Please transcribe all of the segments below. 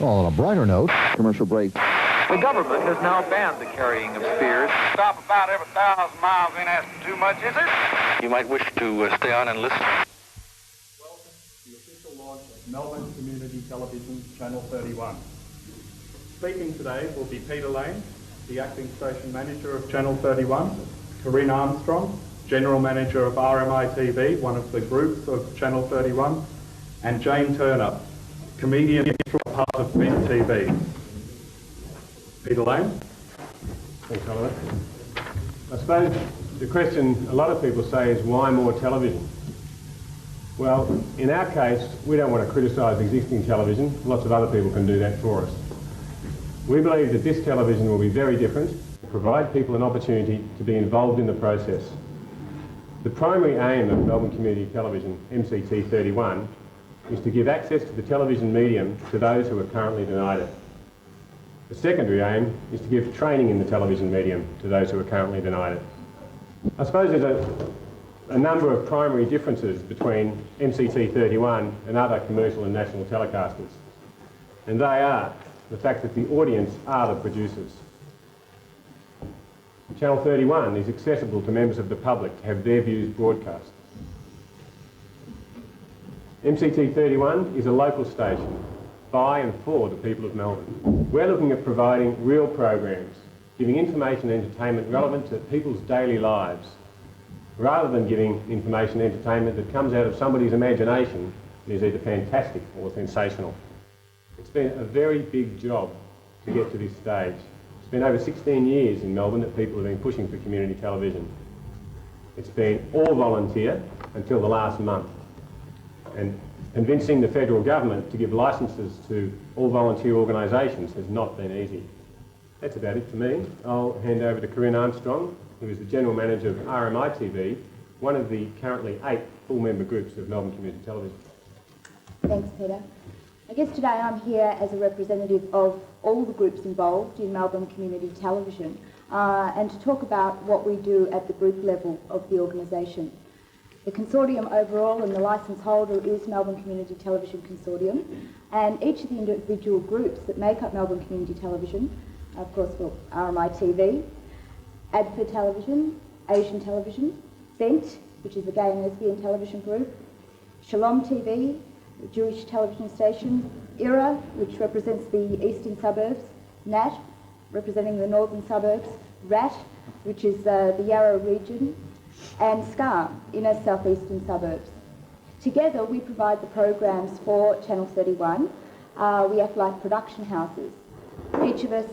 Well, on a brighter note, commercial break. The government has now banned the carrying of spears. Stop about every 1,000 miles ain't asking too much, is it? You might wish to stay on and listen. Welcome to the official launch of Melbourne Community Television Channel 31. Speaking today will be Peter Lane, the acting station manager of Channel 31, Corinne Armstrong, general manager of RMIT TV, one of the groups of Channel 31, and Jane Turner, comedian part of RMIT TV. Peter Lane. Thanks, Oliver. I suppose the question a lot of people say is, why more television? Well, in our case, we don't want to criticise existing television. Lots of other people can do that for us. We believe that this television will be very different, provide people an opportunity to be involved in the process. The primary aim of Melbourne Community Television, MCT 31, is to give access to the television medium to those who are currently denied it. The secondary aim is to give training in the television medium to those who are currently denied it. I suppose there's a number of primary differences between MCT 31 and other commercial and national telecasters. And they are the fact that the audience are the producers. Channel 31 is accessible to members of the public to have their views broadcast. MCT 31 is a local station by and for the people of Melbourne. We're looking at providing real programs, giving information and entertainment relevant to people's daily lives, rather than giving information and entertainment that comes out of somebody's imagination and is either fantastic or sensational. It's been a very big job to get to this stage. It's been over 16 years in Melbourne that people have been pushing for community television. It's been all volunteer until the last month. And convincing the federal government to give licences to all volunteer organisations has not been easy. That's about it for me. I'll hand over to Corinne Armstrong, who is the General Manager of RMIT TV, one of the currently 8 full-member groups of Melbourne Community Television. Thanks, Peter. I guess today I'm here as a representative of all the groups involved in Melbourne Community Television and to talk about what we do at the group level of the organisation. The consortium overall and the licence holder is Melbourne Community Television Consortium, and each of the individual groups that make up Melbourne Community Television, of course, RMIT TV, Advocacy Television, Asian Television, Scent, which is the gay and lesbian television group, Shalom TV, the Jewish television station, ERA, which represents the eastern suburbs, NAT, representing the northern suburbs, RAT, which is the Yarra region, and SCAR, inner southeastern suburbs. Together we provide the programs for Channel 31. We act like production houses. Each of us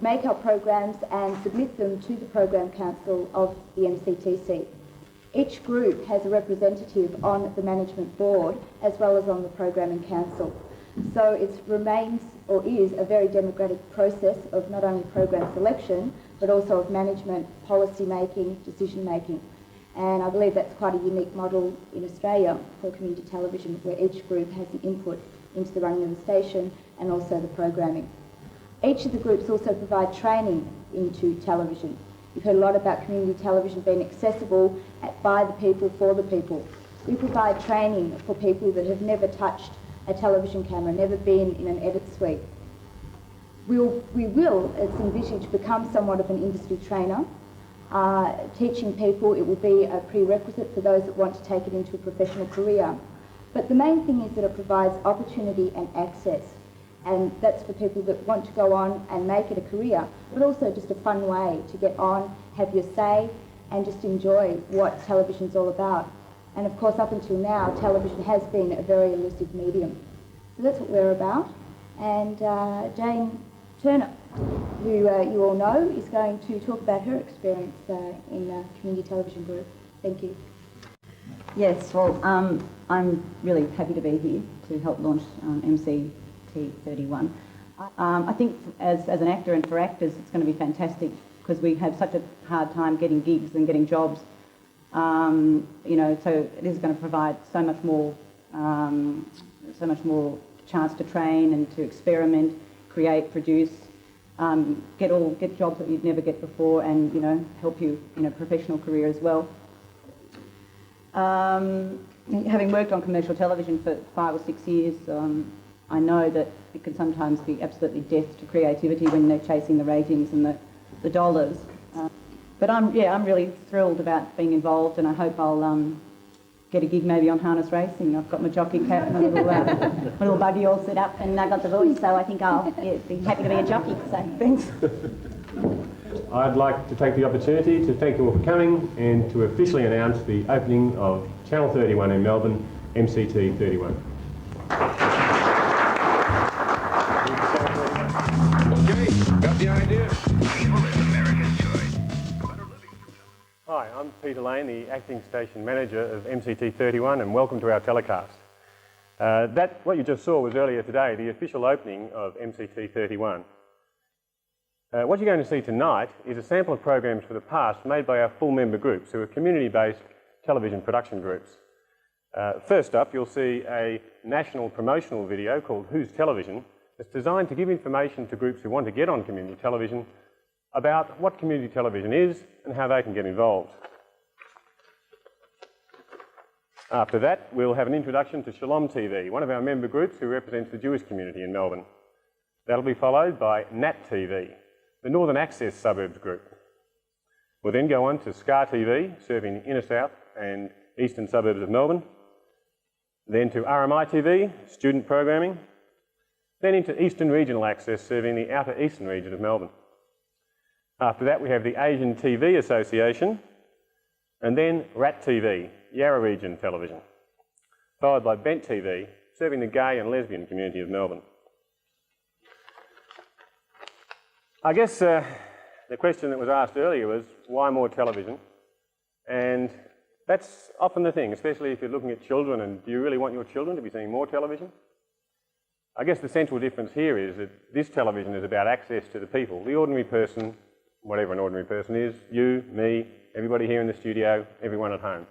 make our programs and submit them to the Program Council of the MCTC. Each group has a representative on the management board as well as on the Programming Council. So it remains or is a very democratic process of not only program selection but also of management, policy making, decision making. And I believe that's quite a unique model in Australia for community television, where each group has the input into the running of the station and also the programming. Each of the groups also provide training into television. You've heard a lot about community television being accessible by the people, for the people. We provide training for people that have never touched a television camera, never been in an edit suite. We will, it's envisaged, become somewhat of an industry trainer. Teaching people, it will be a prerequisite for those that want to take it into a professional career. But the main thing is that it provides opportunity and access. And that's for people that want to go on and make it a career, but also just a fun way to get on, have your say, and just enjoy what television's all about. And of course, up until now, television has been a very elusive medium. So that's what we're about. And Jane Turner, who you all know, is going to talk about her experience in the Community Television Group. Thank you. Yes, well, I'm really happy to be here to help launch MCT 31. I think as an actor and for actors, it's going to be fantastic because we have such a hard time getting gigs and getting jobs. You know, so it is going to provide so much more chance to train and to experiment, create, produce, get jobs that you'd never get before, and help you in a professional career as well. Having worked on commercial television for 5 or 6 years, I know that it can sometimes be absolutely death to creativity when they're chasing the ratings and the dollars. But I'm really thrilled about being involved, and I hope I'll get a gig maybe on harness racing. I've got my jockey cap and my little buggy all set up, and I got the voice, so I think I'll be happy to be a jockey. So thanks. I'd like to take the opportunity to thank you all for coming and to officially announce the opening of Channel 31 in Melbourne, MCT 31. Okay, got the idea? Hi, I'm Peter Lane, the Acting Station Manager of MCT 31, and welcome to our telecast. What you just saw was earlier today, the official opening of MCT 31. What you're going to see tonight is a sample of programs for the past made by our full member groups, who are community-based television production groups. First up, you'll see a national promotional video called Who's Television. It's designed to give information to groups who want to get on community television about what community television is and how they can get involved. After that, we'll have an introduction to Shalom TV, one of our member groups who represents the Jewish community in Melbourne. That'll be followed by NAT TV, the Northern Access Suburbs group. We'll then go on to SCAR TV, serving the inner south and eastern suburbs of Melbourne. Then to RMIT TV, student programming. Then into Eastern Regional Access, serving the outer eastern region of Melbourne. After that, we have the Asian TV Association, and then RAT TV, Yarra Region Television, followed by Bent TV, serving the gay and lesbian community of Melbourne. I guess the question that was asked earlier was, why more television? And that's often the thing, especially if you're looking at children, and do you really want your children to be seeing more television? I guess the central difference here is that this television is about access to the people, the ordinary person, whatever an ordinary person is, you, me, everybody here in the studio, everyone at home.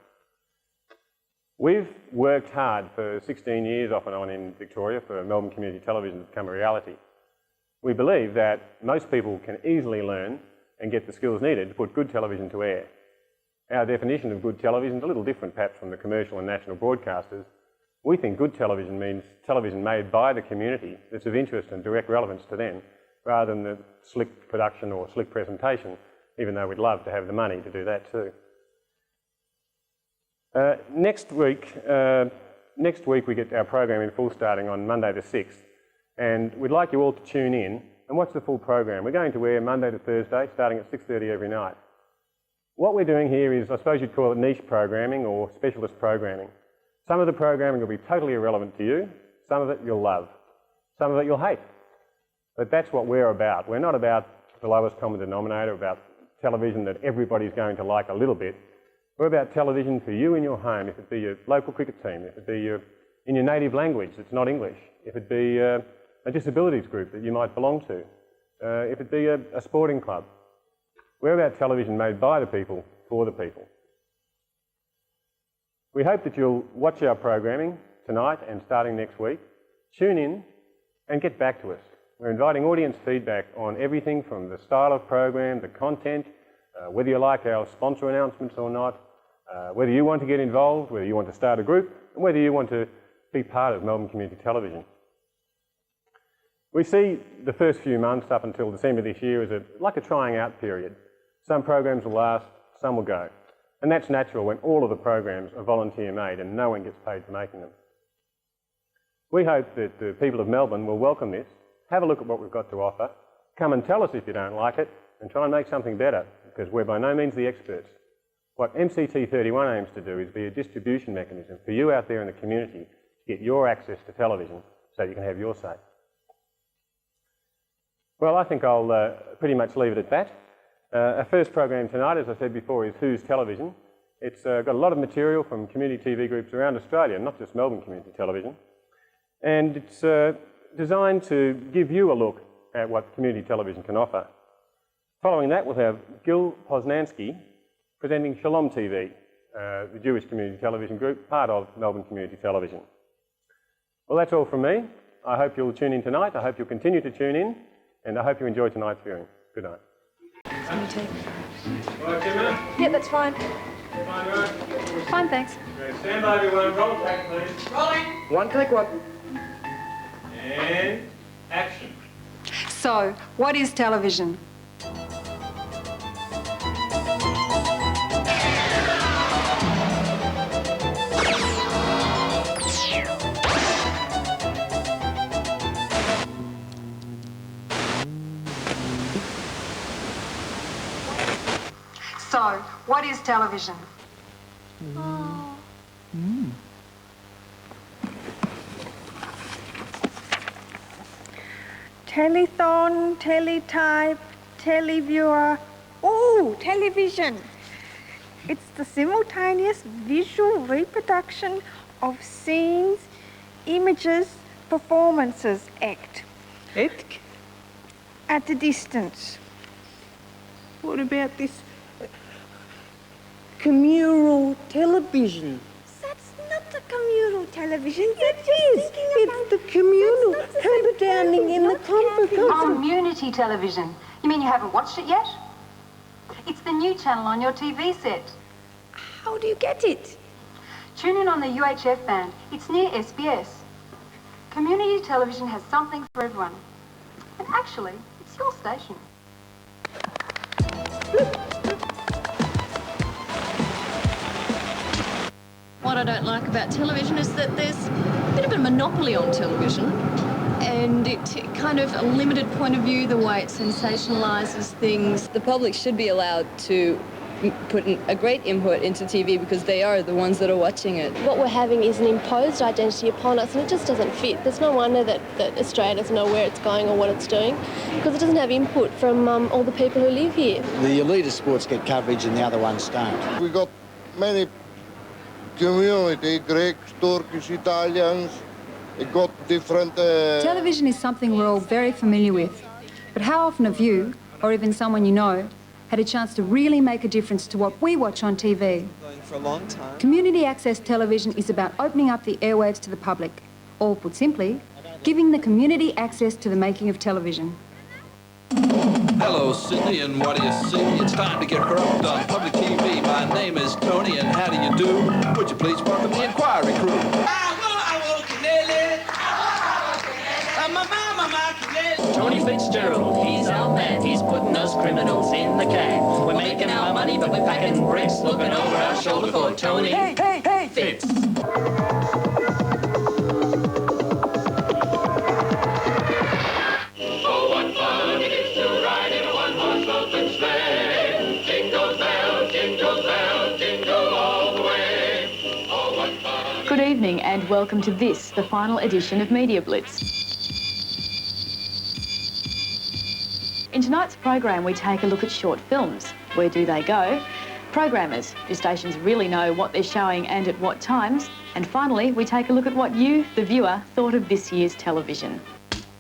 We've worked hard for 16 years off and on in Victoria for Melbourne Community Television to become a reality. We believe that most people can easily learn and get the skills needed to put good television to air. Our definition of good television is a little different perhaps from the commercial and national broadcasters. We think good television means television made by the community that's of interest and direct relevance to them, rather than the slick production or slick presentation, even though we'd love to have the money to do that too. Next week we get our program in full starting on Monday the 6th, and we'd like you all to tune in and watch the full program. We're going to air Monday to Thursday, starting at 6:30 every night. What we're doing here is, I suppose you'd call it niche programming or specialist programming. Some of the programming will be totally irrelevant to you, some of it you'll love, some of it you'll hate. But that's what we're about. We're not about the lowest common denominator, about television that everybody's going to like a little bit. We're about television for you in your home, if it be your local cricket team, if it be in your native language that's not English, if it be a disabilities group that you might belong to, if it be a sporting club. We're about television made by the people, for the people. We hope that you'll watch our programming tonight and starting next week. Tune in and get back to us. We're inviting audience feedback on everything from the style of program, the content, whether you like our sponsor announcements or not, whether you want to get involved, whether you want to start a group, and whether you want to be part of Melbourne Community Television. We see the first few months up until December this year as like a trying out period. Some programs will last, some will go. And that's natural when all of the programs are volunteer made and no one gets paid for making them. We hope that the people of Melbourne will welcome this, have a look at what we've got to offer, come and tell us if you don't like it, and try and make something better, because we're by no means the experts. What MCT 31 aims to do is be a distribution mechanism for you out there in the community to get your access to television so you can have your say. Well, I think I'll pretty much leave it at that. Our first program tonight, as I said before, is Who's Television. It's got a lot of material from community TV groups around Australia, not just Melbourne Community Television. And it's designed to give you a look at what community television can offer. Following that, we'll have Gil Poznansky presenting Shalom TV, the Jewish community television group, part of Melbourne Community Television. Well, that's all from me. I hope you'll tune in tonight. I hope you'll continue to tune in, and I hope you enjoy tonight's viewing. Good night. Me too. Right, Gemma? Yeah, that's fine. Fine, right? Fine, thanks. Stand by, everyone. Roll tape, please. Rolling. One, take one. And action. So, what is television? So, what is television? Telethon, teletype, televiewer. Oh, television. It's the simultaneous visual reproduction of scenes, images, performances act. At a distance. What about this communal television? That's not the communal television. It is. It's the communal hand-downing in the conference. Community television. You mean you haven't watched it yet? It's the new channel on your TV set. How do you get it? Tune in on the UHF band. It's near SBS. Community television has something for everyone. And actually, it's your station. What I don't like about television is that there's a bit of a monopoly on television, and it kind of a limited point of view, the way it sensationalises things. The public should be allowed to put a great input into TV because they are the ones that are watching it. What we're having is an imposed identity upon us, and it just doesn't fit. There's no wonder that Australia doesn't know where it's going or what it's doing, because it doesn't have input from all the people who live here. The elitist sports get coverage and the other ones don't. We've got many community, Greeks, Turkish, Italians. It got different... Television is something we're all very familiar with. But how often have you, or even someone you know, had a chance to really make a difference to what we watch on TV? For a long time. Community access television is about opening up the airwaves to the public, or put simply, giving the community access to the making of television. Hello, Sydney, and what do you see? It's time to get corrupt on public TV. My name is Tony, and how do you do? Would you please welcome the inquiry crew? Tony Fitzgerald, he's our man, he's putting us criminals in the can. We're making our money, but we're packing bricks, looking over our shoulder for Tony Fitz. Oh, what fun it is to ride in a one-horse open sleigh. Jingle bell, jingle bell, jingle all the way. Oh, what fun. Good evening and welcome to this, the final edition of Media Blitz. In tonight's program, we take a look at short films. Where do they go? Programmers. Do stations really know what they're showing and at what times? And finally, we take a look at what you, the viewer, thought of this year's television.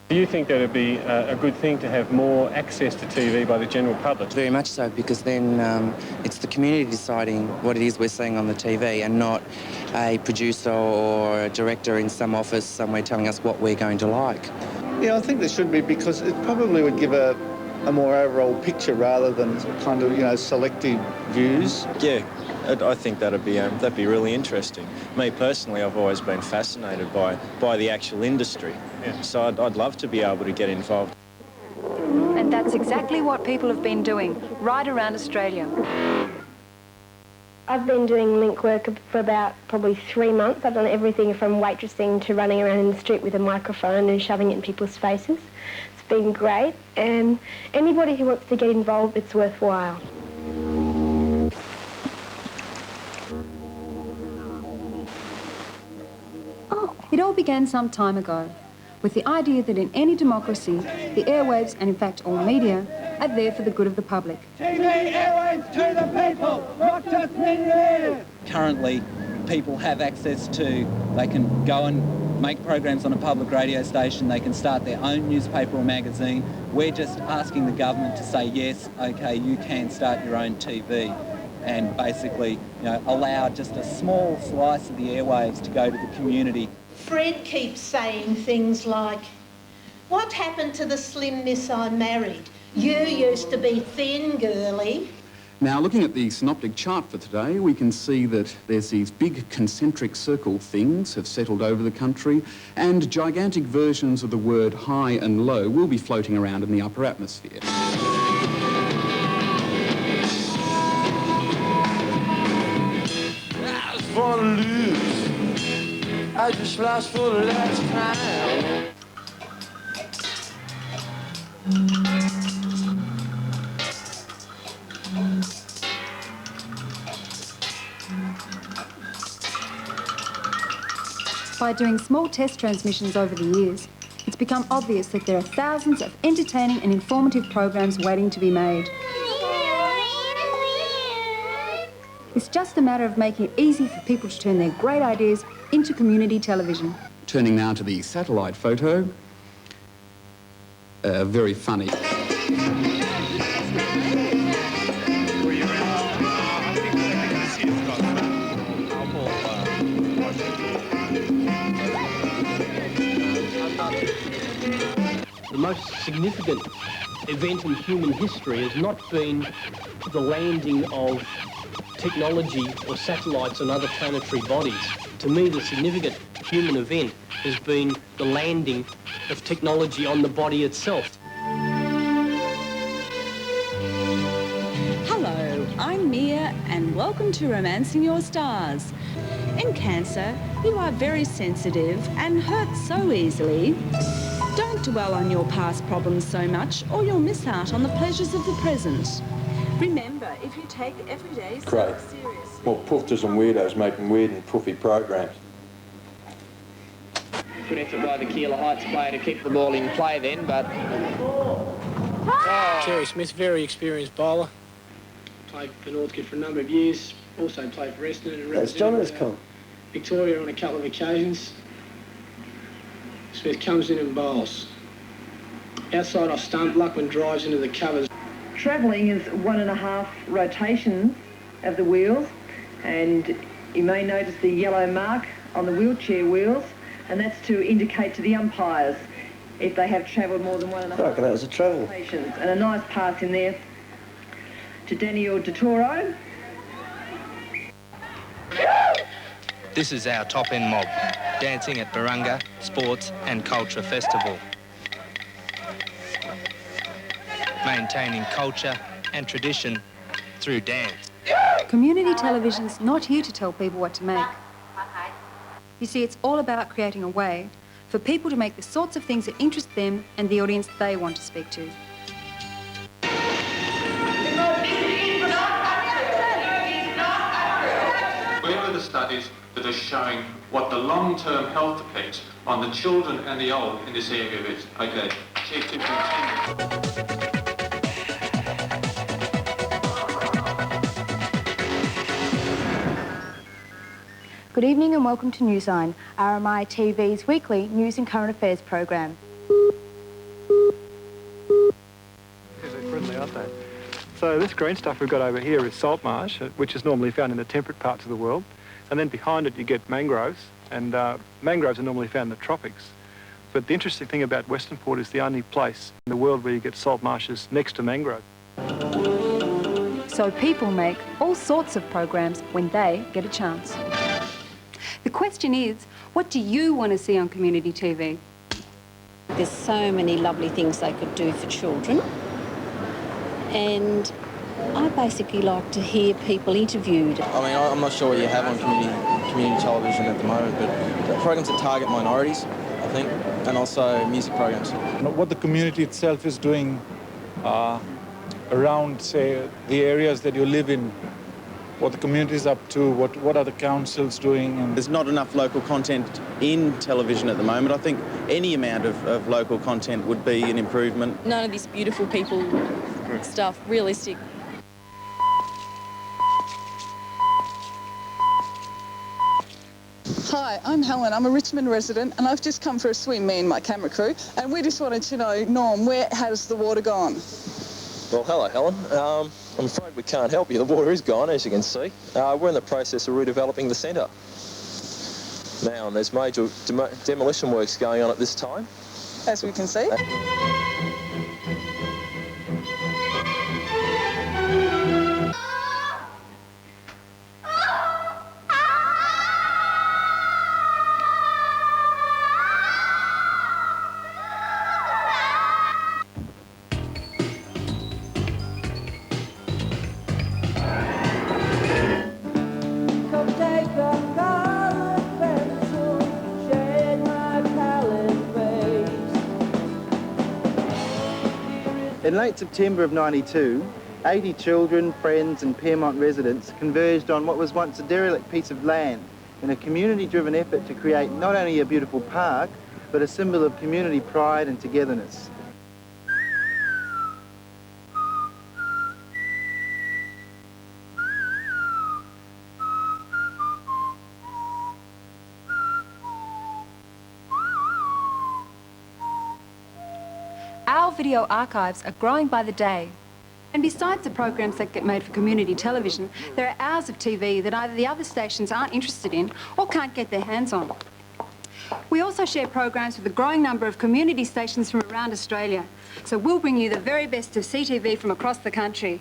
Do you think that it'd be a good thing to have more access to TV by the general public? Very much so, because then it's the community deciding what it is we're seeing on the TV and not a producer or a director in some office somewhere telling us what we're going to like. Yeah, I think there should be, because it probably would give a more overall picture rather than kind of, you know, selective views. Yeah, I think that'd be really interesting. Me personally, I've always been fascinated by the actual industry, so I'd love to be able to get involved. And that's exactly what people have been doing right around Australia. I've been doing link work for about probably 3 months. I've done everything from waitressing to running around in the street with a microphone and shoving it in people's faces. It's been great, and anybody who wants to get involved, it's worthwhile. It all began some time ago, with the idea that in any democracy, the airwaves, and in fact all media, are there for the good of the public. TV airwaves to the people, not just media. Currently, people have access to, they can go and make programs on a public radio station, they can start their own newspaper or magazine. We're just asking the government to say, yes, okay, you can start your own TV, and basically, you know, allow just a small slice of the airwaves to go to the community. Fred keeps saying things like, what happened to the slim miss I married? You used to be thin, girly. Now, looking at the synoptic chart for today, we can see that there's these big concentric circle things have settled over the country, and gigantic versions of the word high and low will be floating around in the upper atmosphere. I just wanna lose. I just lost for the last time. By doing small test transmissions over the years, it's become obvious that there are thousands of entertaining and informative programs waiting to be made. It's just a matter of making it easy for people to turn their great ideas into community television. Turning now to the satellite photo. Very funny. The most significant event in human history has not been the landing of technology or satellites on other planetary bodies. To me, the significant human event has been the landing of technology on the body itself. Hello, I'm Mia and welcome to Romancing Your Stars. In Cancer, you are very sensitive and hurt so easily. Don't dwell on your past problems so much or you'll miss out on the pleasures of the present. Remember, if you take every day so Great. seriously... Well, poofters and weirdos making weird and poofy programs. Good effort by the Keilor Heights player to keep the ball in play then, but... Jerry Smith, very experienced bowler. Played for Northcote for a number of years. Also played for Essendon and represented Victoria on a couple of occasions. Smith comes in and bowls. Outside off stump, Luckman drives into the covers. Travelling is 1.5 rotations of the wheels, and you may notice the yellow mark on the wheelchair wheels, and that's to indicate to the umpires if they have travelled more than 1.5 I reckon that was a travel. rotations. And a nice pass in there to Daniel DeToro. This is our top-end mob, dancing at Barunga Sports and Culture Festival. Maintaining culture and tradition through dance. Community television's not here to tell people what to make. You see, it's all about creating a way for people to make the sorts of things that interest them and the audience they want to speak to. Where are the studies that are showing what the long-term health effects on the children and the old in this area is? Okay, Chief Superintendent. Good evening and welcome to Newsline, RMIT TV's weekly news and current affairs program. They're friendly, aren't they? So this green stuff we've got over here is salt marsh, which is normally found in the temperate parts of the world. And then behind it you get mangroves, and mangroves are normally found in the tropics. But the interesting thing about Western Port is the only place in the world where you get salt marshes next to mangrove. So people make all sorts of programs when they get a chance. The question is, what do you want to see on community TV? There's so many lovely things they could do for children, and I basically like to hear people interviewed. I mean, I'm not sure what you have on community television at the moment, but programs that target minorities, I think, and also music programs. What the community itself is doing around, say, the areas that you live in, what the community is up to, what are the councils doing. And there's not enough local content in television at the moment. I think any amount of local content would be an improvement. None of this beautiful people stuff, realistic. Hi, I'm Helen. I'm a Richmond resident and I've just come for a swim, me and my camera crew, and we just wanted to know, Norm, where has the water gone? Well, hello, Helen. I'm afraid we can't help you. The water is gone, as you can see. We're in the process of redeveloping the centre now, and there's major demolition works going on at this time. As we can see. In late September of '92, 80 children, friends and Piermont residents converged on what was once a derelict piece of land in a community-driven effort to create not only a beautiful park, but a symbol of community pride and togetherness. Our video archives are growing by the day. And besides the programs that get made for community television, there are hours of TV that either the other stations aren't interested in or can't get their hands on. We also share programs with a growing number of community stations from around Australia. So we'll bring you the very best of CTV from across the country.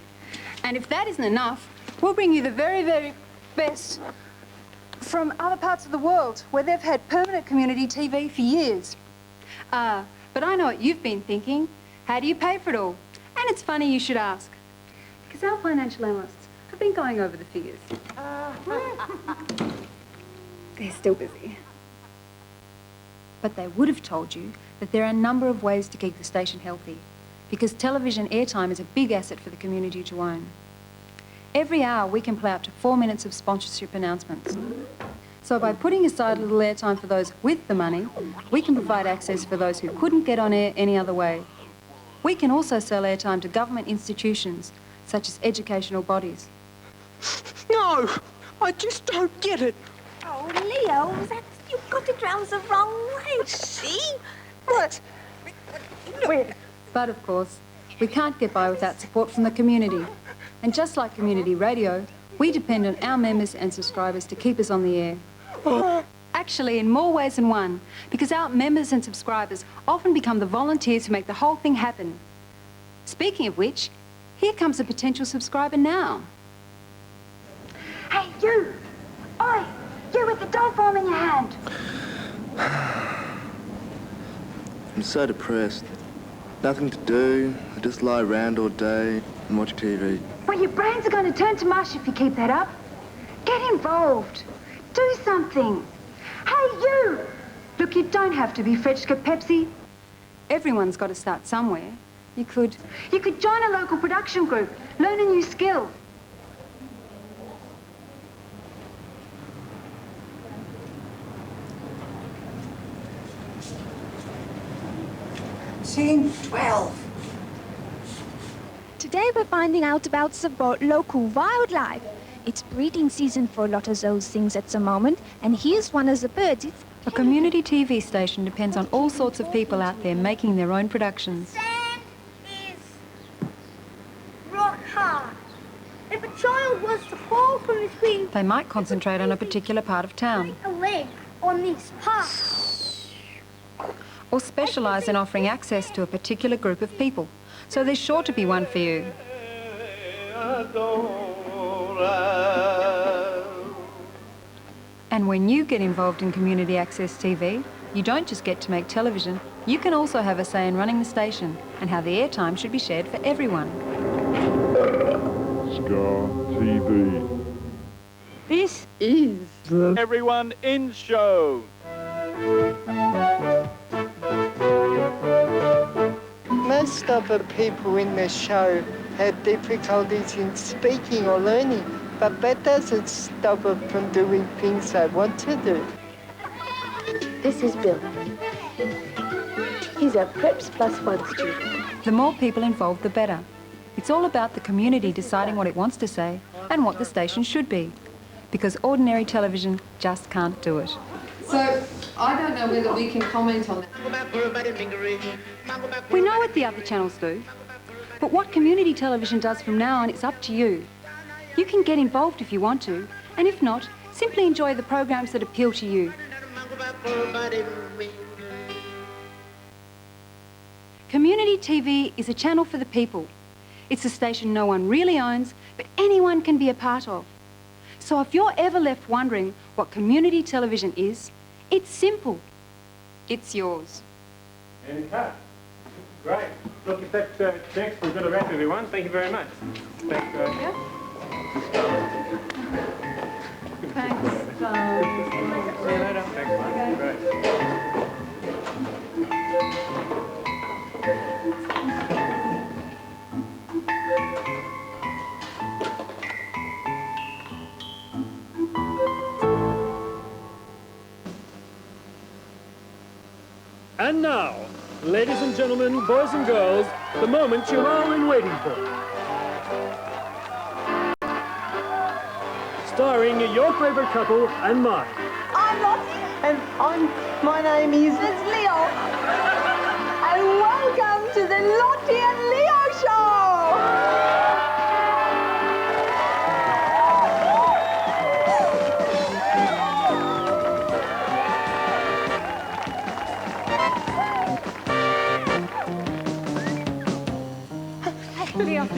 And if that isn't enough, we'll bring you the very, very best from other parts of the world where they've had permanent community TV for years. But I know what you've been thinking. How do you pay for it all? And it's funny you should ask, because our financial analysts have been going over the figures. They're still busy. But they would have told you that there are a number of ways to keep the station healthy, because television airtime is a big asset for the community to own. Every hour we can play up to 4 minutes of sponsorship announcements. So by putting aside a little airtime for those with the money, we can provide access for those who couldn't get on air any other way. We can also sell airtime to government institutions, such as educational bodies. No, I just don't get it. Oh, Leo, you've got it round the wrong way. See? What? Where? But of course, we can't get by without support from the community. And just like community radio, we depend on our members and subscribers to keep us on the air. Actually, in more ways than one, because our members and subscribers often become the volunteers who make the whole thing happen. Speaking of which, here comes a potential subscriber now. Hey, you! Oi! You with the dog form in your hand! I'm so depressed. Nothing to do. I just lie around all day and watch TV. Well, your brains are going to turn to mush if you keep that up. Get involved. Do something. Hey, you! Look, you don't have to be Fretchka Pepsi. Everyone's got to start somewhere. You could join a local production group, learn a new skill. Scene 12. Today we're finding out about the local wildlife. It's breeding season for a lot of those things at the moment, and here's one of the birds. A community TV station depends on all sorts of people out there making their own productions. Sand is rock hard. If a child was to fall from his wing, They might concentrate on a particular part of town, a leg on this part. or specialise in offering access to a particular group of people. So there's sure to be one for you. And when you get involved in Community Access TV, you don't just get to make television, you can also have a say in running the station and how the airtime should be shared for everyone. Scar TV. This is the Everyone in Show. Most of the people in the show have difficulties in speaking or learning, but that doesn't stop them from doing things they want to do. This is Bill. He's a Preps +1 student. The more people involved, the better. It's all about the community deciding what it wants to say and what the station should be, because ordinary television just can't do it. So, I don't know whether we can comment on that. We know what the other channels do, but what community television does from now on, it's up to you. You can get involved if you want to, and if not, simply enjoy the programs that appeal to you. Community TV is a channel for the people. It's a station no one really owns, but anyone can be a part of. So if you're ever left wondering what community television is, it's simple. It's yours. And cut. Great. Look, if that checks, we've got a wrap, everyone. Thank you very much. Thanks, guys. Yeah. Thanks. See you later. Thanks. Great. And now, ladies and gentlemen, boys and girls, the moment you've all been waiting for. Starring your favourite couple and mine. I'm Lotte, and my name is Leo. And welcome to the Lotte and Leo show!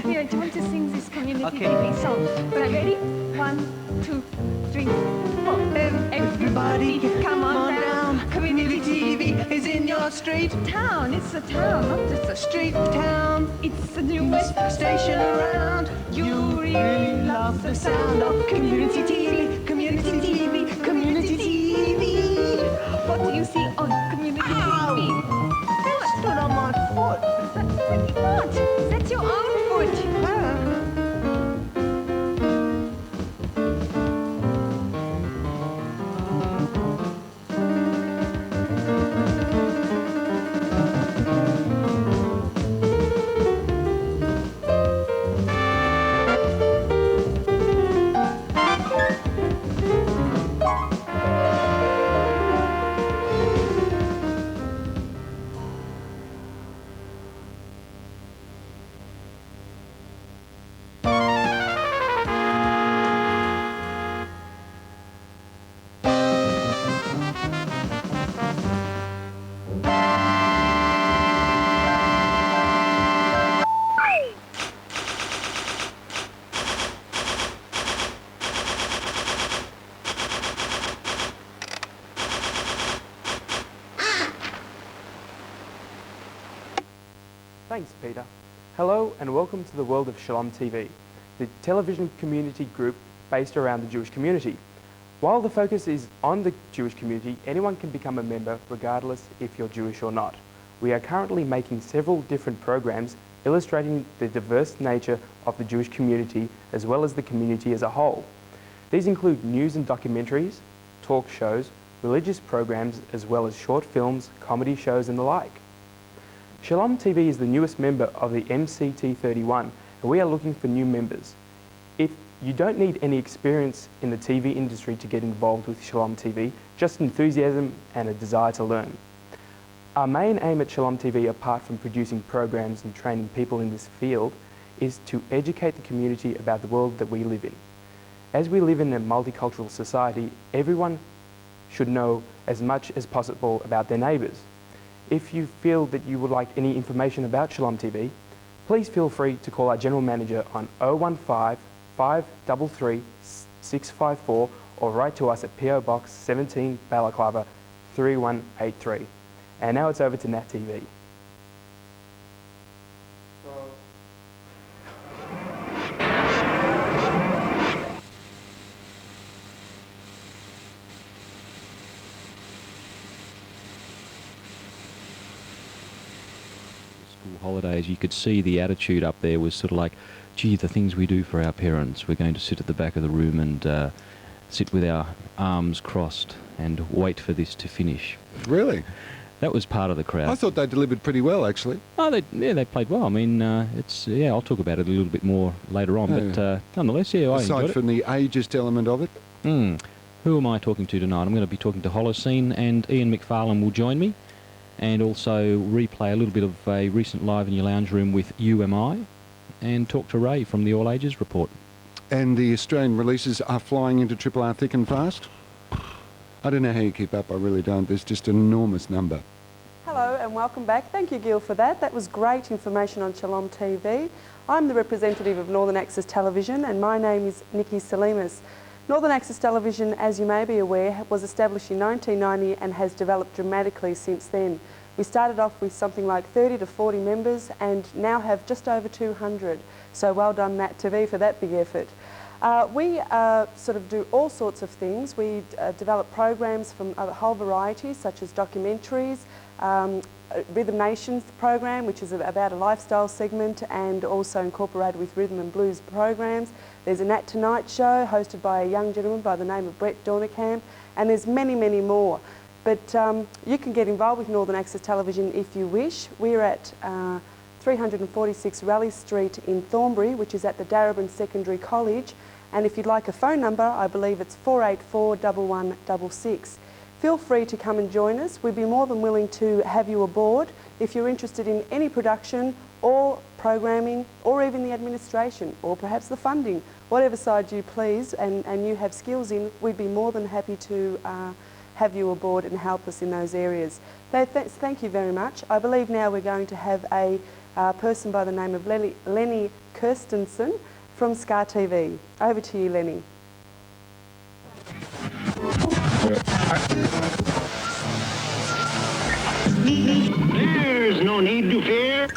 Leo, do you want to sing this community TV song? Are you ready? 1, 2, 3, 4. Everybody, come on down. Community TV is in your street. Town, it's a town, not just a Street town, It's the newest station around. You really love the sound of community TV, community TV, community TV. What do you see on community TV? That stood on my foot. That's not. That's your own foot. Thanks, Peter. Hello and welcome to the world of Shalom TV, the television community group based around the Jewish community. While the focus is on the Jewish community, anyone can become a member regardless if you're Jewish or not. We are currently making several different programs illustrating the diverse nature of the Jewish community as well as the community as a whole. These include news and documentaries, talk shows, religious programs, as well as short films, comedy shows and the like. Shalom TV is the newest member of the MCT31 and we are looking for new members. If you don't need any experience in the TV industry to get involved with Shalom TV, just enthusiasm and a desire to learn. Our main aim at Shalom TV, apart from producing programs and training people in this field, is to educate the community about the world that we live in. As we live in a multicultural society, everyone should know as much as possible about their neighbours. If you feel that you would like any information about Shalom TV, please feel free to call our General Manager on 015 533 654 or write to us at PO Box 17 Balaclava 3183. And now it's over to Nat TV. Holidays, you could see the attitude up there was sort of like, gee, the things we do for our parents. We're going to sit at the back of the room and sit with our arms crossed and wait for this to finish. Really? That was part of the crowd. I thought they delivered pretty well, actually. Oh, they played well. I mean, I'll talk about it a little bit more later on, but nonetheless, yeah, I enjoyed it. Aside from the ageist element of it. Who am I talking to tonight? I'm going to be talking to Holocene, and Ian McFarlane will join me, and also replay a little bit of a recent Live in Your Lounge Room with UMI, and talk to Ray from the All Ages Report. And the Australian releases are flying into Triple R thick and fast? I don't know how you keep up, I really don't. There's just an enormous number. Hello and welcome back. Thank you, Gil, for that. That was great information on Shalom TV. I'm the representative of Northern Access Television and my name is Nikki Salimas. Northern Access Television, as you may be aware, was established in 1990 and has developed dramatically since then. We started off with something like 30 to 40 members and now have just over 200. So well done, Nat TV, for that big effort. We sort of do all sorts of things. We develop programs from a whole variety, such as documentaries, Rhythm Nations program, which is about a lifestyle segment and also incorporated with rhythm and blues programs. There's a Nat Tonight show hosted by a young gentleman by the name of Brett Dornicamp, and there's many, many more. But you can get involved with Northern Access Television if you wish. We're at 346 Raleigh Street in Thornbury, which is at the Darebin Secondary College. And if you'd like a phone number, I believe it's 484 1166. Feel free to come and join us. We'd be more than willing to have you aboard if you're interested in any production or programming or even the administration or perhaps the funding, whatever side you please and you have skills in, we'd be more than happy to have you aboard and help us in those areas. Thank you very much. I believe now we're going to have a person by the name of Lenny Kirstensen from Scar TV. Over to you, Lenny. There's no need to fear.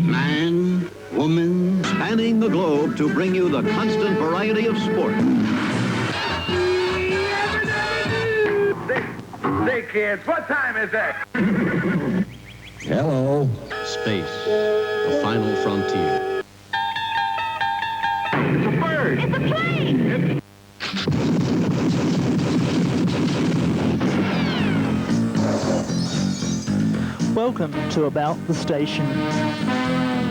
Man, woman, spanning the globe to bring you the constant variety of sport. Say, kids, what time is it? Hello. Space, the final frontier. It's a bird. It's a plane. Welcome to About the Station.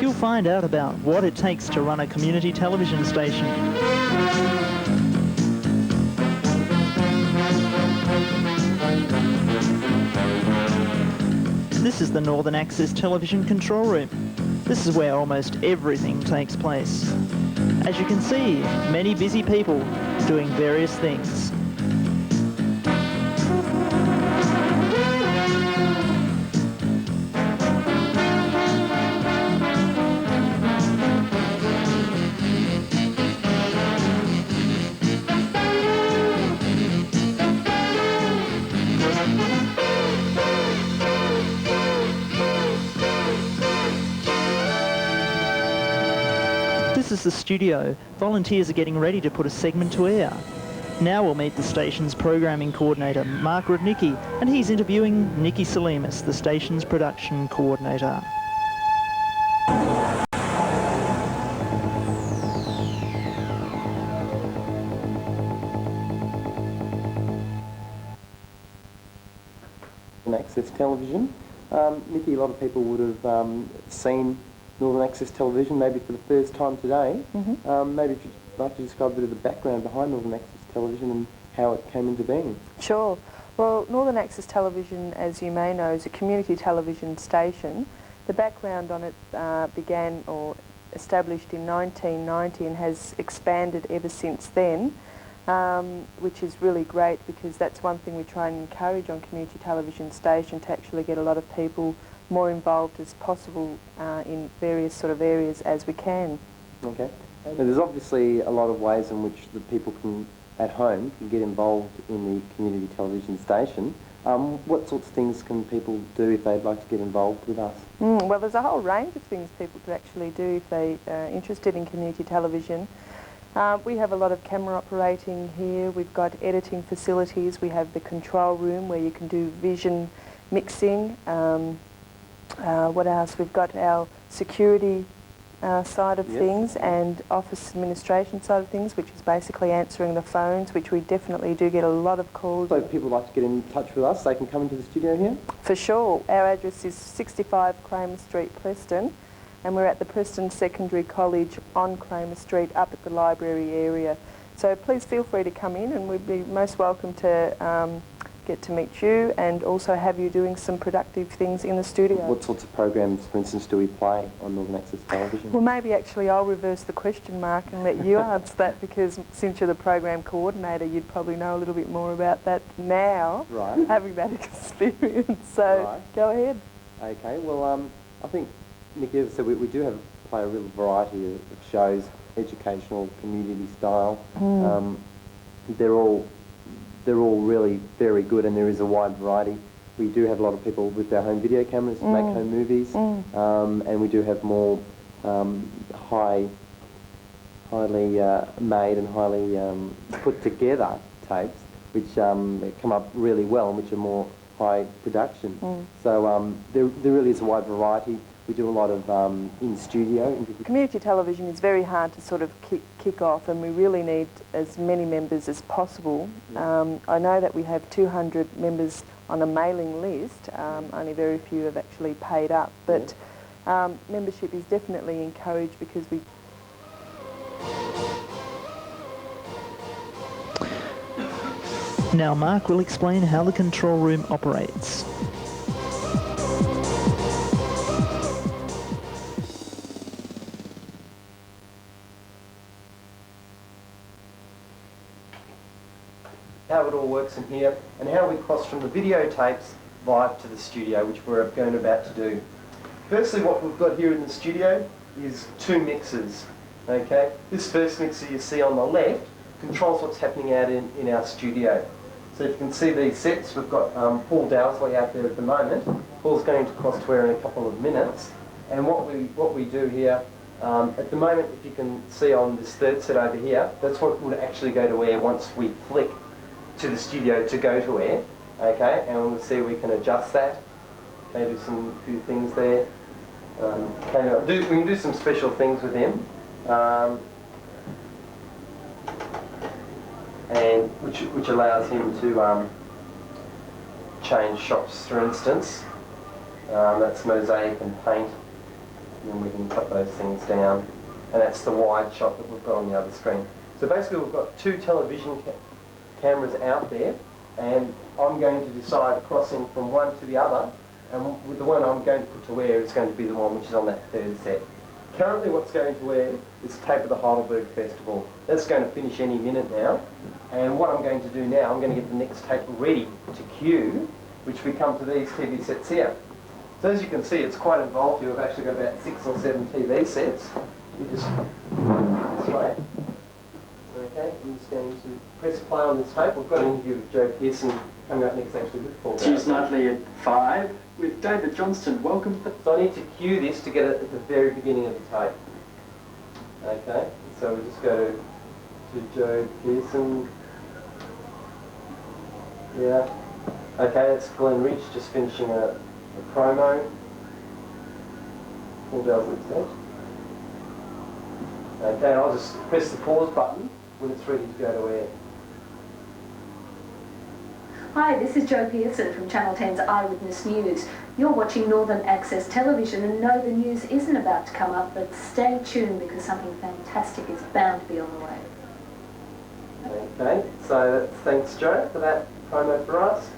You'll find out about what it takes to run a community television station. This is the Northern Access Television Control Room. This is where almost everything takes place. As you can see, many busy people doing various things. This is the studio. Volunteers are getting ready to put a segment to air. Now we'll meet the station's programming coordinator, Mark Rudnicki, and he's interviewing Nikki Salimas, the station's production coordinator. Access Television. Nikki, a lot of people would have seen Northern Access Television maybe for the first time today. Maybe if you'd like to describe a bit of the background behind Northern Access Television and how it came into being. Sure. Well, Northern Access Television, as you may know, is a community television station. The background on it began or established in 1990 and has expanded ever since then, which is really great because that's one thing we try and encourage on community television station, to actually get a lot of people more involved as possible in various sort of areas as we can. Okay. Now, there's obviously a lot of ways in which the people can, at home, can get involved in the community television station. What sorts of things can people do if they'd like to get involved with us? Well, there's a whole range of things people could actually do if they are interested in community television. We have a lot of camera operating here. We've got editing facilities. We have the control room where you can do vision mixing. What else? We've got our security side of things and office administration side of things, which is basically answering the phones, which we definitely do get a lot of calls. So if people like to get in touch with us, they can come into the studio here? For sure. Our address is 65 Kramer Street, Preston, and we're at the Preston Secondary College on Kramer Street up at the library area. So please feel free to come in, and we'd be most welcome to get to meet you and also have you doing some productive things in the studio. What sorts of programs, for instance, do we play on Northern Access Television? Well, maybe actually I'll reverse the question, Mark, and let you answer that, because since you're the program coordinator, you'd probably know a little bit more about that now, having that experience. So go ahead. Okay, well, I think, Nikki, as I said, we do play a real variety of shows, educational, community style. They're all really very good, and there is a wide variety. We do have a lot of people with their home video cameras to make home movies, and we do have more highly made and highly put together tapes, which come up really well and which are more high production. So there really is a wide variety. We do a lot of in-studio interviews. Community television is very hard to sort of kick off, and we really need as many members as possible. I know that we have 200 members on a mailing list, only very few have actually paid up, but membership is definitely encouraged because we... Now Mark will explain how the control room operates. How it all works in here, and how we cross from the videotapes live to the studio, which we're about to do. Firstly, what we've got here in the studio is 2 mixers. Okay, this first mixer you see on the left controls what's happening out in our studio. So if you can see these sets, we've got Paul Dowsley out there at the moment. Paul's going to cross to air in a couple of minutes, and what we do here at the moment, if you can see on this third set over here, that's what would actually go to air once we flick to the studio to go to air. Okay, and we'll see we can adjust that. Okay, do some few things there. We can do some special things with him, and which allows him to change shots, for instance. That's mosaic and paint, and then we can cut those things down. And that's the wide shot that we've got on the other screen. So basically, we've got 2 television cameras out there, and I'm going to decide crossing from one to the other, and with the one I'm going to put to air is going to be the one which is on that third set. Currently what's going to air is tape of the Heidelberg Festival. That's going to finish any minute now, and what I'm going to do now, I'm going to get the next tape ready to cue, which we come to these TV sets here. So as you can see, it's quite involved. We've actually got about 6 or 7 TV sets. You just this way. Okay, I'm just going to press play on this tape. We've got an interview with Joe Pearson coming up next, actually, with Paul. Tuesday nightly at 5 with David Johnston. Welcome. So I need to cue this to get it at the very beginning of the tape. Okay, so we just go to Joe Pearson. Yeah. Okay, that's Glenn Rich just finishing a promo. Paul Dowsley's set. Okay, I'll just press the pause button when it's ready to go to air. Hi, this is Jo Pearson from Channel 10's Eyewitness News. You're watching Northern Access Television, and no, the news isn't about to come up, but stay tuned because something fantastic is bound to be on the way. Okay, so thanks Jo for that promo for us.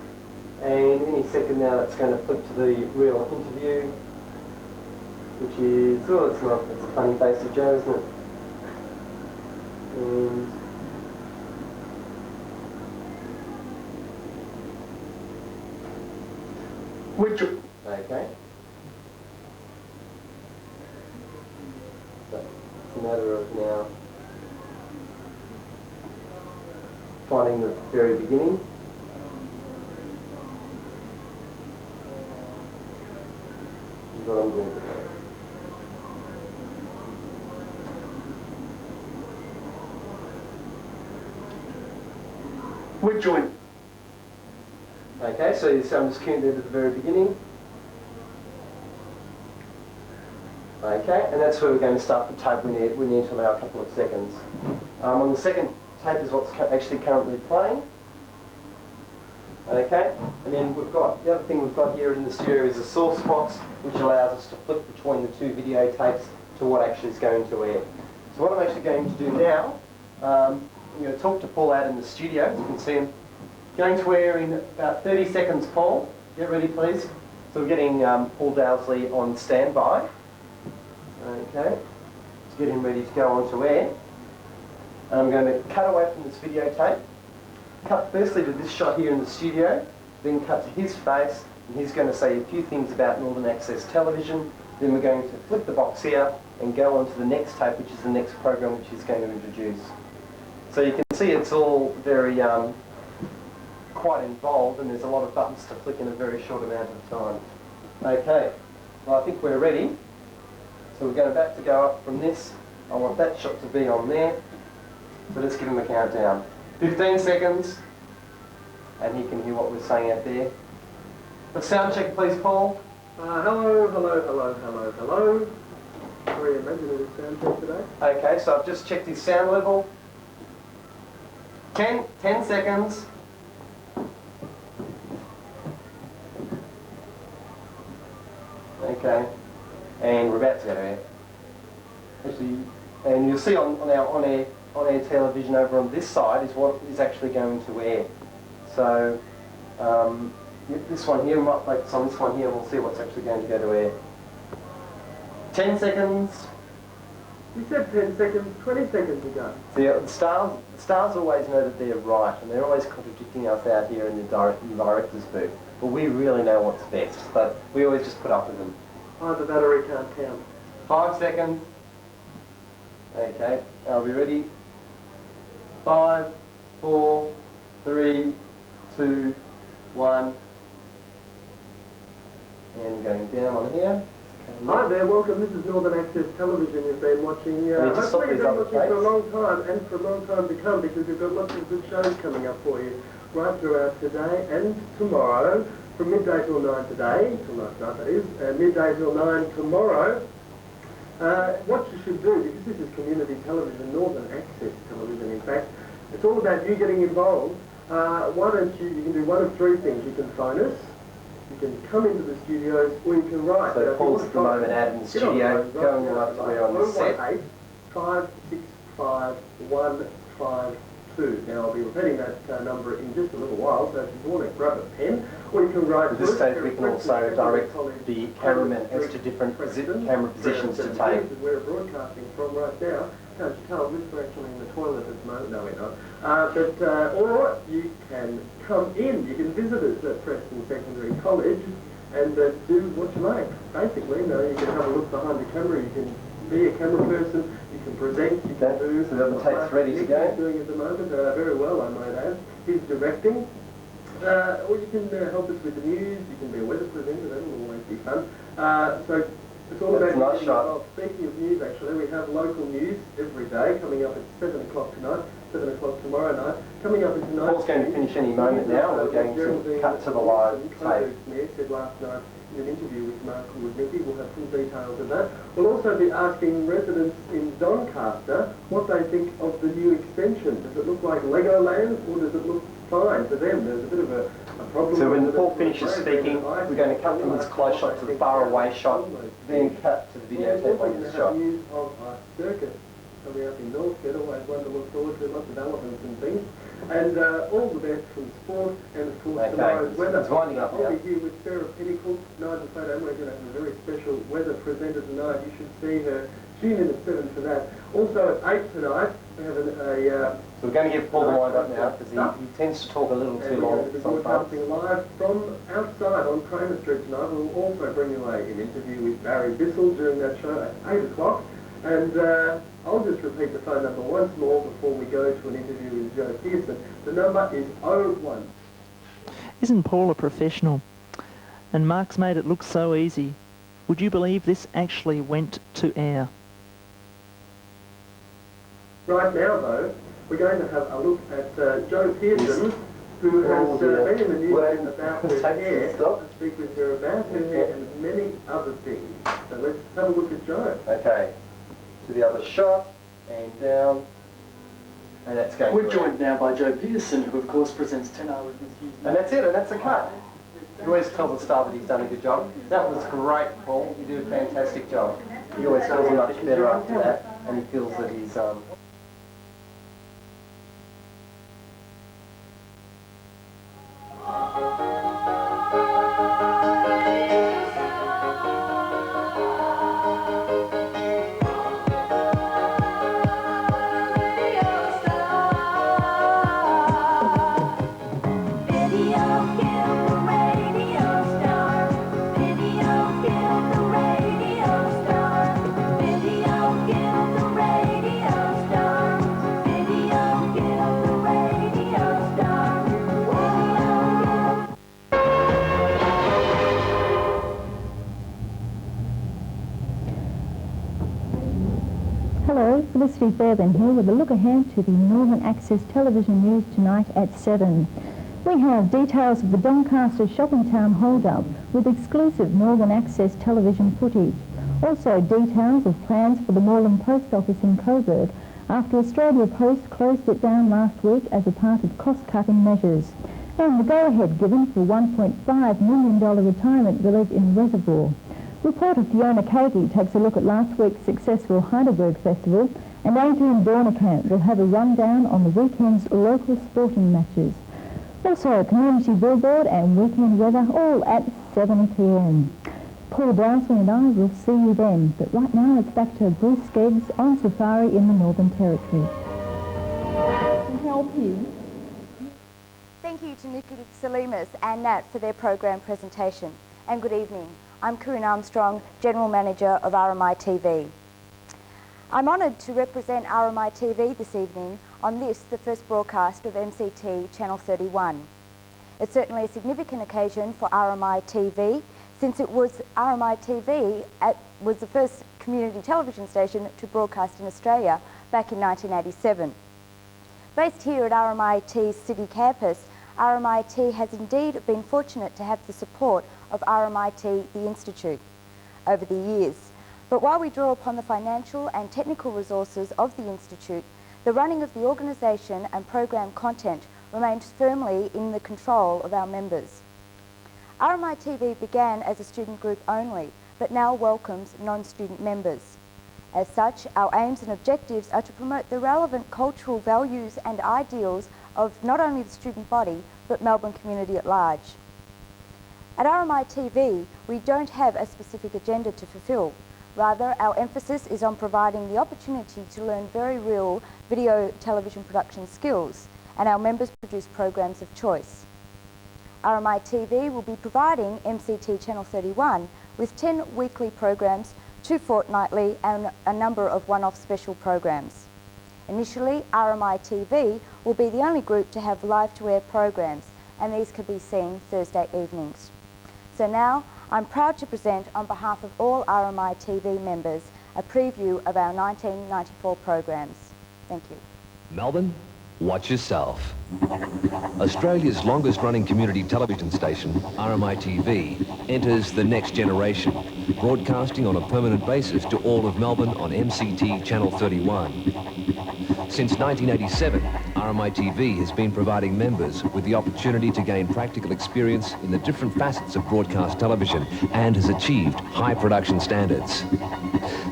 And any second now that's going to flip to the real interview, which is, it's a funny face of Jo, isn't it? And okay. So it's a matter of now finding the very beginning. Is what I'm doing today. We're joined. Okay, so I'm just cueing there at the very beginning. Okay, and that's where we're going to start the tape. We need to allow a couple of seconds. On the second tape is what's actually currently playing. Okay, and then we've got, the other thing we've got here in the studio is a source box, which allows us to flip between the 2 videotapes to what actually is going to air. So what I'm actually going to do now, I'm going to talk to Paul out in the studio. You can see him going to air in about 30 seconds, Paul. Get ready, please. So we're getting Paul Dowsley on standby. Okay, let's get him ready to go on to air. And I'm going to cut away from this videotape. Cut firstly to this shot here in the studio, then cut to his face, and he's going to say a few things about Northern Access Television. Then we're going to flip the box here and go on to the next tape, which is the next program which he's going to introduce. So you can see it's all very quite involved, and there's a lot of buttons to click in a very short amount of time. Okay, well I think we're ready. So we're going to go up from this. I want that shot to be on there. So let's give him a countdown. 15 seconds, and he can hear what we're saying out there. But sound check please, Paul. Hello. Very imaginative sound check today. Okay, so I've just checked his sound level. 10 seconds. Okay, and we're about to go to air. Actually, and you'll see on our on-air television over on this side is what is actually going to air. So this one here, we might focus on this one here, and we'll see what's actually going to go to air. 10 seconds. You said 10 seconds, 20 seconds ago. The stars always know that they're right, and they're always contradicting us out here in the director's booth. But we really know what's best, but we always just put up with them. The battery can't count. 5 seconds. Okay, are we ready? 5, 4, 3, 2, 1. And going down on here. Hi there, welcome. This is Northern Access Television. You've been watching, hopefully you've been watching for a long time and for a long time to come, because we've got lots of good shows coming up for you right throughout today and tomorrow, from midday till 9 today, till last night that is, and midday till 9 tomorrow. What you should do, because this is community television, Northern Access Television in fact, it's all about you getting involved. Why don't you can do one of three things. You can phone us, you can come into the studios, or you can write. So pause at the moment out in the studio, going right to where on the set. 565-152. Now I'll be repeating that number in just a little while, so if you want to grab a pen, or you can write. At this stage we can also direct the cameraman as to different camera positions to take. We're broadcasting from right now. Can't you tell, we're actually in the toilet at the moment? No, we're not. Or you can come in, you can visit us at Preston Secondary College and do what you like. Basically, you can have a look behind the camera, you can be a camera person, you can present, you can do... So the tape's ready to go? He's doing at the moment, very well, I might add. He's directing. Or you can help us with the news, you can be a weather presenter, that'll always be fun. So it's all about nice shot. Speaking of news, actually, we have local news every day coming up at 7 o'clock tonight, 7 o'clock tomorrow night. Coming up at tonight... Paul's going to finish any moment now. We're going to cut to the live tape. Smith said last night in an interview with Martin with Nicky, we'll have full details of that. We'll also be asking residents in Doncaster what they think of the new extension. Does it look like Legoland, or does it look fine to them? There's a bit of a problem. So when Paul finishes speaking, we're going to cut from this close shot to the far away shot, then cut to the videotape on this shot. News of circus coming up in Northcote, always one to look forward to, lots of elements and things. And all the best from sport and of course tomorrow's weather. It's winding up now. I'll be here with Sarah Pinnacle, Nigel Photo, and we're going to have a very special weather presenter tonight. You should see her. Tune in at 7 for that. Also at 8 tonight, we have so we're going to give Paul the wind up now, because he tends to talk a little too long sometimes. Broadcasting live from outside on Kramer Street tonight. We'll also bring you an interview with Barry Bissell during that show at 8 o'clock. And I'll just repeat the phone number once more before we go to an interview with Joe Pearson. The number is 01. Isn't Paul a professional? And Mark's made it look so easy. Would you believe this actually went to air? Right now, though, we're going to have a look at Joe Pearson, who has been in the news about her hair. I'll speak with her about her hair and many other things. So let's have a look at Joe. Okay, to the other shot, and down, and that's going. We're joined now by Joe Pearson, who of course presents 10 Hours with News. And that's it, and that's a cut. He always tells the star that he's done a good job. That was great, Paul. You did a fantastic job. He always feels much better after that, and he feels that he's Felicity Fairbairn here with a look ahead to the Northern Access Television News tonight at 7. We have details of the Doncaster shopping town hold-up with exclusive Northern Access television footage. Also details of plans for the Moreland Post Office in Coburg after Australia Post closed it down last week as a part of cost-cutting measures. And the go-ahead given for $1.5 million retirement village in Reservoir. Reporter Fiona Cagey takes a look at last week's successful Heidelberg Festival, and Adrian Dornekamp will have a rundown on the weekend's local sporting matches. Also, community billboard and weekend weather, all at 7 p.m. Paul Brownsley and I will see you then, but right now it's back to Bruce Skeggs on safari in the Northern Territory. To help you. Thank you to Nikki Salimas and Nat for their program presentation. And good evening. I'm Corinne Armstrong, General Manager of RMIT TV. I'm honoured to represent RMIT TV this evening on this, the first broadcast of MCT Channel 31. It's certainly a significant occasion for RMIT TV, since it was RMIT TV was the first community television station to broadcast in Australia back in 1987. Based here at RMIT's City campus, RMIT has indeed been fortunate to have the support of RMIT, the Institute, over the years. But while we draw upon the financial and technical resources of the Institute, the running of the organisation and program content remains firmly in the control of our members. RMIT TV began as a student group only, but now welcomes non-student members. As such, our aims and objectives are to promote the relevant cultural values and ideals of not only the student body, but Melbourne community at large. At RMIT TV, we don't have a specific agenda to fulfil. Rather, our emphasis is on providing the opportunity to learn very real video television production skills, and our members produce programs of choice. RMIT TV will be providing MCT Channel 31 with 10 weekly programs, 2 fortnightly, and a number of one-off special programs. Initially, RMIT TV will be the only group to have live-to-air programs, and these can be seen Thursday evenings. So now, I'm proud to present, on behalf of all RMIT TV members, a preview of our 1994 programs. Thank you. Melbourne, watch yourself. Australia's longest-running community television station, RMIT TV, enters the next generation, broadcasting on a permanent basis to all of Melbourne on MCT Channel 31. Since 1987, RMIT TV has been providing members with the opportunity to gain practical experience in the different facets of broadcast television and has achieved high production standards.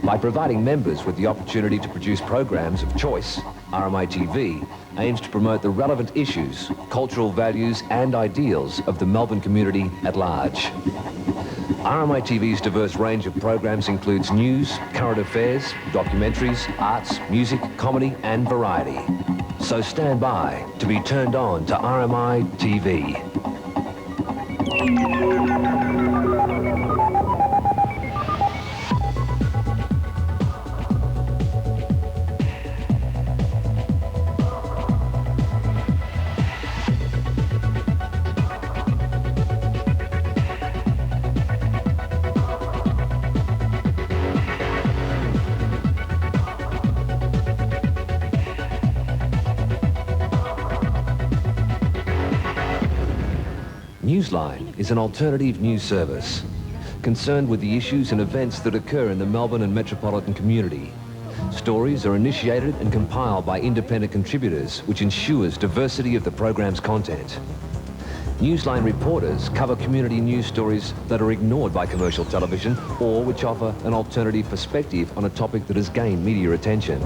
By providing members with the opportunity to produce programs of choice, RMIT TV aims to promote the relevant issues, cultural values and ideals of the Melbourne community at large. RMIT TV's diverse range of programs includes news, current affairs, documentaries, arts, music, comedy and variety. So stand by to be turned on to RMIT TV. Newsline is an alternative news service concerned with the issues and events that occur in the Melbourne and metropolitan community. Stories are initiated and compiled by independent contributors, which ensures diversity of the program's content. Newsline reporters cover community news stories that are ignored by commercial television or which offer an alternative perspective on a topic that has gained media attention.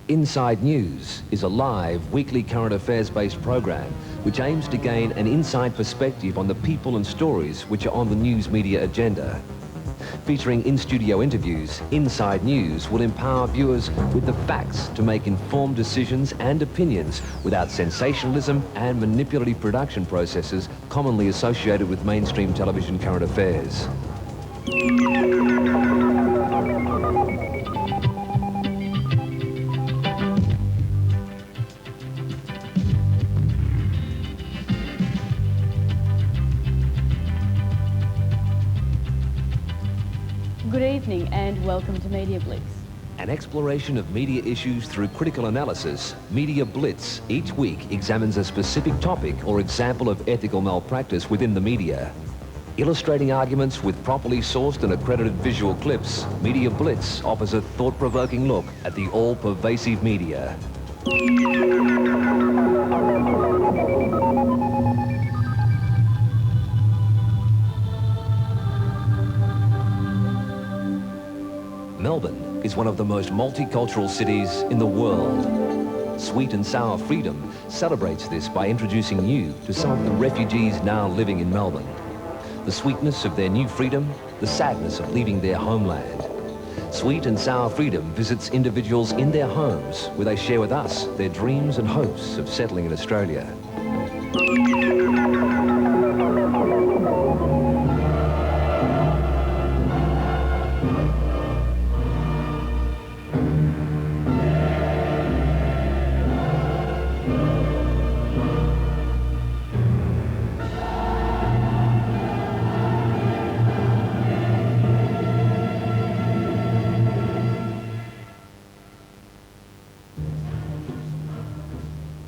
Inside News is a live, weekly current affairs-based program which aims to gain an inside perspective on the people and stories which are on the news media agenda. Featuring in-studio interviews, Inside News will empower viewers with the facts to make informed decisions and opinions without sensationalism and manipulative production processes commonly associated with mainstream television current affairs. Good evening and welcome to Media Blitz. An exploration of media issues through critical analysis, Media Blitz each week examines a specific topic or example of ethical malpractice within the media. Illustrating arguments with properly sourced and accredited visual clips, Media Blitz offers a thought-provoking look at the all-pervasive media. Melbourne is one of the most multicultural cities in the world. Sweet and Sour Freedom celebrates this by introducing you to some of the refugees now living in Melbourne. The sweetness of their new freedom, the sadness of leaving their homeland. Sweet and Sour Freedom visits individuals in their homes where they share with us their dreams and hopes of settling in Australia.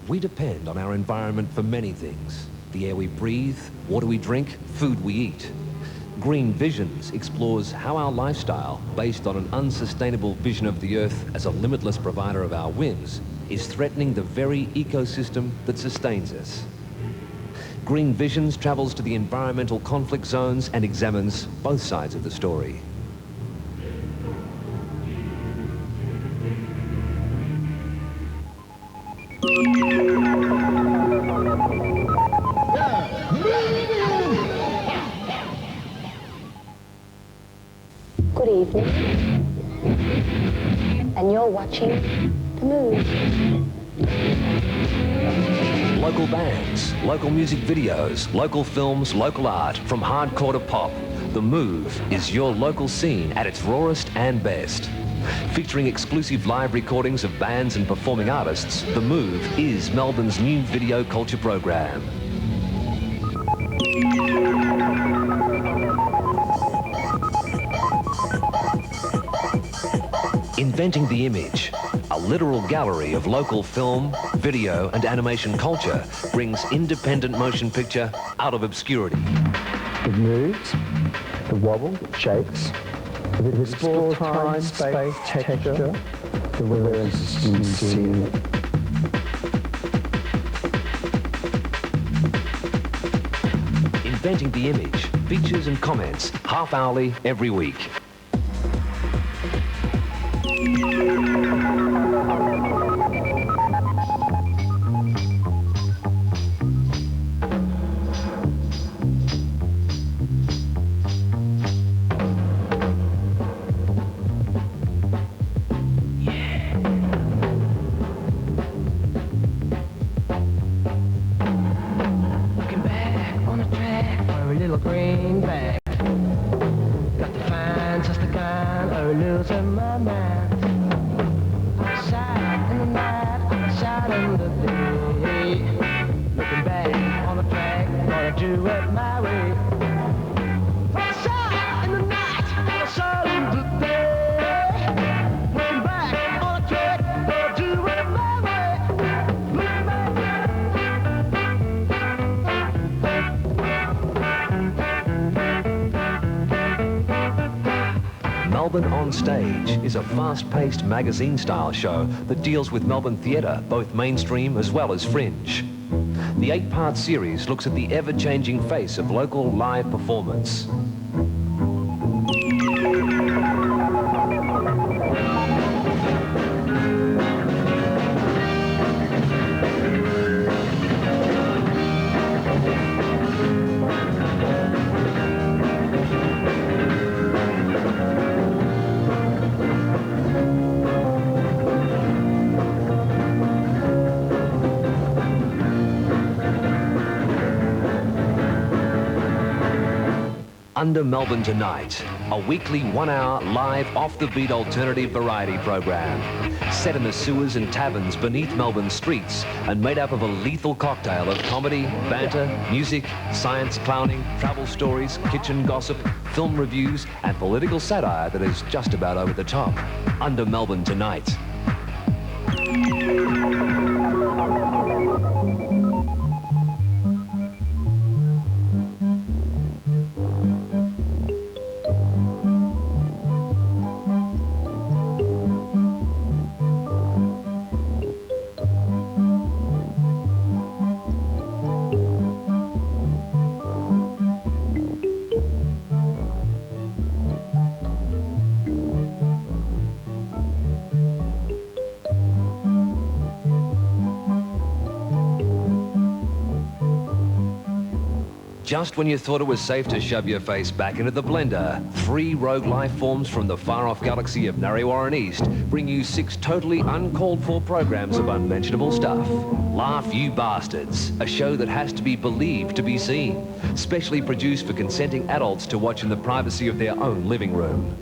We depend on our environment for many things. The air we breathe, water we drink, food we eat. Green Visions explores how our lifestyle, based on an unsustainable vision of the Earth as a limitless provider of our whims, is threatening the very ecosystem that sustains us. Green Visions travels to the environmental conflict zones and examines both sides of the story. Good evening, and you're watching The Move. Local bands, local music videos, local films, local art, from hardcore to pop. The Move is your local scene at its rawest and best. Featuring exclusive live recordings of bands and performing artists, The Move is Melbourne's new video culture program. Inventing the Image, a literal gallery of local film, video and animation culture, brings independent motion picture out of obscurity. It moves, it wobbles, it shakes, it explores time, space, texture, the rarest in scene. Inventing the Image, features and comments, half-hourly every week. Melbourne On Stage is a fast-paced magazine-style show that deals with Melbourne theatre, both mainstream as well as fringe. The 8-part series looks at the ever-changing face of local live performance. Under Melbourne Tonight, a weekly 1-hour live off-the-beat alternative variety program. Set in the sewers and taverns beneath Melbourne streets and made up of a lethal cocktail of comedy, banter, music, science, clowning, travel stories, kitchen gossip, film reviews and political satire that is just about over the top. Under Melbourne Tonight. Just when you thought it was safe to shove your face back into the blender, 3 rogue life forms from the far-off galaxy of Narre East bring you 6 totally uncalled-for programs of unmentionable stuff. Laugh You Bastards, a show that has to be believed to be seen, specially produced for consenting adults to watch in the privacy of their own living room.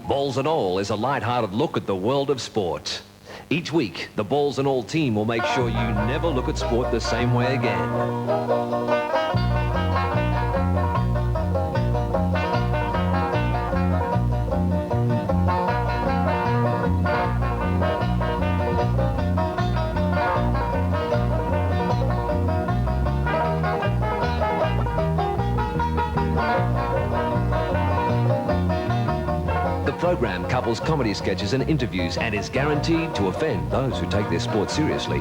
Balls and All is a light-hearted look at the world of sport. Each week, the Balls and All team will make sure you never look at sport the same way again. The program couples comedy sketches and interviews and is guaranteed to offend those who take their sport seriously.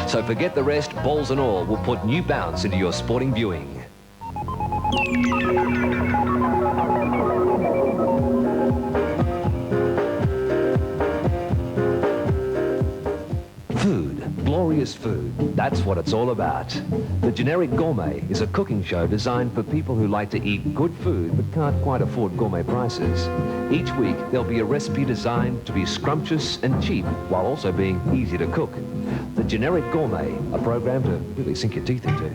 So forget the rest, Balls and All will put new bounce into your sporting viewing. Glorious food, that's what it's all about. The Generic Gourmet is a cooking show designed for people who like to eat good food but can't quite afford gourmet prices. Each week there'll be a recipe designed to be scrumptious and cheap while also being easy to cook. The Generic Gourmet, a program to really sink your teeth into.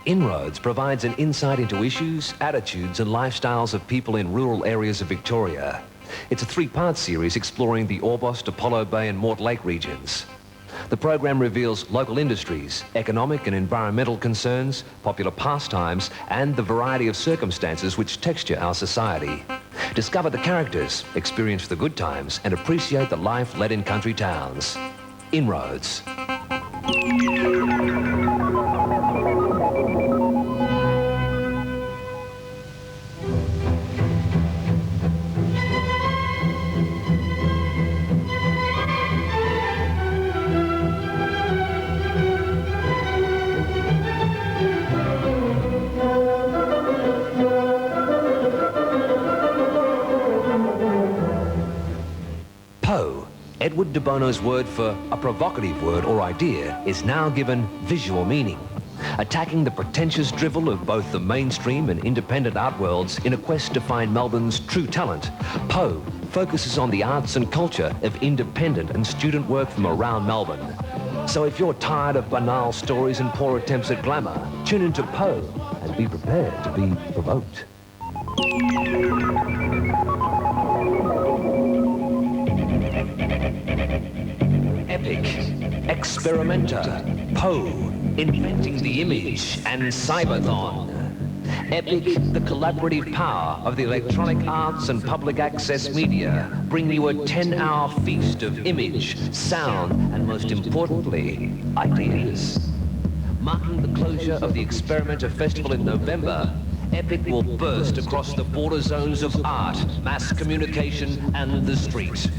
Inroads provides an insight into issues, attitudes and lifestyles of people in rural areas of Victoria. It's a 3-part series exploring the Orbost, Apollo Bay and Mortlake regions. The program reveals local industries, economic and environmental concerns, popular pastimes and the variety of circumstances which texture our society. Discover the characters, experience the good times and appreciate the life led in country towns. Inroads. Edward de Bono's word for a provocative word or idea is now given visual meaning, attacking the pretentious drivel of both the mainstream and independent art worlds in a quest to find Melbourne's true talent. Poe focuses on the arts and culture of independent and student work from around Melbourne. So if you're tired of banal stories and poor attempts at glamour, tune into Poe and be prepared to be provoked. Epic, experimenter, Poe, inventing the image, and Cyberthon. Epic, the collaborative power of the electronic arts and public access media, bring you a 10-hour feast of image, sound, and most importantly, ideas. Marking the closure of the Experimenter Festival in November, Epic will burst across the border zones of art, mass communication, and the street.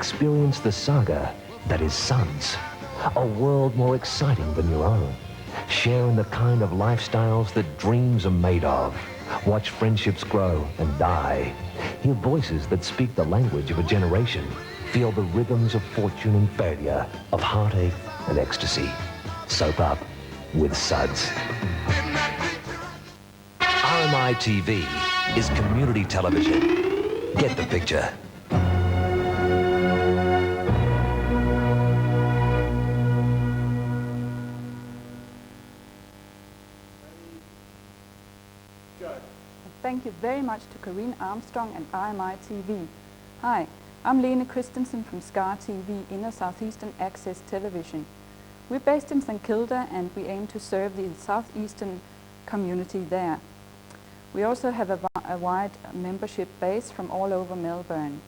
Experience the saga that is Suds, a world more exciting than your own. Share in the kind of lifestyles that dreams are made of. Watch friendships grow and die. Hear voices that speak the language of a generation. Feel the rhythms of fortune and failure, of heartache and ecstasy. Soap up with Suds. RMIT TV is community television. Get the picture. Thank you very much to Corinne Armstrong and RMIT TV. Hi, I'm Lene Christensen from SCAR TV, Inner Southeastern Access Television. We're based in St Kilda and we aim to serve the southeastern community there. We also have a wide membership base from all over Melbourne.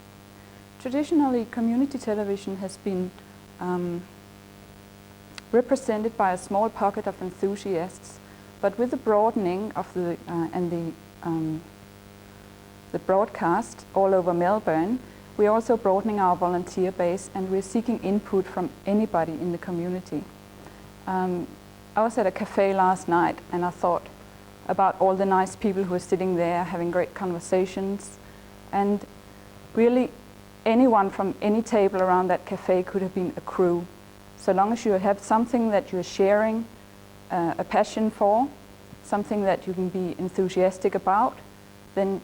Traditionally, community television has been represented by a small pocket of enthusiasts, but with the broadening of the broadcast all over Melbourne, we're also broadening our volunteer base and we're seeking input from anybody in the community. I was at a cafe last night and I thought about all the nice people who are sitting there having great conversations, and really anyone from any table around that cafe could have been a crew. So long as you have something that you're sharing a passion for, something that you can be enthusiastic about, then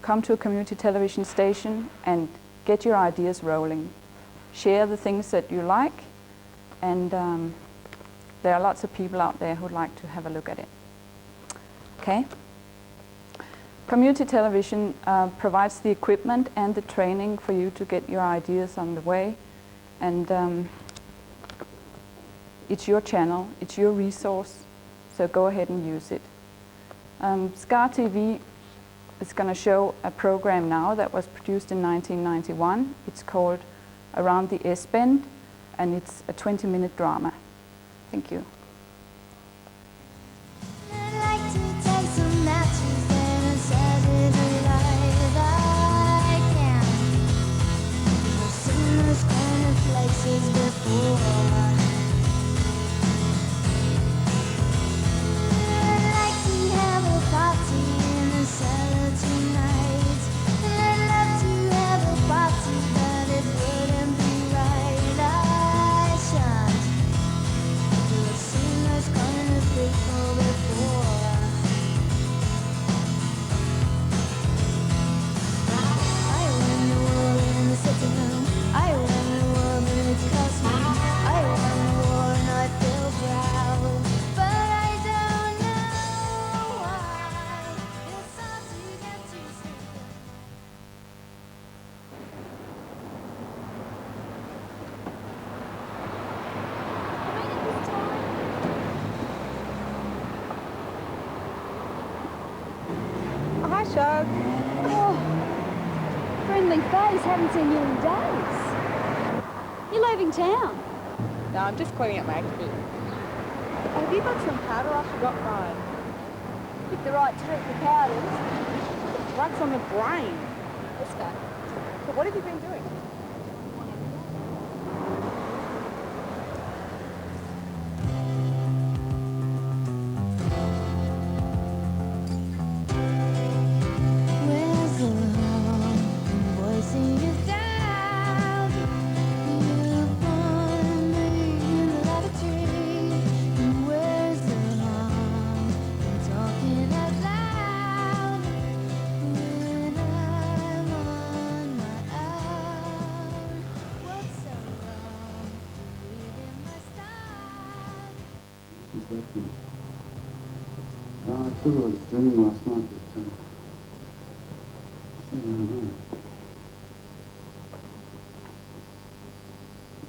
come to a community television station and get your ideas rolling. Share the things that you like, and there are lots of people out there who'd like to have a look at it. Okay? Community television provides the equipment and the training for you to get your ideas on the way, and it's your channel, it's your resource, so go ahead and use it. SCAR TV is going to show a program now that was produced in 1991. It's called Around the S-Bend, and it's a 20-minute drama. Thank you. Oh, friendly face, haven't seen you in days. You're leaving town? No, I'm just cleaning up my outfit. Have you got some powder? I forgot mine. Pick the right trick for powders. The drugs on the brain. Let's go. So what have you been doing? I thought I was dreaming last night, but I don't know.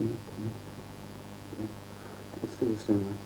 Okay. Let's do this then.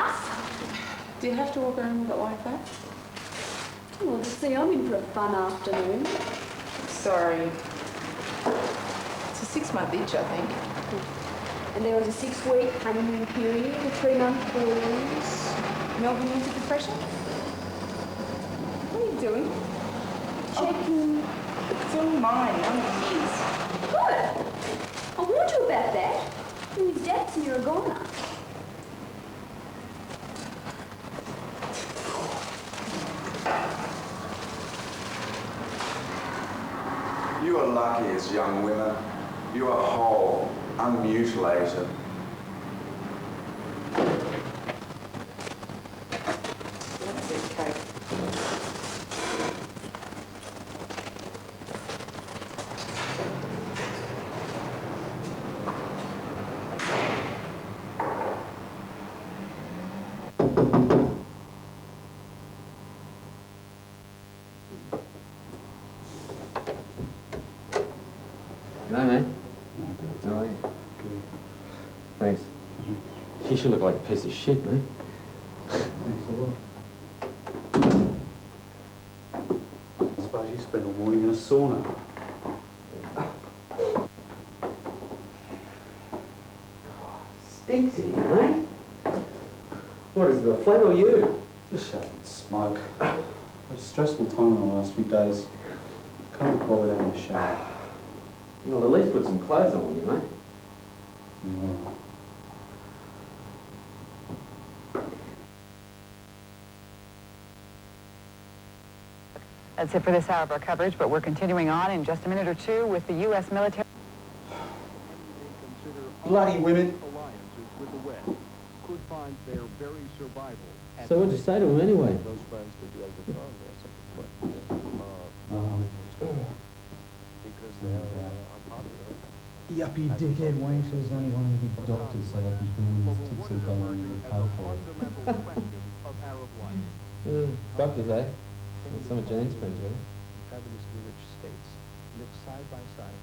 enough. Do you have to walk around with it like that? Well, you see, I'm in for a fun afternoon. Sorry. It's a 6-month itch, I think. And there was a 6-week honeymoon period, a 3-month cruise. Melbourne winter depression? What are you doing? Checking. It's all mine, none of his. Good. I warned you about that. You're his debts and you're a goner. You are lucky as young women. You are whole, unmutilated. That's it, Kate. G'day, mate. How are you? Thanks. You should look like a piece of shit, mate. Thanks a lot. I suppose you spent all morning in a sauna. Stinks in here, mate. What is it, a flat or you? Just shut and smoke. Had a stressful time in the last few days. Can't bother down the shower. Well, at least put some clothes on you, mate. No. That's it for this hour of our coverage, but we're continuing on in just a minute or two with the U.S. military. Bloody women. So what'd you say to him anyway? Yuppie dickhead wankers only want to be doctors so they can do his tips and go on and pay for it. Doctors, eh? That's some of Jane's friends, really. Fabulously rich states live side by side,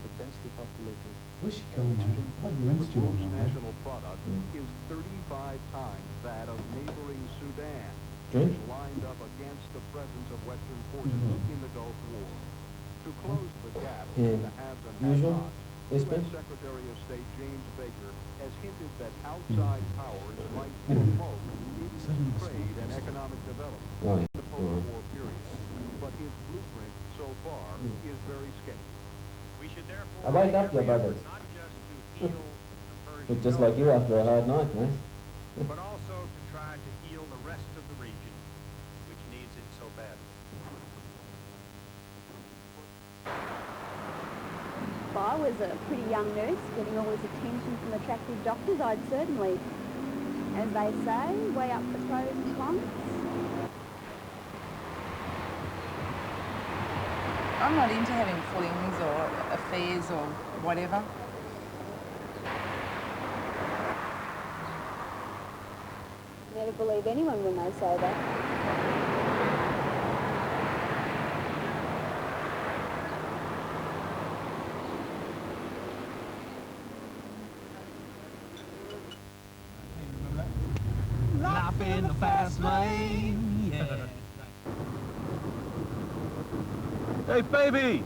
but densely populated. Where's she going, mate? Bloody rent's due on her, mate. National product is 35 times that of neighboring Sudan, Drink? which lined up against the presence of Western forces in the Gulf War. To close the gap between the haves and Usual? have-nots, This U.S. bit? Secretary of State James Baker has hinted that outside powers might promote trade and economic development Oh, in the post-war period. But his blueprint so far is very sketchy. We should therefore I wake up, your brothers. Look just like you after a hard night, mate. but also to try to heal the rest of the region, which needs it so badly. If I was a pretty young nurse getting all this attention from attractive doctors, I'd certainly, as they say, weigh up the pros and cons. I'm not into having flings or affairs or whatever. Never believe anyone when they say that. Life in the fast lane, yeah. Hey, baby!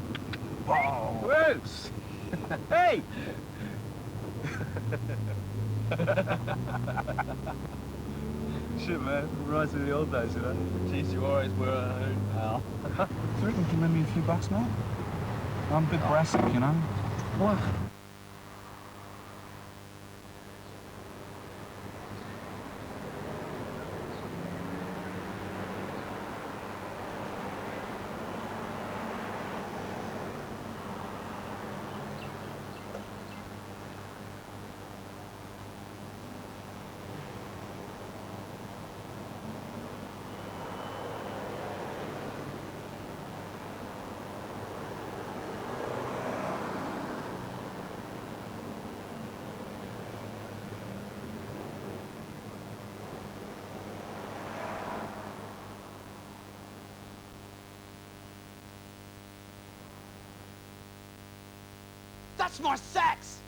Whoops! Hey! Shit, man. Reminds me of the old days, you know? Jeez, you always were a hoot, pal. Do you reckon you can lend me a few bucks, mate? I'm a bit brassic, you know? What? That's my sax!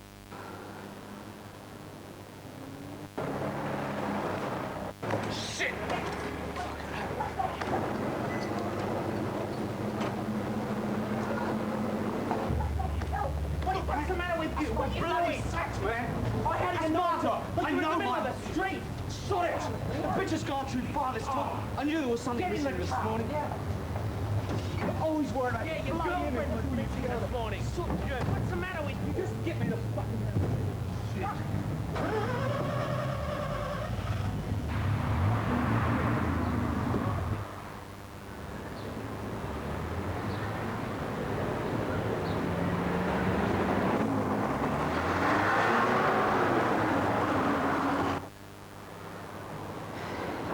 You bloody sacks, man! I had his number! I know my... the street! Shut it! The bitch has gone too far this time. I knew there was something missing this morning. You're always worried about your girlfriend was missing this morning. What's the matter with you? Just get me the fucking... Shit.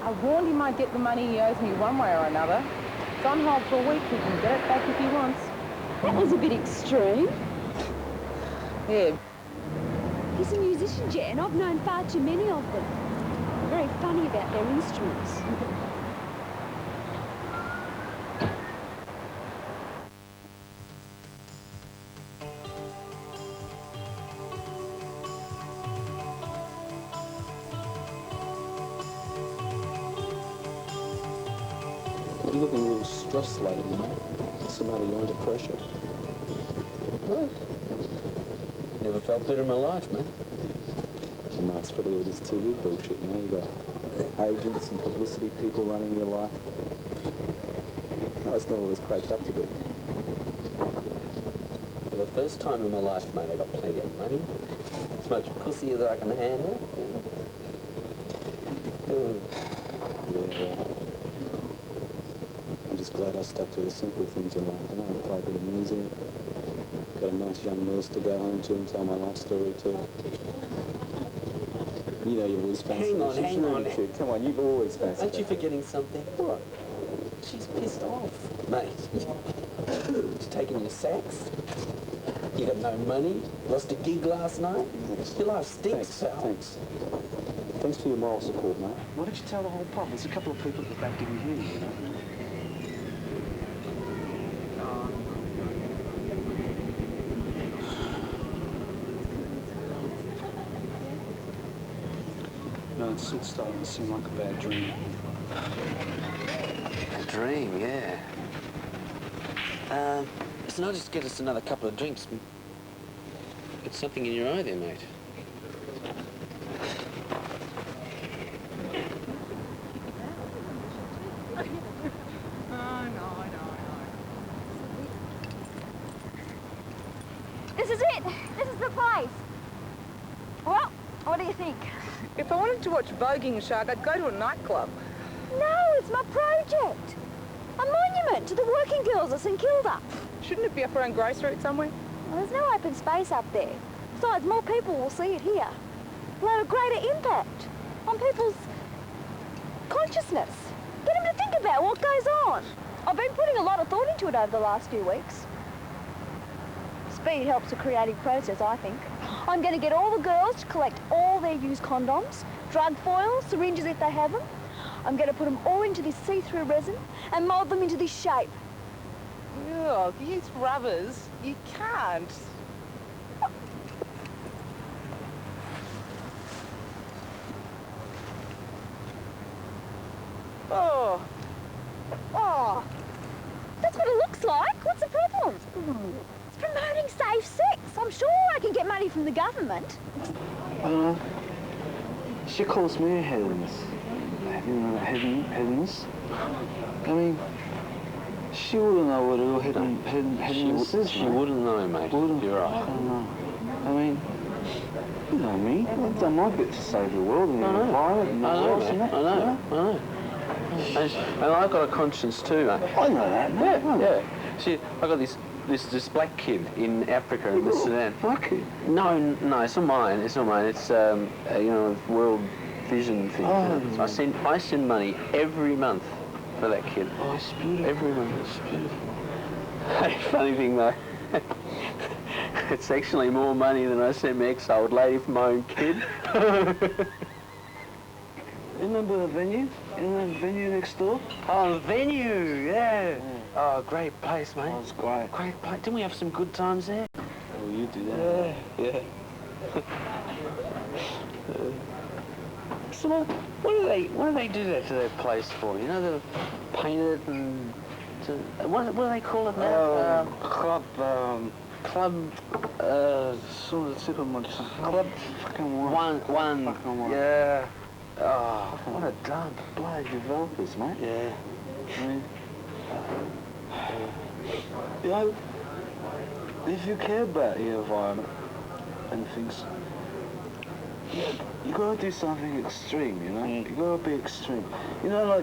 I warned him I'd get the money he owes me one way or another. It's on hold for a week. He can get it back if he wants. That was a bit extreme. Yeah. He's a musician, Jet, and I've known far too many of them. They're very funny about their instruments. You're looking real stressed lately, mate. What's the matter? You're under pressure? What? Never felt better in my life, man. No, it's probably all this TV bullshit, you know. You got agents and publicity people running your life. No, it's not all this cracked up to be. For the first time in my life, mate, I got plenty of money. As much pussy as I can handle. Yeah. I'm just glad I stuck to the simple things in life. You know, I play a bit of music, got a nice young nurse to go home to and tell my life story to. You know, you've always fancied her. Hang on. Come on, you've always fancied her. Aren't you forgetting something? What? She's pissed off, mate. She's taking your sacks. You got no money. Lost a gig last night. Your life stinks, pal. Thanks for your moral support, mate. Why don't you tell the whole pub? There's a couple of people at the back didn't hear you, you know? No, it's starting to seem like a bad dream. A dream, yeah. Listen, I'll just get us another couple of drinks. Got something in your eye there, mate. This is it. This is the place. Well, what do you think? If I wanted to watch Voguing Shark, I'd go to a nightclub. No, it's my project. A monument to the working girls of St Kilda. Shouldn't it be up around Grace Route somewhere? Well, there's no open space up there. Besides, more people will see it here. It'll have a greater impact on people's consciousness. Get them to think about what goes on. I've been putting a lot of thought into it over the last few weeks. Speed helps the creative process, I think. I'm going to get all the girls to collect all their used condoms, drug foils, syringes if they have them. I'm going to put them all into this see-through resin and mould them into this shape. Ugh, use rubbers. You can't. Oh. Oh. That's what it looks like. What's the problem? It's promoting safe sex. I'm sure I can get money from the government. She calls me a hedonist. Hedonist? I mean, she wouldn't know what a real hedonist is. She wouldn't know, mate. You're right. I don't know. I mean, you know me. I've done my bit to save the world and the environment and the world and that. I know. And I've got a conscience too, mate. I know that, mate. Yeah. See, I got this black kid in Africa in the Sudan. Black kid? No, it's not mine. It's not mine. It's you know, World Vision thing. Oh, I send money every month for that kid. Oh, it's beautiful. Every month. It's beautiful. Hey, funny thing though, it's actually more money than I sent my ex-old lady for my own kid. Remember the venue? In the venue next door? Oh, the venue, yeah. Oh, great place, mate. Oh, it was great. Great place. Didn't we have some good times there? Oh, you do that. Yeah. So what do they do that to their place for? You know, they paint it and what do they call it now? Club. Sort of tip of my club. Fucking one. Yeah. Oh, what a dump. Bloody developers, mate. Yeah. I mean, you know, if you care about the environment and things, you gotta do something extreme, you know? You gotta be extreme. You know,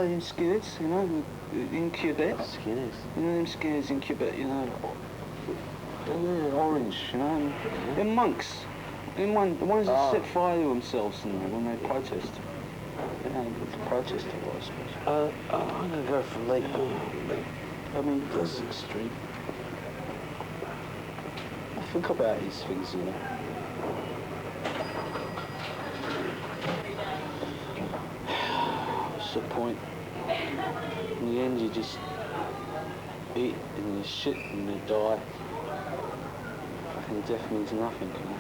in skinheads, you know, in Quebec. Skinheads? You know, them skinheads in Quebec, you know, they're orange, you know, they're monks. The ones that set fire to themselves when they protest. You know, it's a protest, I suppose. I'm gonna go for Late. I mean, this is extreme. I think about these things, you know. What's the point? In the end, you just eat and you shit and you die. Fucking death means nothing, you know.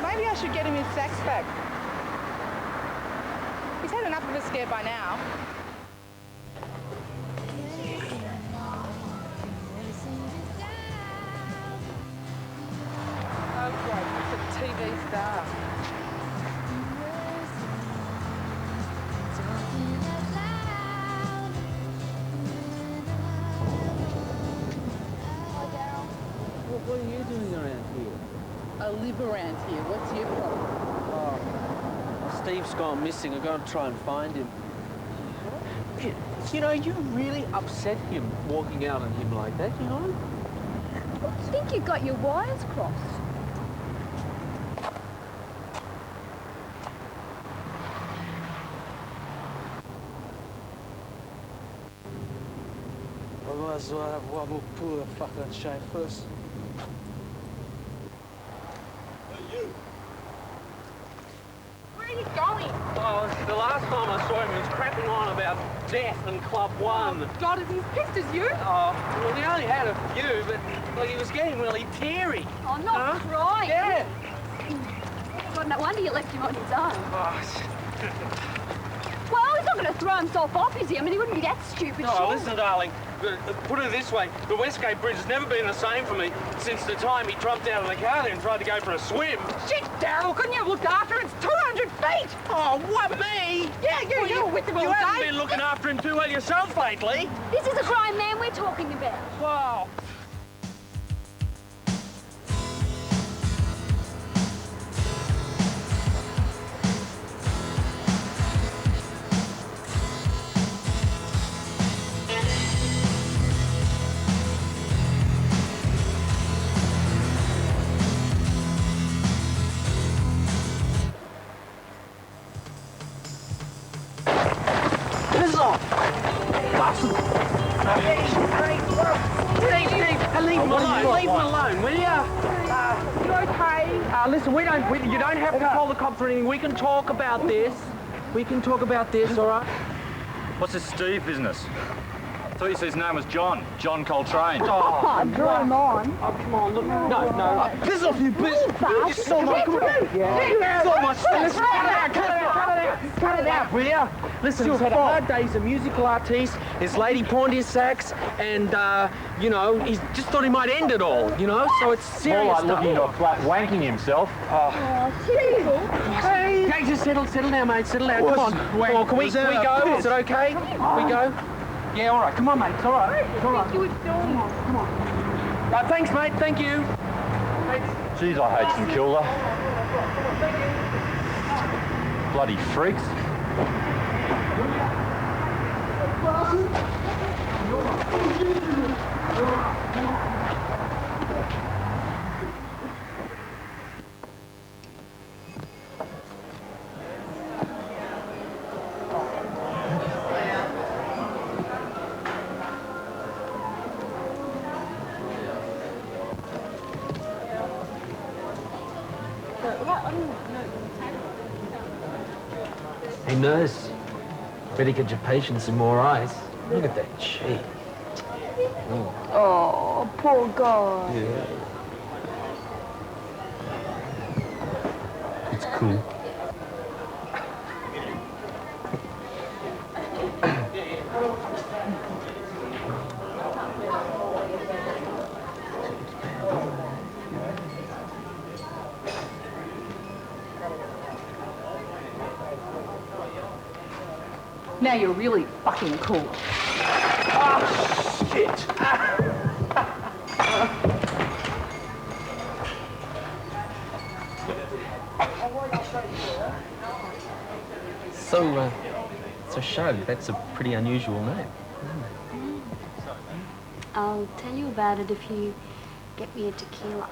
Maybe I should get him his sacks back. He's had enough of a scare by now. Oh great, it's a TV star. What are you doing around here? I live around here. What's your problem? Oh, Steve's gone missing. I've got to try and find him. You know, you really upset him walking out on him like that, you know? I think you got your wires crossed. I might as well have one more pull the fucking shame first. Where are you going? Oh, the last time I saw him, he was crapping on about death and Club One. Oh, God, is he as pissed as you? Oh, well, he only had a few, but like, he was getting really teary. Oh, not crying. Yeah. God, no wonder you left him on his own. Oh, well, he's not going to throw himself off, is he? I mean, he wouldn't be that stupid, oh, sure. listen, darling. Put it this way, the Westgate Bridge has never been the same for me since the time he dropped out of the car there and tried to go for a swim. Shit, Daryl, couldn't you have looked after him? It's 200 feet! Oh, what, me? Yeah, you were with him all day. You haven't been looking after him too well yourself lately. This is a grown man we're talking about. Wow. Leave him alone, will ya? You okay? Listen, you don't have to call the cops or anything. We can talk about this. We can talk about this, all right? What's this Steve business? I thought you said his name was John Coltrane. Oh, draw him on. Oh, come on, look. No. Piss off, you bitch. You saw my... Yeah. So much... Cut it out, will ya? Listen, he's had a hard day. He's a musical artiste. His lady pawned his sax, and, you know, he just thought he might end it all, you know? So it's serious More like stuff. looking into a flat wanking himself. Hey, just settle down, mate. Settle down. Come on. Can we go? Is it okay? We go? Yeah, all right. Come on, mate. It's all right. It's all right. You were doing it. Come on. Thanks, mate. Thank you. Jeez, I hate St Kilda. Bloody freaks. Hey, nurse. Better get your patient some more ice. Look at that cheek. Oh, poor guy. Yeah. It's cool. Now you're really fucking cool. Oh, shit! So Shug, that's a pretty unusual name. I'll tell you about it if you get me a tequila.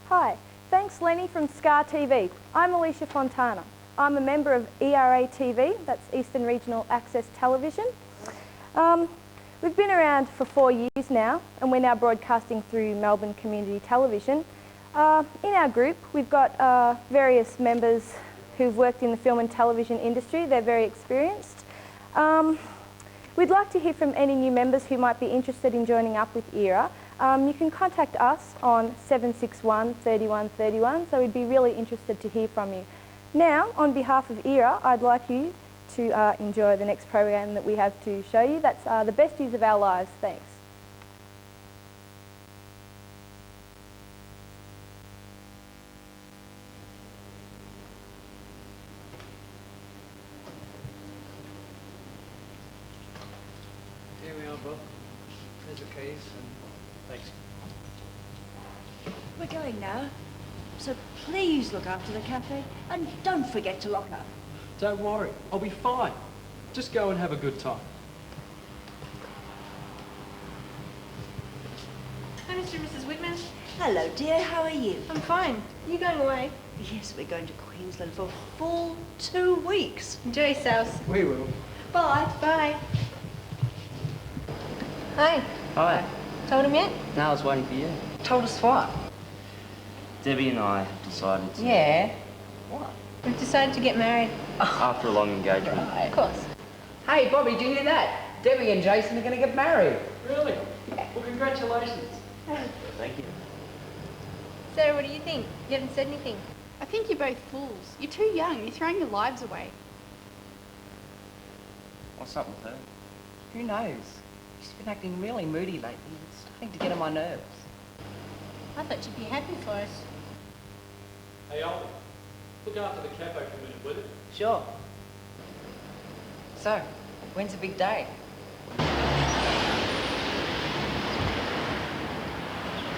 Hi, thanks Lenny from Scar TV. I'm Alicia Fontana. I'm a member of ERA TV, that's Eastern Regional Access Television. We've been around for 4 years now, and we're now broadcasting through Melbourne Community Television. In our group, we've got various members who've worked in the film and television industry. They're very experienced. We'd like to hear from any new members who might be interested in joining up with ERA. You can contact us on 761 31 31, so we'd be really interested to hear from you. Now, on behalf of ERA, I'd like you to enjoy the next program that we have to show you. That's The Best Years of Our Lives. Thanks. Here we are, Bob. There's the keys, and thanks. We're going now, so please look after the cafe and don't forget to lock up. Don't worry, I'll be fine. Just go and have a good time. Hi, Mr. and Mrs. Whitman. Hello, dear. How are you? I'm fine. You going away? Yes, we're going to Queensland for a full 2 weeks. Enjoy yourselves. We will. Bye. Bye. Hi. Hi. Told him yet? No, I was waiting for you. Told us what? Debbie and I have decided to... Yeah. What? We've decided to get married. After a long engagement. Right. Of course. Hey, Bobby, did you hear that? Debbie and Jason are going to get married. Really? Well, congratulations. Thank you. So, what do you think? You haven't said anything. I think you're both fools. You're too young. You're throwing your lives away. What's up with her? Who knows? She's been acting really moody lately. It's starting to get on my nerves. I thought you'd be happy for us. Hey, Ollie, look after the cafe for a minute, will you? Sure. So, when's the big day?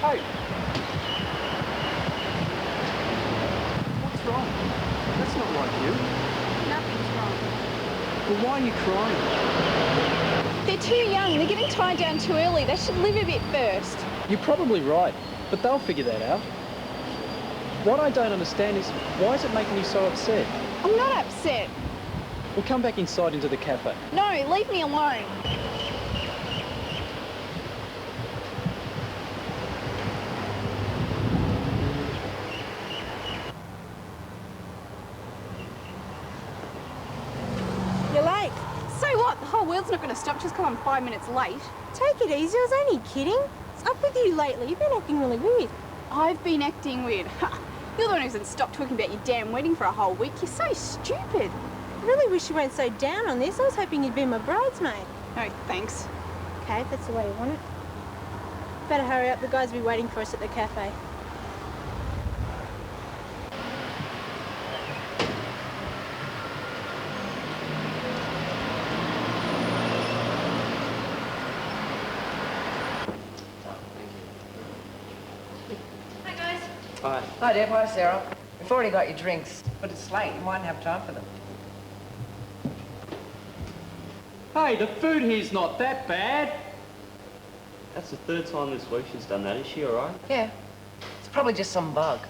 Hey! What's wrong? That's not like you. Nothing's wrong. Well, why are you crying? They're too young. They're getting tied down too early. They should live a bit first. You're probably right, but they'll figure that out. What I don't understand is, why is it making you so upset? I'm not upset. We'll come back inside into the cafe. No, leave me alone. You're late. So what? The whole world's not going to stop just because I'm 5 minutes late. Take it easy. I was only kidding. What's up with you lately? You've been acting really weird. I've been acting weird. You're the one who hasn't stopped talking about your damn wedding for a whole week. You're so stupid. I really wish you weren't so down on this. I was hoping you'd be my bridesmaid. No, thanks. Okay, if that's the way you want it. Better hurry up, the guys will be waiting for us at the cafe. Hi, guys. Hi. Hi, Deb. Hi, Sarah. We've already got your drinks, but it's late. You mightn't have time for them. Hey, the food here's not that bad. That's the third time this week she's done that. Is she all right? Yeah. It's probably just some bug.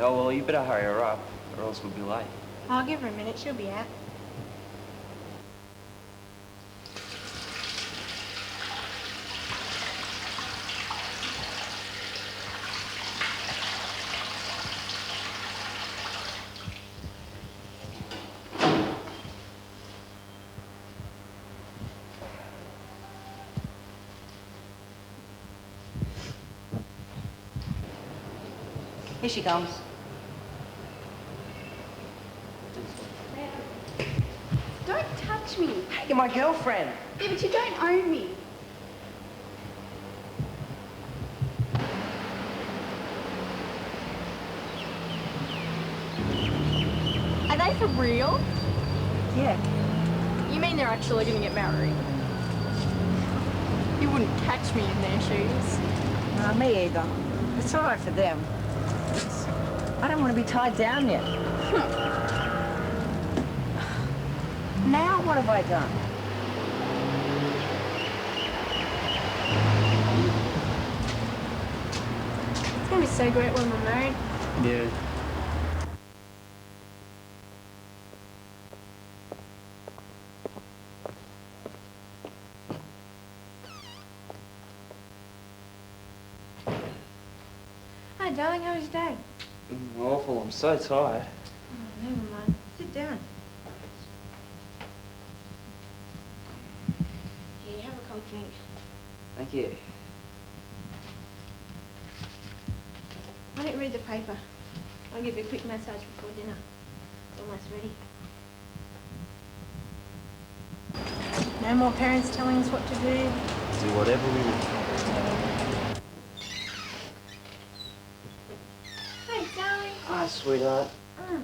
Oh, well, you better hurry her up, or else we'll be late. I'll give her a minute, she'll be out. Here she comes. Don't touch me. You're my girlfriend. Yeah, but you don't own me. Are they for real? Yeah. You mean they're actually going to get married? You wouldn't catch me in their shoes. No, me either. It's all right for them. I don't want to be tied down yet. Now what have I done? It's going to be so great when we're married. Yeah. Hi, darling, how was your day? Awful. I'm so tired. Oh, never mind. Sit down. Here, have a cold drink. Thank you. Why don't you read the paper? I'll give you a quick massage before dinner. It's almost ready. No more parents telling us what to do. Do whatever we want. Hey, darling. Hi, sweetheart. Mm.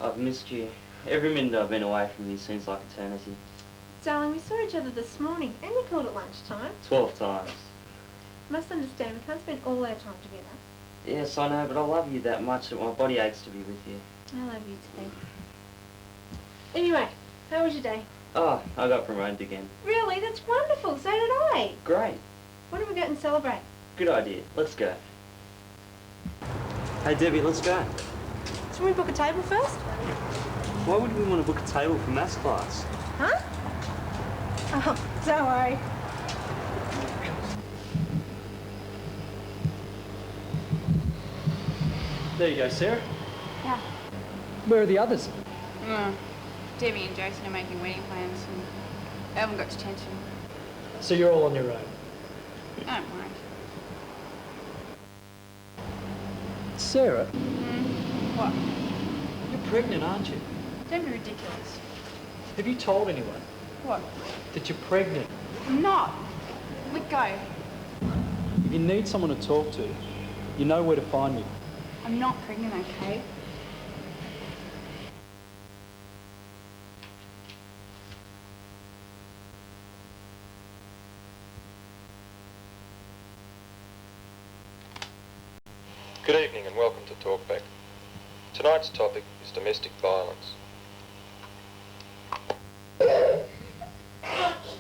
I've missed you. Every minute I've been away from you seems like eternity. Darling, we saw each other this morning and you called at lunchtime. 12 times. You must understand, we can't spend all our time together. Yes, I know, but I love you that much that my body aches to be with you. I love you too. Anyway, how was your day? Oh, I got promoted again. Really? That's wonderful. So did I. Great. Why don't we go out and celebrate? Good idea. Let's go. Hey, Debbie, let's go. Should we book a table first? Why would we want to book a table for maths class? Huh? Oh, don't worry. There you go, Sarah. Yeah. Where are the others? Debbie and Jason are making wedding plans and they haven't got detention. So you're all on your own. I don't mind. Sarah, What? you're pregnant, aren't you? Don't be ridiculous. Have you told anyone What? that you're pregnant? I'm not. Let go. If you need someone to talk to, you know where to find me. I'm not pregnant, okay? Good evening and welcome to Talkback. Tonight's topic is domestic violence.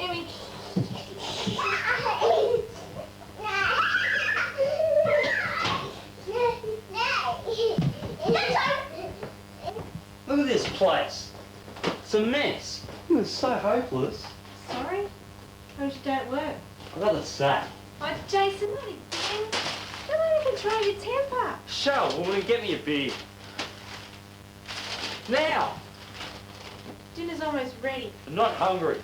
Emmy. Look at this place. It's a mess. It's so hopeless. Sorry? How was your day at work? I got the sack. Oh, Jason, not again. Don't let me control your temper. Shut up, woman, and get me a beer. Now! Dinner's almost ready. I'm not hungry.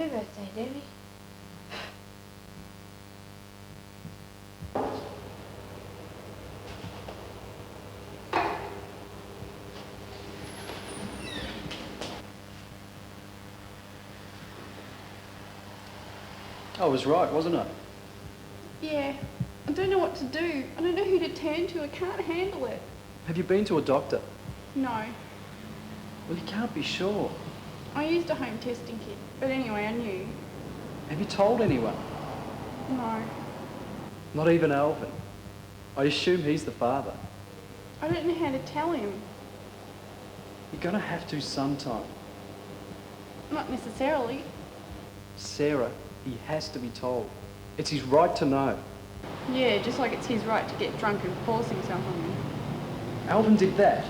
Happy birthday, Debbie. I was right, wasn't I? Yeah. I don't know what to do. I don't know who to turn to. I can't handle it. Have you been to a doctor? No. Well, you can't be sure. I used a home testing kit, but anyway, I knew. Have you told anyone? No. Not even Alvin? I assume he's the father. I don't know how to tell him. You're gonna have to sometime. Not necessarily. Sarah, he has to be told. It's his right to know. Yeah, just like it's his right to get drunk and force himself on me. Alvin did that.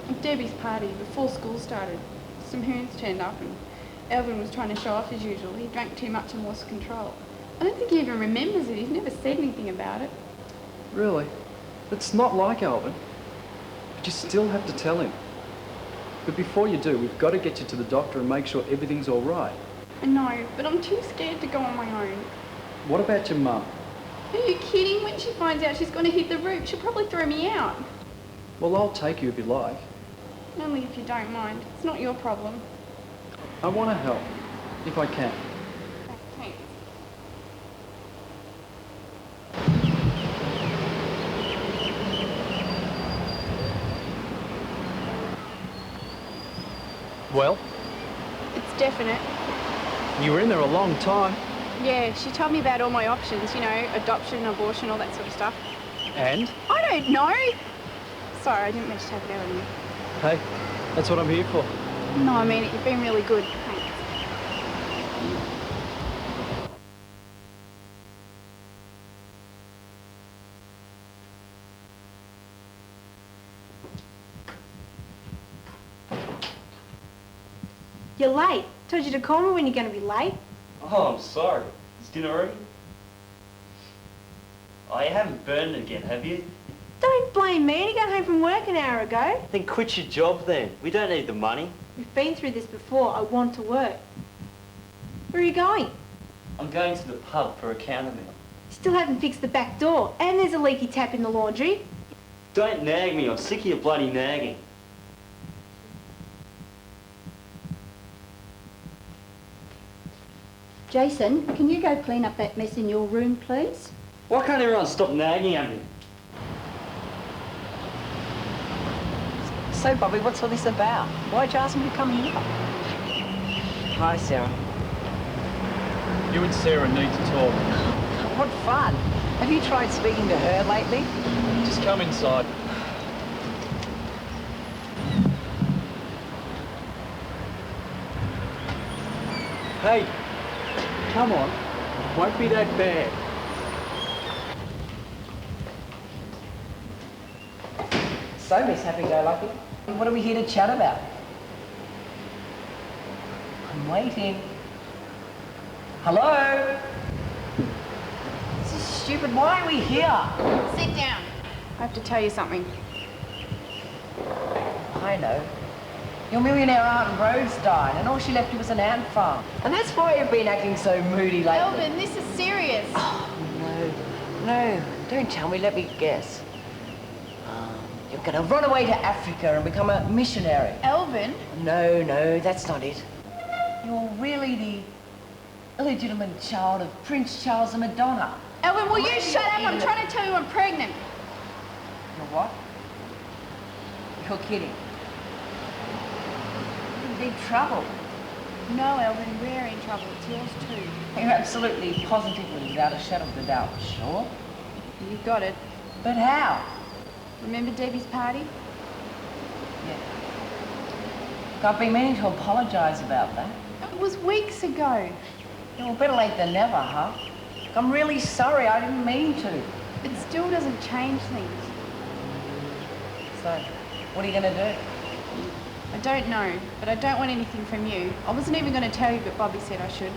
At Debbie's party, before school started, some hoons turned up and Alvin was trying to show off as usual. He drank too much and lost control. I don't think he even remembers it. He's never said anything about it. Really? It's not like Alvin. But you still have to tell him. But before you do, we've got to get you to the doctor and make sure everything's all right. I know, but I'm too scared to go on my own. What about your mum? Are you kidding? When she finds out she's going to hit the roof, she'll probably throw me out. Well, I'll take you if you like. Only if you don't mind. It's not your problem. I want to help, if I can. Thanks. Well, It's definite. you were in there a long time. Yeah, she told me about all my options, you know, adoption, abortion, all that sort of stuff. And? I don't know. Sorry, I didn't mean to take it out on you. Hey, that's what I'm here for. No, I mean it. You've been really good. Thanks. You're late. Told you to call me when you're going to be late. Oh, I'm sorry. Is dinner ready? Oh, you haven't burned it again, have you? Don't blame me. You got home from work an hour ago. Then quit your job then. We don't need the money. We've been through this before. I want to work. Where are you going? I'm going to the pub for a counter meal. Still haven't fixed the back door. And there's a leaky tap in the laundry. Don't nag me. I'm sick of your bloody nagging. Jason, can you go clean up that mess in your room, please? Why can't everyone stop nagging at me? So, Bobby, what's all this about? Why'd you ask me to come here? Hi, Sarah. You and Sarah need to talk. What fun. Have you tried speaking to her lately? Just come inside. Hey, come on. Won't be that bad. So, Miss Happy-Go-Lucky, what are we here to chat about? I'm waiting. Hello? This is stupid. Why are we here? Sit down. I have to tell you something. I know. Your millionaire Aunt Rose died, and all she left you was an ant farm. And that's why you've been acting so moody lately. Elvin, this is serious. Oh, no, don't tell me. Let me guess. You're going to run away to Africa and become a missionary. Elvin? No, that's not it. You're really the illegitimate child of Prince Charles and Madonna. Elvin, will you shut up? I'm trying to tell you I'm pregnant. You're what? You're kidding. You're in big trouble. No, Elvin, we're in trouble. It's yours too. You're absolutely, positively, without a shadow of a doubt, sure? You got it. But how? Remember Debbie's party? Yeah. I've been meaning to apologise about that. It was weeks ago. Yeah, well, better late than never, huh? I'm really sorry, I didn't mean to. It still doesn't change things. So, what are you going to do? I don't know, but I don't want anything from you. I wasn't even going to tell you, but Bobby said I should.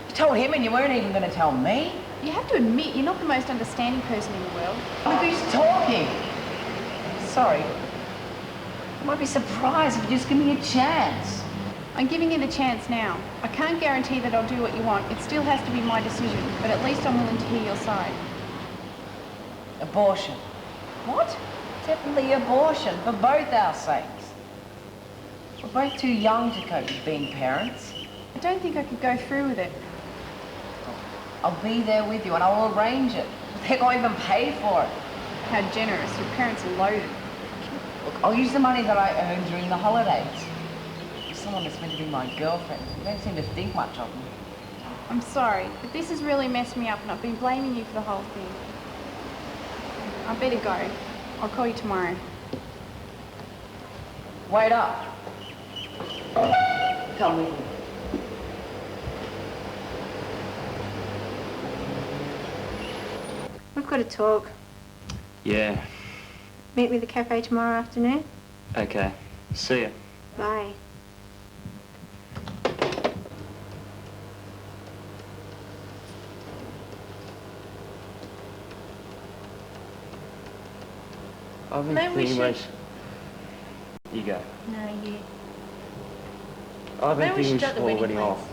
You told him and you weren't even going to tell me? You have to admit, you're not the most understanding person in the world. Look who's talking. Sorry. I might be surprised if you just give me a chance. I'm giving it a chance now. I can't guarantee that I'll do what you want. It still has to be my decision, but at least I'm willing to hear your side. Abortion. What? Definitely abortion, for both our sakes. We're both too young to cope with being parents. I don't think I could go through with it. I'll be there with you and I'll arrange it. They're going to even pay for it. How generous. Your parents are loaded. Look, I'll use the money that I earn during the holidays. Someone that's meant to be my girlfriend. You don't seem to think much of me. I'm sorry, but this has really messed me up and I've been blaming you for the whole thing. I better go. I'll call you tomorrow. Wait up. Come with me. We've got to talk. Yeah. Meet me at the cafe tomorrow afternoon. Okay. See ya. Bye. I've been Maybe we thinking should... You go. No, you. I've been Maybe we thinking we should should shut the call the wedding wedding place. off.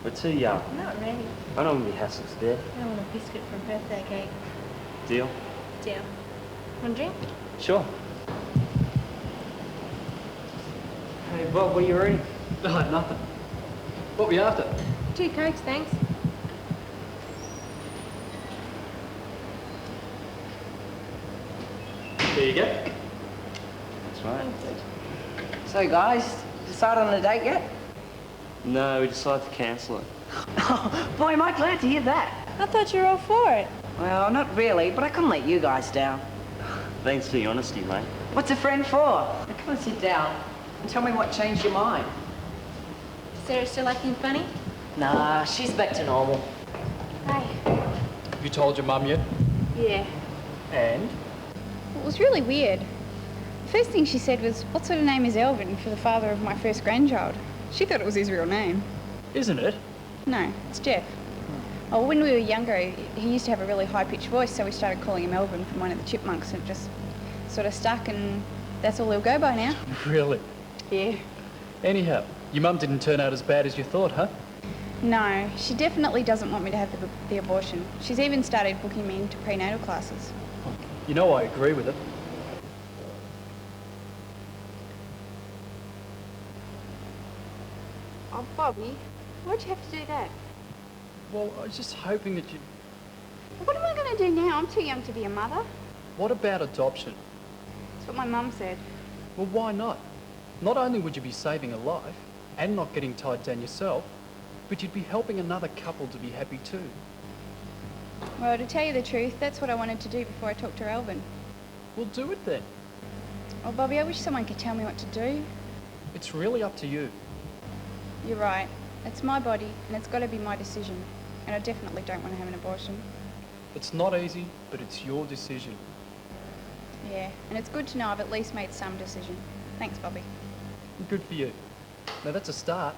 We're too young. Not really. I don't want to be hassled to death. I want a biscuit for a birthday cake. Deal? Deal. Want a drink? Sure. Hey, Bob, what are you reading? Oh, nothing. What were you after? 2 Cokes, thanks. There you go. That's right. So guys, decided on a date yet? No, we decided to cancel it. Boy, am I glad to hear that. I thought you were all for it. Well, not really, but I couldn't let you guys down. Thanks for your honesty, mate. What's a friend for? Now, come and sit down and tell me what changed your mind. Sarah still acting funny? Nah, she's back to normal. Hi. Have you told your mum yet? Yeah. And? It was really weird. The first thing she said was, what sort of name is Elvin for the father of my first grandchild? She thought it was his real name. Isn't it? No, it's Jeff. Oh, when we were younger, he used to have a really high-pitched voice, so we started calling him Elvin from one of the chipmunks, and it just sort of stuck, and that's all he'll go by now. Really? Yeah. Anyhow, your mum didn't turn out as bad as you thought, huh? No, she definitely doesn't want me to have the abortion. She's even started booking me into prenatal classes. You know I agree with it. Oh, Bobby, why'd you have to do that? Well, I was just hoping that you... What am I going to do now? I'm too young to be a mother. What about adoption? That's what my mum said. Well, why not? Not only would you be saving a life and not getting tied down yourself, but you'd be helping another couple to be happy too. Well, to tell you the truth, that's what I wanted to do before I talked to Elvin. Well, do it then. Oh, Bobby, I wish someone could tell me what to do. It's really up to you. You're right. It's my body, and it's got to be my decision. And I definitely don't want to have an abortion. It's not easy, but it's your decision. Yeah, and it's good to know I've at least made some decision. Thanks, Bobby. Good for you. Now, that's a start.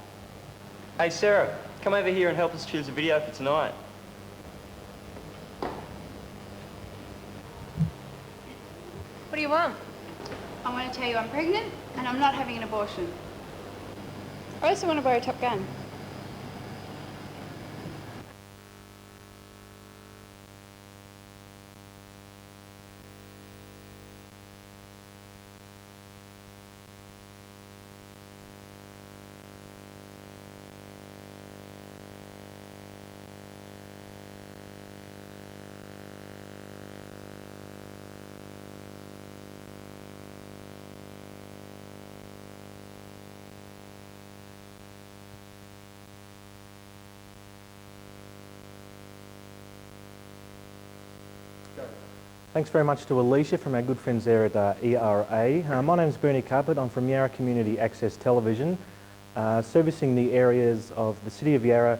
Hey, Sarah, come over here and help us choose a video for tonight. What do you want? I want to tell you I'm pregnant, and I'm not having an abortion. I also want to borrow Top Gun. Thanks very much to Alicia from our good friends there at ERA. My name's Bernie Carpet. I'm from Yarra Community Access Television, servicing the areas of the City of Yarra,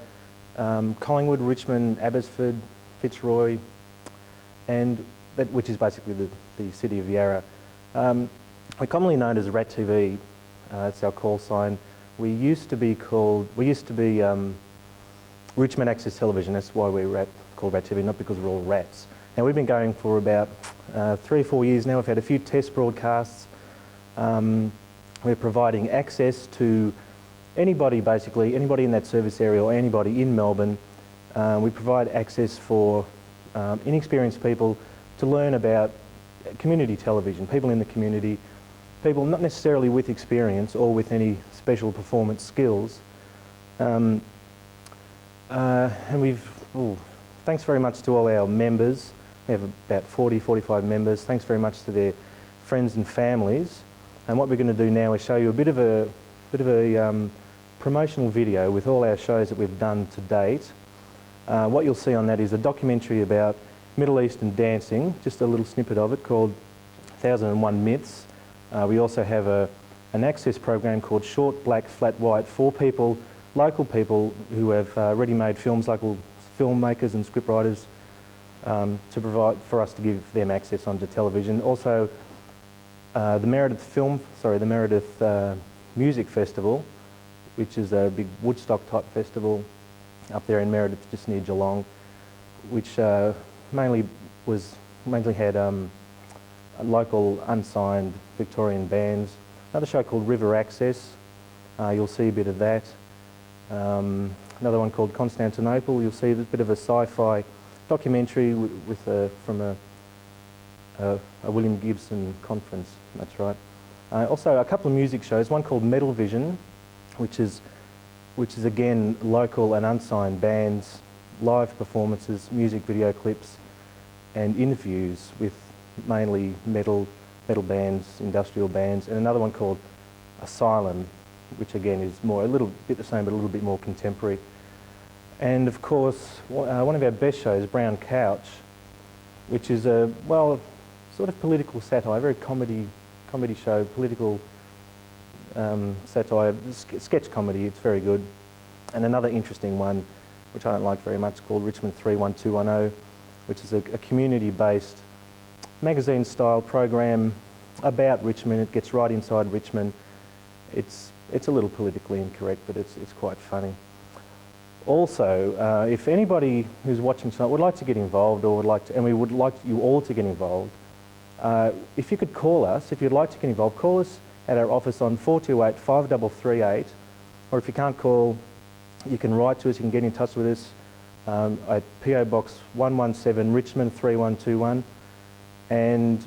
Collingwood, Richmond, Abbotsford, Fitzroy, and which is basically the City of Yarra. We're commonly known as RAT TV. That's our call sign. We used to be Richmond Access Television. That's why we're called RAT TV, not because we're all rats. Now, we've been going for about 3 or 4 years now. We've had a few test broadcasts. We're providing access to anybody basically, anybody in that service area or anybody in Melbourne, we provide access for inexperienced people to learn about community television, people in the community, people not necessarily with experience or with any special performance skills. And thanks very much to all our members. We have about 40, 45 members. Thanks very much to their friends and families. And what we're going to do now is show you a bit of a promotional video with all our shows that we've done to date. What you'll see on that is a documentary about Middle Eastern dancing, just a little snippet of it called 1001 Myths. We also have an access program called Short, Black, Flat, White for people, local people who have ready-made films, local filmmakers and scriptwriters, to provide for us to give them access onto television. Also, the Meredith Music Festival, which is a big Woodstock type festival up there in Meredith, just near Geelong, which mainly had local unsigned Victorian bands. Another show called River Access, you'll see a bit of that. Another one called Constantinople, you'll see a bit of a sci-fi documentary from a William Gibson conference, that's right. Also a couple of music shows, one called Metal Vision, which is again local and unsigned bands, live performances, music video clips and interviews with mainly metal bands, industrial bands, and another one called Asylum, which again is a little bit the same but a little bit more contemporary. And of course one of our best shows, Brown Couch, which is a, well, sort of political satire, very comedy show, political satire, sketch comedy, it's very good. And another interesting one, which I don't like very much, called Richmond 31210, which is a community-based magazine-style program about Richmond. It gets right inside Richmond. It's a little politically incorrect, but it's quite funny. Also, if anybody who's watching tonight would like to get involved, or would like to, and we would like you all to get involved, if you could call us, if you'd like to get involved, call us at our office on 428 5338, or if you can't call, you can write to us, you can get in touch with us at PO Box 117, Richmond 3121, and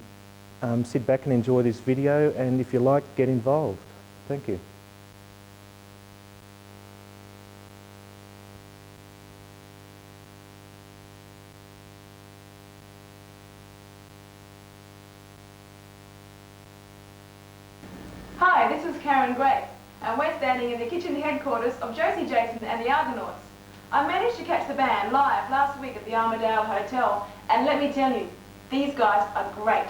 sit back and enjoy this video, and if you like, get involved. Thank you. Hi, this is Karen Gray, and we're standing in the kitchen headquarters of Josie Jason and the Argonauts. I managed to catch the band live last week at the Armadale Hotel, and let me tell you, these guys are great.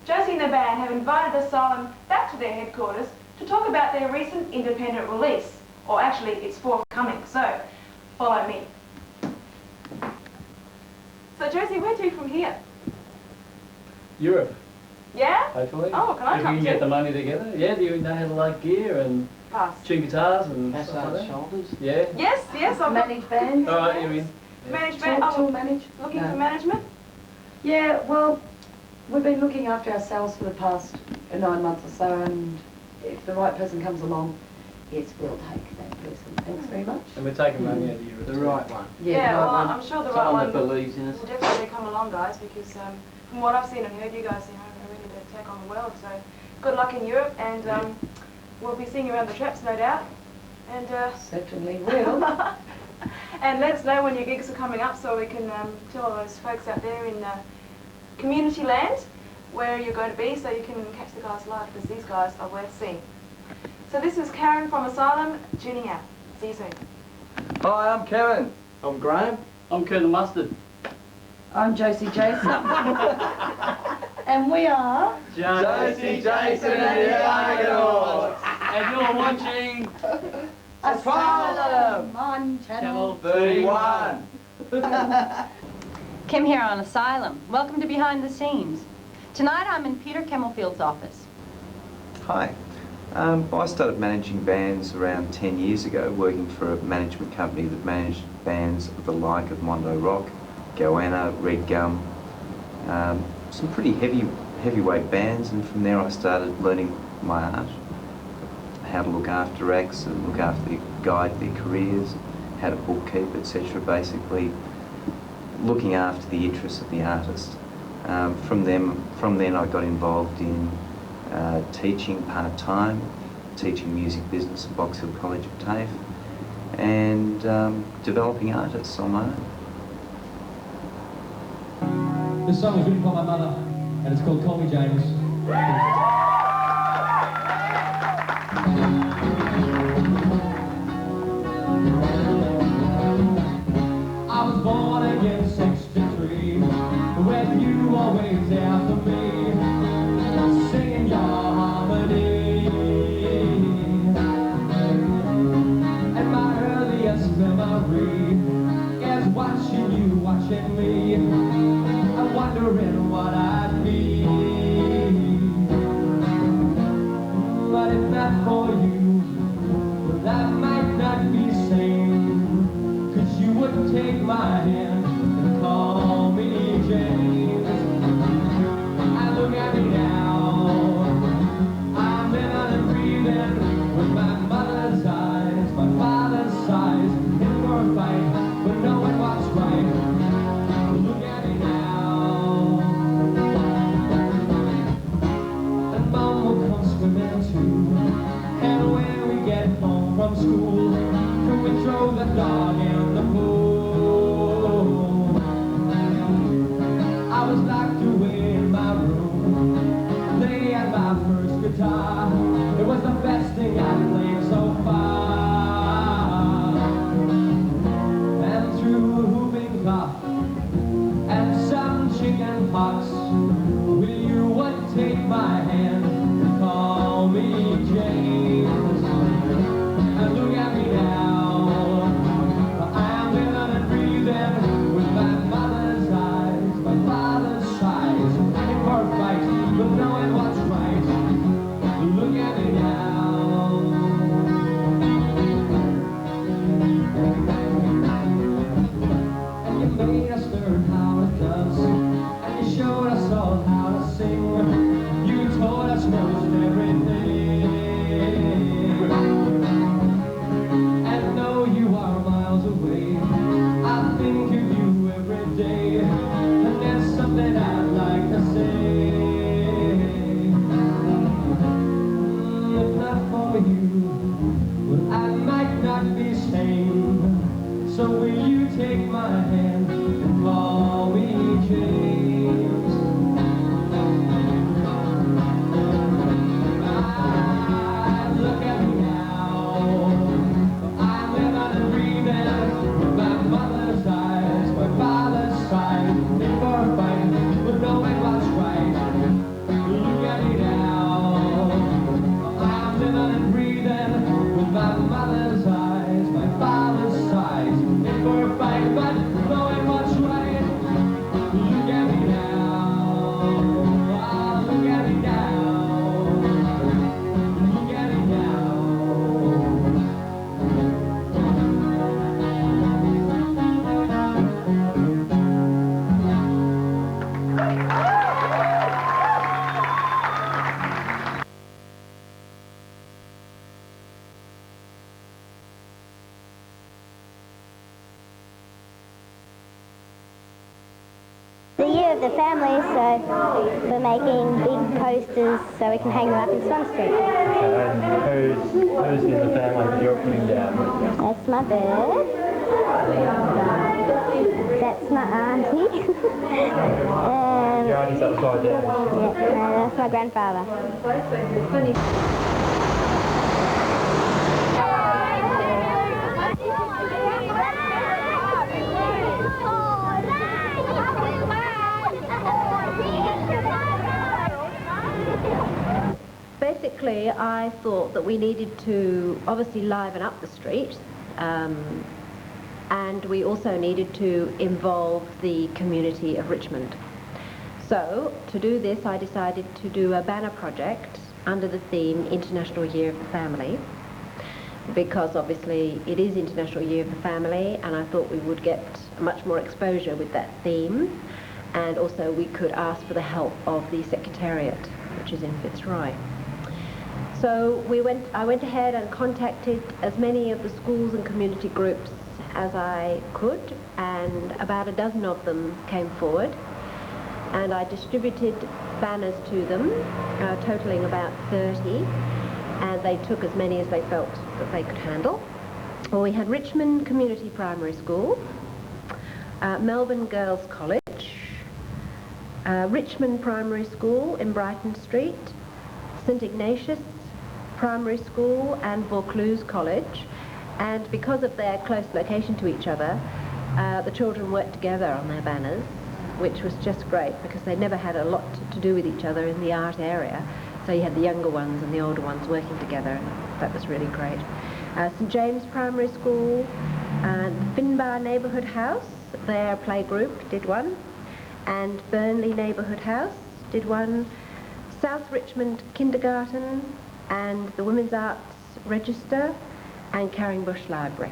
Josie and the band have invited Asylum back to their headquarters to talk about their recent independent release, or actually it's forthcoming, so follow me. So Josie, where to from here? Europe. Yeah? Hopefully. Oh, can I if come we can too? get the money together. Yeah, do you know how to load gear and tune guitars and Pass stuff out like that? shoulders. Yeah. Yes, I've Manage bands. All right, you're in. managed band. Talk manage. Looking No. for management? Yeah, well, we've been looking after ourselves for the past 9 months or so, and if the right person comes along, yes, we'll take that person. Thanks very much. And we're taking money out of Europe. The too. right one. Yeah, the right well, one. I'm sure the right Someone one that believes in us. will definitely come along, guys, because from what I've seen and heard, you guys are ready to take on the world. So good luck in Europe, and we'll be seeing you around the traps, no doubt. And certainly will. And let us know when your gigs are coming up, so we can tell all those folks out there in community land where you're going to be, so you can catch the guys live, because these guys are worth seeing. So this is Karen from Asylum, tuning out. See you soon. Hi, I'm Kevin. I'm Graham. I'm Colonel Mustard. I'm Josie Jason. And we are... Josie Jason and the Argonauts. And you're watching... Asylum on Channel 31. Kim here on Asylum. Welcome to Behind the Scenes. Tonight I'm in Peter Kemmelfield's office. Hi. I started managing bands around 10 years ago, working for a management company that managed bands of the like of Mondo Rock, Goanna, Red Gum, some pretty heavyweight bands, and from there I started learning my art, how to look after acts and look after their, guide their careers, how to bookkeep, etc. Basically, looking after the interests of the artist. From then I got involved in teaching part-time, teaching music business at Box Hill College of TAFE, and developing artists on my own. This song was written by my mother, and it's called Call Me James. I was born again 63, when you were always there for me, singing your harmony. And my earliest memory is watching you, watching me, and wondering what I'd be. But if not for you, well, I might not be sane, 'cause you would take my hand and call me James. And look at me now, I'm living and breathing with my mother's eyes, my father's sighs, in for a fight, but knowing what's right. Look at me now. And Mom will come swimming too, and when we get home from school, we throw the dog in the pool. I was locked away in my room, playing at my first guitar. It was the best thing I've played so far. And through a whooping cough and some chicken pox, will you would take my hand and call me James. And look at me now, I'm living and breathing with my mother's eyes, my father's sighs, in for a fight, but knowing what's right. Look at me now. And you made us learn how it does, and you showed us all how to sing. You taught us most everything. And though you are miles away, I think of you every day, and there's something I'd like to say. If not for you, well, I might not be sane. So will you take my hand and call me James? Look at me now, I'm living and breathing with my mother's eyes, my father's side, in for a fight, but knowing what's right. Look at me now, I'm living and breathing with my mother's eyes, my father's side, in for a fight, but knowing what's right. Look at me now, look at me now. The year of the family, so we're making big posters so we can hang them up in Swan Street. And who's in the family that you're putting down? That's my bird. That's my auntie. Your auntie's upside down. Yeah, that's my grandfather. Basically, I thought that we needed to obviously liven up the street, and we also needed to involve the community of Richmond. So, to do this, I decided to do a banner project under the theme International Year of the Family, because obviously it is International Year of the Family, and I thought we would get much more exposure with that theme, and also we could ask for the help of the Secretariat, which is in Fitzroy. So I went ahead and contacted as many of the schools and community groups as I could, and about a dozen of them came forward, and I distributed banners to them, totaling about 30, and they took as many as they felt that they could handle. Well, we had Richmond Community Primary School, Melbourne Girls College, Richmond Primary School in Brighton Street, St Ignatius Primary School and Vaucluse College, and because of their close location to each other, the children worked together on their banners, which was just great because they never had a lot to do with each other in the art area. So you had the younger ones and the older ones working together, and that was really great. St James Primary School and Finbar Neighbourhood House, their playgroup did one, and Burnley Neighbourhood House did one, South Richmond Kindergarten and the Women's Arts Register and Carringbush Library.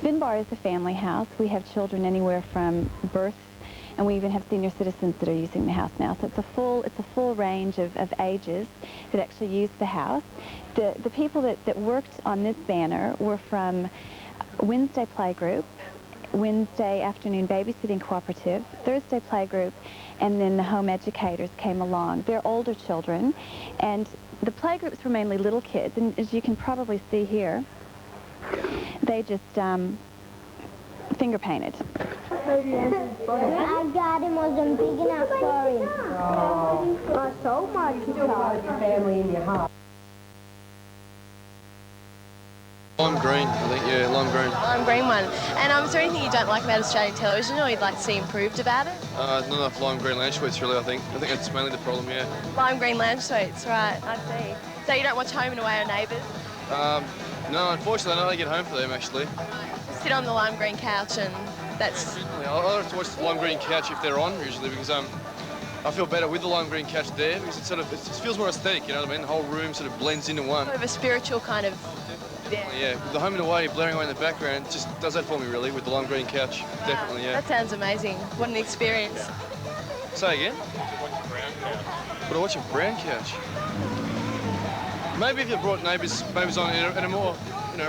Finbar is a family house. We have children anywhere from birth, and we even have senior citizens that are using the house now. So it's a full range of ages that actually use the house. The people that worked on this banner were from Wednesday Playgroup, Wednesday Afternoon Babysitting Cooperative, Thursday Playgroup, and then the home educators came along. They're older children, and the playgroups were mainly little kids, and as you can probably see here, they just finger painted. Our garden wasn't big enough for him. Not so much. Your family in your heart. Lime green, I think, yeah, lime green. Lime green one. And is there anything you don't like about Australian television or you'd like to see improved about it? Not enough lime green lounge suites, really, I think. I think that's mainly the problem, yeah. Lime green lounge suites, right, I see. So you don't watch Home and Away or Neighbours? No, unfortunately, I don't get home for them, actually. Just sit on the lime green couch and that's... I like to watch the lime green couch if they're on, usually, because I feel better with the lime green couch there, because it just feels more aesthetic, you know what I mean? The whole room sort of blends into one. Sort of a spiritual kind of... Yeah, with the Home and Away blaring away in the background, just does that for me, really, with the lime green couch. Wow, definitely, yeah. That sounds amazing. What an experience. Say again? Would I watch a brown couch? Maybe if you brought neighbours on in a more,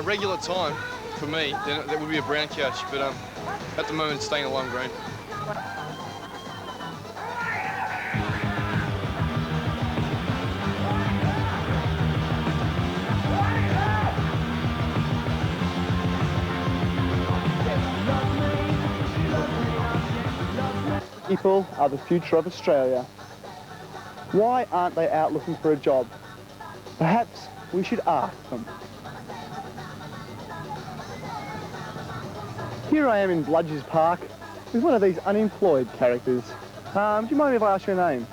regular time, for me, then that would be a brown couch. But at the moment, it's staying a lime green. People are the future of Australia. Why aren't they out looking for a job? Perhaps we should ask them. Here I am in Bludge's Park with one of these unemployed characters. Do you mind if I ask your name?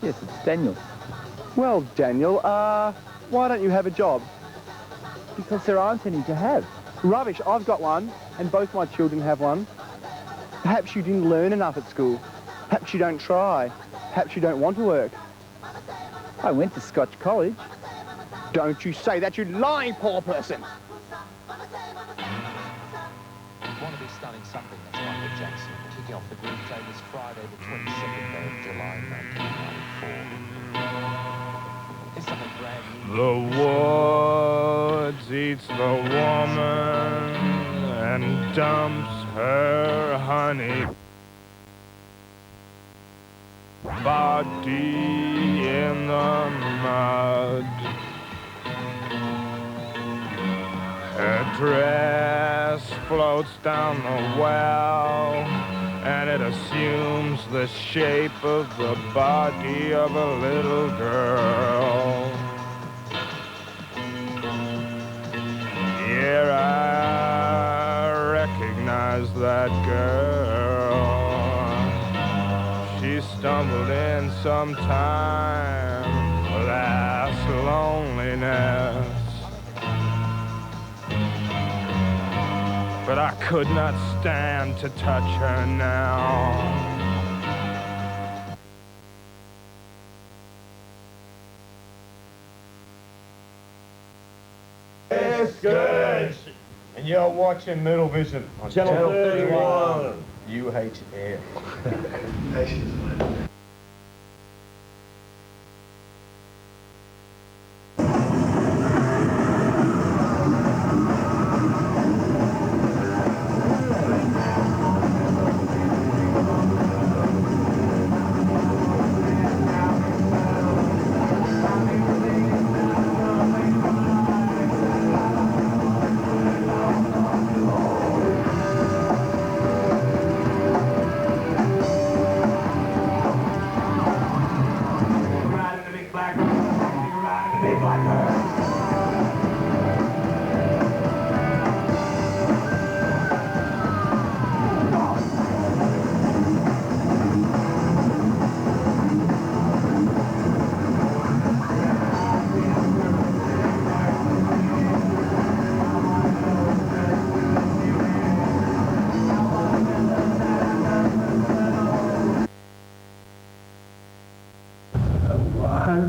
Yes, it's Daniel. Well, Daniel, why don't you have a job? Because there aren't any to have. Rubbish, I've got one, and both my children have one. Perhaps you didn't learn enough at school. Perhaps you don't try. Perhaps you don't want to work. I went to Scotch College. Don't you say that, you lying poor person! We want to be starting something that's Michael Jackson, kicking off the group day this Friday, the 22nd day of July 1994. It's something brand new. The woods eats the woman and dumps her honey body in the mud. Her dress floats down the well, and it assumes the shape of the body of a little girl. Here I recognize that girl. She stumbled in sometime, last loneliness. But I could not stand to touch her now. Scourge. And you're watching Middle Vision on Channel 31. UHF.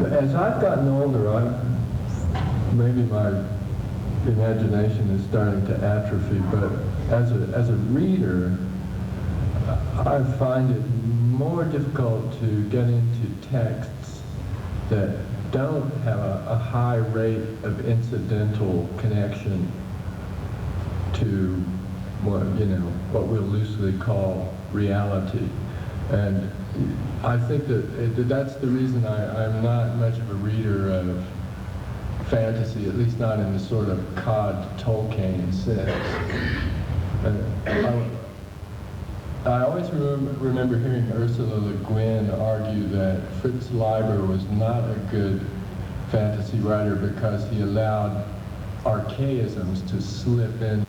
As I've gotten older, maybe my imagination is starting to atrophy, but as a reader, I find it more difficult to get into texts that don't have a high rate of incidental connection to what we'll loosely call reality. And I think that that's the reason I'm not much of a reader of fantasy, at least not in the sort of cod Tolkien sense. I always remember hearing Ursula Le Guin argue that Fritz Leiber was not a good fantasy writer because he allowed archaisms to slip in.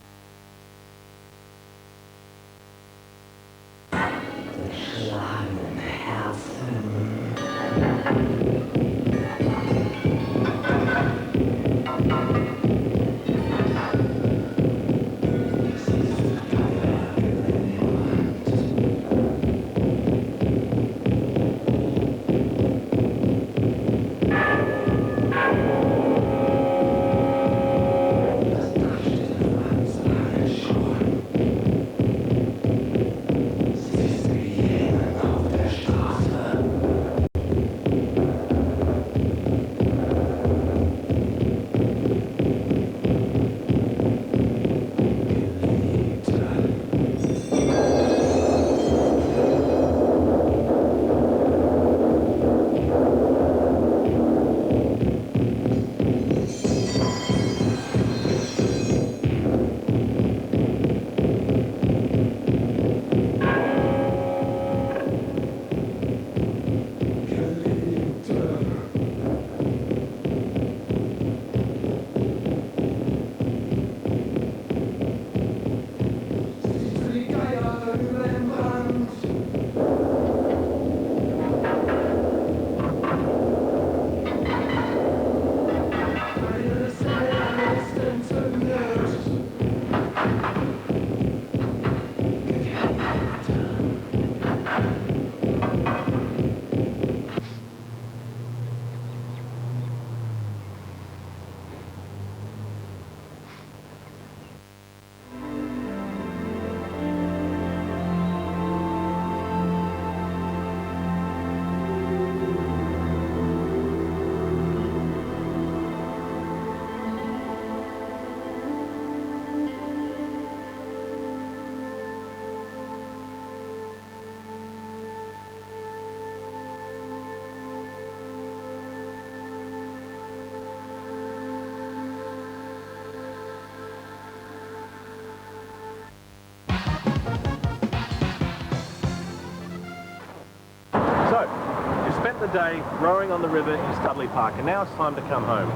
The day rowing on the river in Studley Park, and now it's time to come home.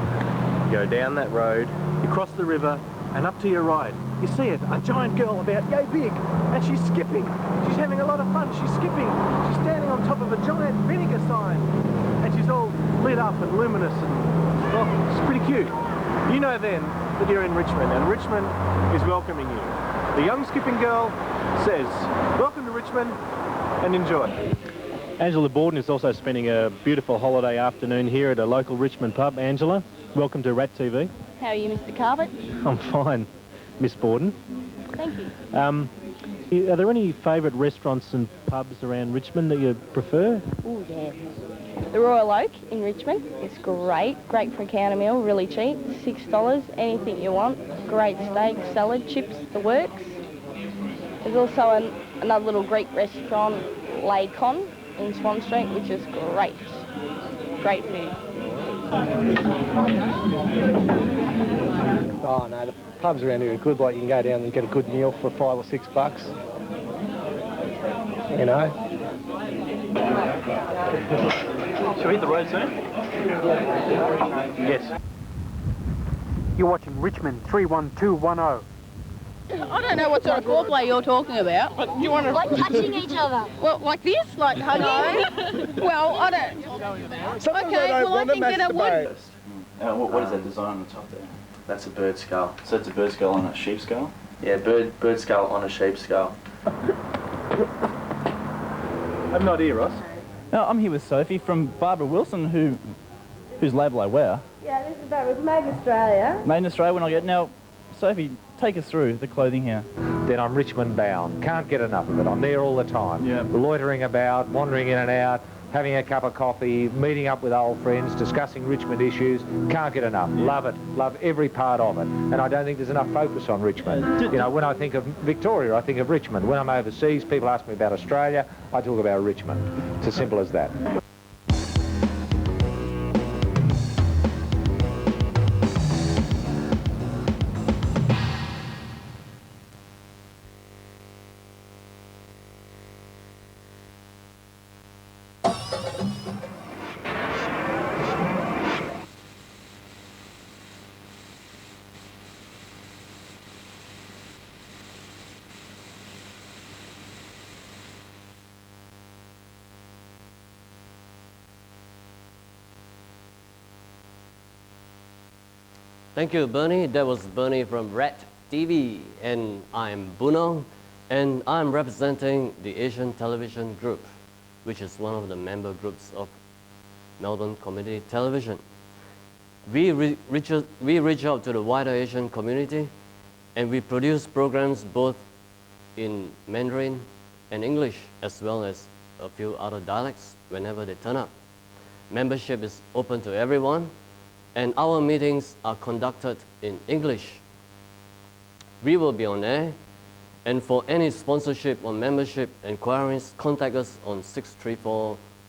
You go down that road, you cross the river, and up to your right, you see it, a giant girl about yay big, and she's skipping. She's having a lot of fun, she's skipping. She's standing on top of a giant vinegar sign, and she's all lit up and luminous, and well, it's pretty cute. You know then that you're in Richmond, and Richmond is welcoming you. The young skipping girl says, welcome to Richmond, and enjoy. Angela Borden is also spending a beautiful holiday afternoon here at a local Richmond pub. Angela, welcome to RMIT TV. How are you, Mr. Carpet? I'm fine, Miss Borden. Thank you. Are there any favourite restaurants and pubs around Richmond that you prefer? Oh, yeah. The Royal Oak in Richmond. It's great. Great for a counter meal, really cheap. $6, anything you want. Great steak, salad, chips, the works. There's also another little Greek restaurant, Con in Swan Street, which is great. Great food. Oh no, the pubs around here are good. Like you can go down and get a good meal for $5 or $6. You know. Shall we hit the road soon? Yes. You're watching Richmond 31210. I don't know what sort of foreplay you're talking about, but do you want to... Like touching each other. Well, like this? Like hugging? Well, I don't... Sometimes okay, I don't well, I want to think that I masturbate. would... What is that design on the top there? That's a bird skull. So it's a bird skull on a sheep skull? Yeah, bird skull on a sheep skull. I'm not here, Ross. No, I'm here with Sophie from Barbara Wilson, whose label I wear. Yeah, this is about Made in Australia. Made in Australia when I get... Now, Sophie, take us through the clothing here. Then I'm Richmond bound. Can't get enough of it. I'm there all the time. Yeah. Loitering about, wandering in and out, having a cup of coffee, meeting up with old friends, discussing Richmond issues. Can't get enough. Yeah. Love it. Love every part of it. And I don't think there's enough focus on Richmond. You know, when I think of Victoria, I think of Richmond. When I'm overseas, people ask me about Australia, I talk about Richmond. It's as simple as that. Thank you, Bernie. That was Bernie from RMIT TV, and I'm Bunong, and I'm representing the Asian Television Group, which is one of the member groups of Melbourne Community Television. We reach out to the wider Asian community, and we produce programs both in Mandarin and English, as well as a few other dialects whenever they turn up. Membership is open to everyone, and our meetings are conducted in English. We will be on air, and for any sponsorship or membership inquiries, contact us on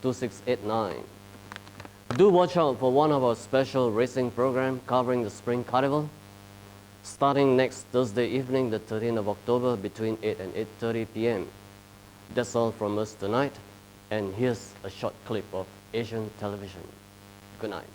634-2689. Do watch out for one of our special racing programs covering the Spring Carnival, starting next Thursday evening, the 13th of October, between 8 and 8:30 p.m. That's all from us tonight, and here's a short clip of Asian television. Good night.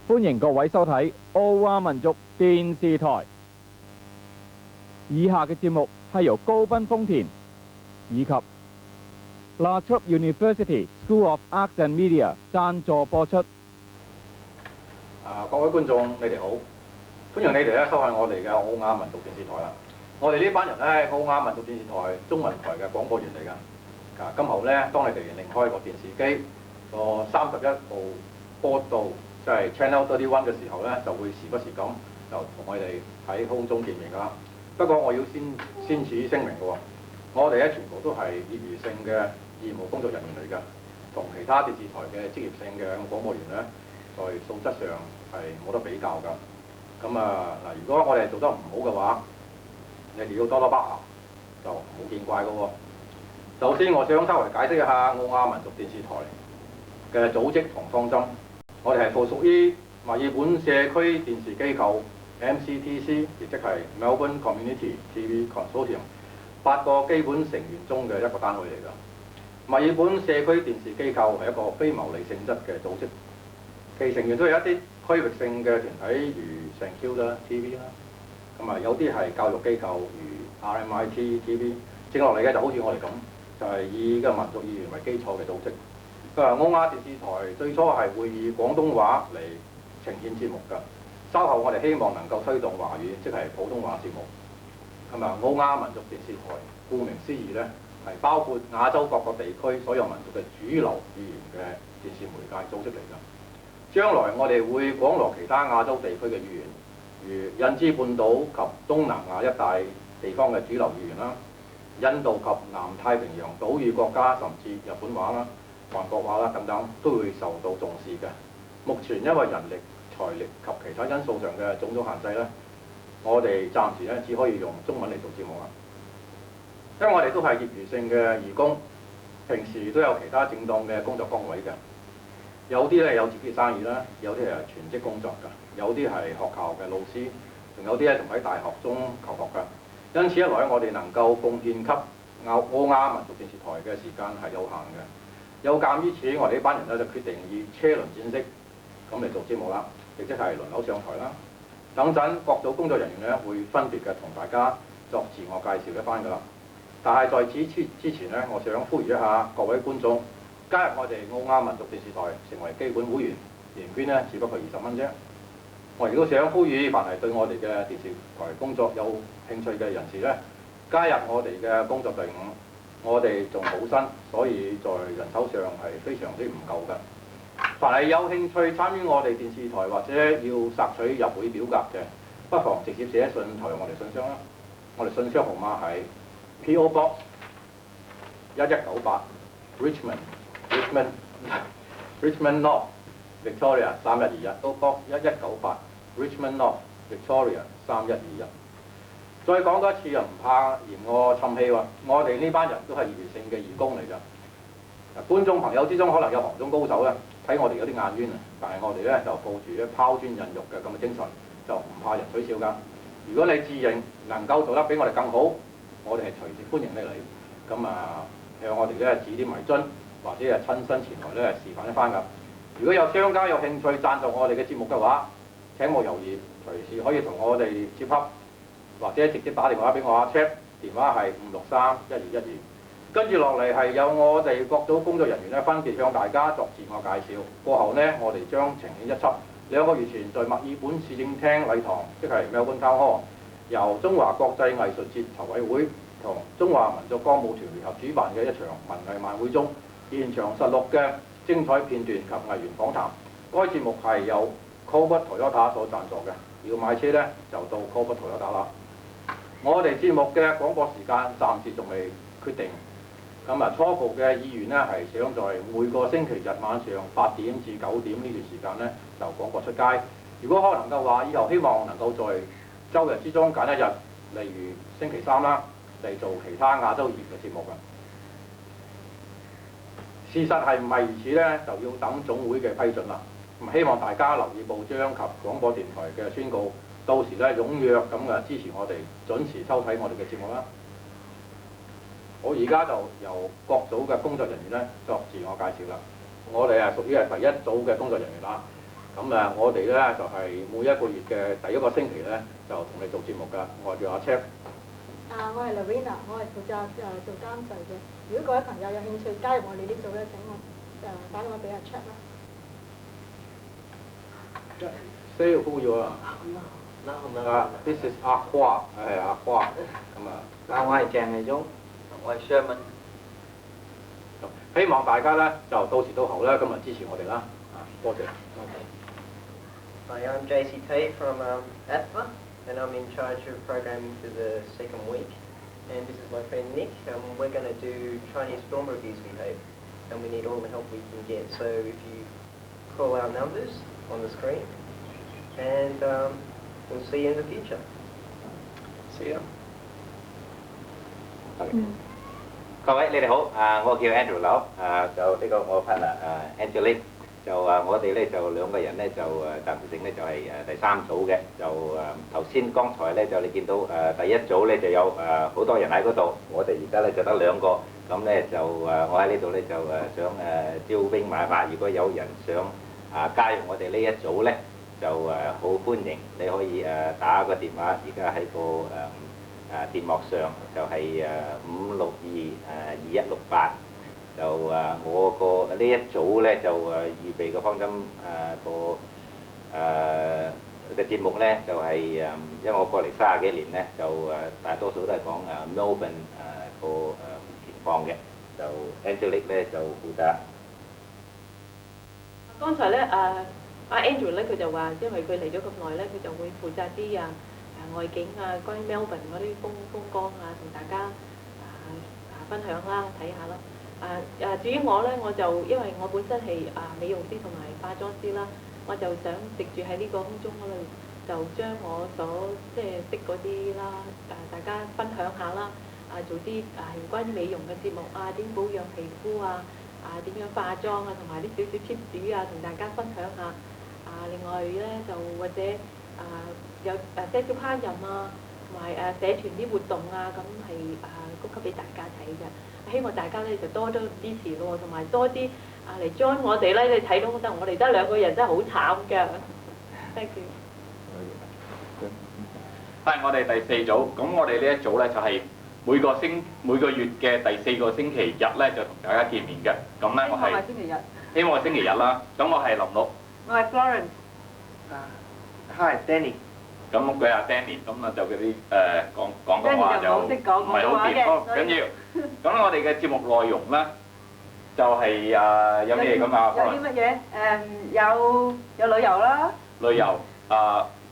歡迎各位收睇奧亞民族電視台。以下嘅節目係由高濱豐田以及 Lotte University School of Arts and Media 贊助播出。各位觀眾，你哋好，歡迎你哋咧收看我哋嘅奧亞民族電視台啦。我哋呢班人咧係奧亞民族電視台中文台嘅廣播員嚟㗎。今後咧，當你哋擰開個電視機個31部播到即係 Channel 31嘅時候咧，就會時不時咁就同我哋喺空中見面㗎啦。不過我要先此聲明嘅喎，我哋咧全部都係業餘性嘅義務工作人員嚟㗎，同其他電視台嘅職業性嘅廣播員咧，在素質上係冇得比較㗎。咁嗱，如果我哋做得唔好嘅話，你哋要多多包涵，就唔好見怪㗎喎。首先，我想稍微解釋一下澳亞民族電視台嘅組織同方針。我哋係附屬於墨爾本社區電視機構 MCTC， 亦即係 Melbourne Community TV Consortium 8個基本成員中嘅一個單位嚟㗎。墨爾本社區電視機構係一個非牟利性質嘅組織，其成員都係一啲區域性嘅團體，如 Consortium TV 啦，咁啊有啲係教育機構，如 RMIT TV。剩落嚟嘅就好似我哋咁，就係以嘅民族語言為基礎嘅組織。澳亞電視台最初係會以廣東話嚟呈現節目㗎，稍後我哋希望能夠推動華語，即係普通話節目。咁啊，澳亞民族電視台顧名思義咧，係包括亞洲各個地區所有民族嘅主流語言嘅電視媒介組織嚟㗎。將來我哋會廣羅其他亞洲地區嘅語言，如印支半島及東南亞一帶地方嘅主流語言啦，印度及南太平洋島嶼國家，甚至日本話啦、韓國話啦等等，都會受到重視嘅。目前因為人力、財力及其他因素上嘅種種限制咧，我哋暫時咧只可以用中文嚟做節目啦。因為我哋都係業餘性嘅義工，平時都有其他正當嘅工作崗位嘅。有啲咧有自己生意啦，有啲係全職工作㗎，有啲係學校嘅老師，仲有啲咧仲喺大學中求學㗎。因此一來，我哋能夠貢獻給澳亞民族電視台嘅時間係有限嘅。有鑑於此，我哋呢班人咧就決定以車輪戰式咁嚟做節目啦，亦即係輪流上台啦。等陣各組工作人員咧會分別嘅同大家作自我介紹一番㗎啦。但係在此之前咧，我想呼籲一下各位觀眾加入我哋澳亞民族電視台成為基本會員，年捐咧只不過20蚊啫。我亦都想呼籲，凡係對我哋嘅電視台工作有興趣嘅人士咧，加入我哋嘅工作隊伍。我哋仲冇薪，所以在人手上係非常之唔夠㗎。凡係有興趣參與我哋電視台或者要索取入會表格嘅，不妨直接寫信投入我哋信箱啦。我哋信箱號碼係 P.O. Box 1198 Richmond North Victoria 3121 P.O. Box 1198 Richmond North Victoria 3121。再講多一次又唔怕嫌我沉氣喎，我哋呢班人都係業餘性嘅義工嚟㗎。觀眾朋友之中可能有行中高手咧，睇我哋有啲眼冤啊，但係我哋咧就抱住咧拋磚引玉嘅咁嘅精神，就唔怕人取笑㗎。如果你自認能夠做得比我哋更好，我哋係隨時歡迎你嚟。咁啊，向我哋咧指點迷津，或者係親身前來咧示範一番㗎。如果有商家有興趣贊助我哋嘅節目嘅話，請莫猶豫，隨時可以同我哋接洽。或者直接打電話俾我check，電話係5631212。跟住落嚟係有我哋各組工作人員咧，分別向大家作自我介紹。過後呢，我哋將呈現一輯2個月前在墨爾本市政廳禮堂，即係 Melbourne Town Hall，由中華國際藝術節籌委會同中華民族歌舞團聯合主辦嘅一場文藝晚會中，現場實錄嘅精彩片段及藝員訪談。該節目係由 Toyota 所贊助嘅，要買車呢，就到 Toyota 啦。我哋節目嘅廣播時間暫時仲未決定，咁啊初步嘅意願咧係想在每個星期日晚上8點至9點呢段時間咧就廣播出街。如果可能嘅話，以後希望能夠在週日之中揀一日，例如星期3啦，嚟做其他亞洲語嘅節目㗎。事實係唔係如此咧，就要等總會嘅批准啦。咁希望大家留意報章及廣播電台嘅宣告。到時咧踴躍咁嘅支持我哋，準時收睇我哋嘅節目啦。我而家就由各組嘅工作人員咧作自我介紹啦。我哋係屬於係第一組嘅工作人員啦。咁我哋咧就係每一個月嘅第一個星期咧就同你做節目㗎。我叫阿 Check。我係 Lavina， 我係負責做監製嘅。如果各位朋友有興趣加入我哋呢組咧，請我打電話俾阿 Check 啦。Say who you are。This is 阿花，係阿花。咁我係鄭毅忠，我係 Sherman。希望大家咧就到時到候咧，今日支持我哋啦。多謝。Hi, I'm JC Tate from Advocacy, and I'm in charge of programming for the second week. And this is my friend Nick. We're going to do Chinese film reviews, we hope, and we need all the help we can get. So if you call our numbers on the screen, and we'll see you in the future. See you. 各位你哋好，我叫 Andrew 劉，就呢個我 partner Angelique， 就我哋咧就兩個人咧就暫時性咧就係第三組嘅，就頭先剛才咧就你見到第一組咧就有好多人喺嗰度，我哋而家咧就得2個，咁咧就我喺呢度咧就想招兵買馬，如果有人想加入我哋呢一組咧，就好歡迎，你可以打個電話，而家喺個電幕上就係5622168，就我個呢一組咧就預備個方針嘅節目咧就係因為我過嚟30幾年咧，就大多數都係講Melbourne 個情況嘅，就 Angelique 咧就負責。剛才咧阿 Andrew 咧佢就話，因為佢嚟咗咁耐咧，佢就會負責啲外景關於 Melbourne 嗰啲風光同大家分享啦，睇下啦。至於我咧，我就因為我本身係美容師同埋化妝師啦，我就想藉住喺呢個空中嗰度，就將我所即係識嗰啲啦，大家分享下啦，做啲關於美容嘅節目點保養皮膚點樣化妝同埋啲少少 tips 同大家分享下。另外咧就或者有些少烹飪同埋社團啲活動咁係供給俾大家睇嘅。希望大家咧就多多支持咯，同埋多啲嚟 join 我哋咧。你睇到我哋得2個人真係好慘㗎。Thank you。係我哋第4組，咁我哋呢一組咧就係每個月嘅第4個星期日咧就同大家見面嘅。咁咧我係星期日。希望係星期日啦。咁我係林陸。我係 Florence。Hi Danny。咁佢係 Danny，咁就嗰啲講話就唔係好掂，好緊要。咁我哋嘅節目內容咧，就係有咩咁啊？有啲乜嘢？有旅遊啦。旅遊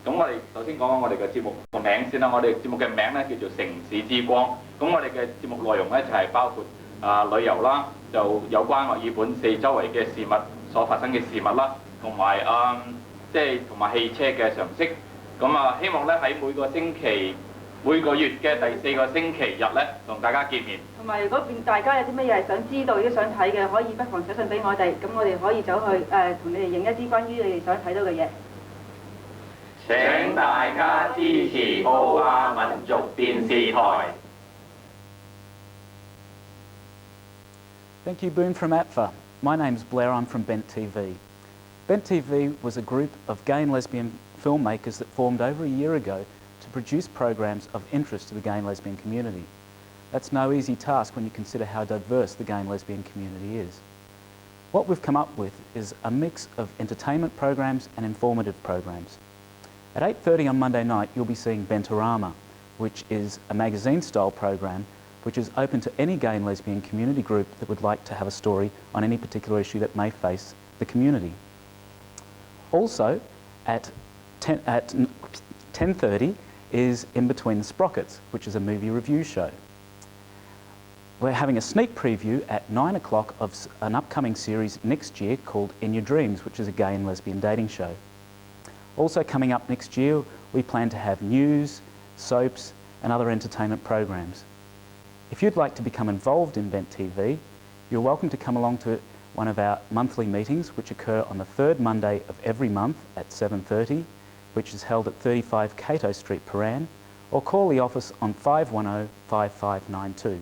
咁我哋首先講講我哋嘅節目個名先啦。我哋節目嘅名咧叫做城市之光。咁我哋嘅節目內容咧就係包括旅遊啦，就有關墨爾本四周圍嘅事物所發生嘅事物啦，同埋即係同埋汽車嘅常識。咁希望咧喺每個月嘅第4個星期日咧，同大家見面。同埋如果大家有啲乜嘢係想知道、想睇嘅，可以不妨寫信俾我哋，咁我哋可以走去同你哋影一啲關於你哋想睇到嘅嘢。請大家支持澳亞民族電視台。Thank you, Boone from APFA. My name's Blair, I'm from Bent TV. Bent TV was a group of gay and lesbian filmmakers that formed over a year ago to produce programs of interest to the gay and lesbian community. That's no easy task when you consider how diverse the gay and lesbian community is. What we've come up with is a mix of entertainment programs and informative programs. At 8:30 on Monday night, you'll be seeing Bentorama, which is a magazine-style program which is open to any gay and lesbian community group that would like to have a story on any particular issue that may face the community. Also, at 10:30 is In Between the Sprockets, which is a movie review show. We're having a sneak preview at 9 o'clock of an upcoming series next year called In Your Dreams, which is a gay and lesbian dating show. Also coming up next year, we plan to have news, soaps, and other entertainment programs. If you'd like to become involved in Bent TV, you're welcome to come along to one of our monthly meetings, which occur on the third Monday of every month at 7:30, which is held at 35 Cato Street, Paran, or call the office on 510-5592.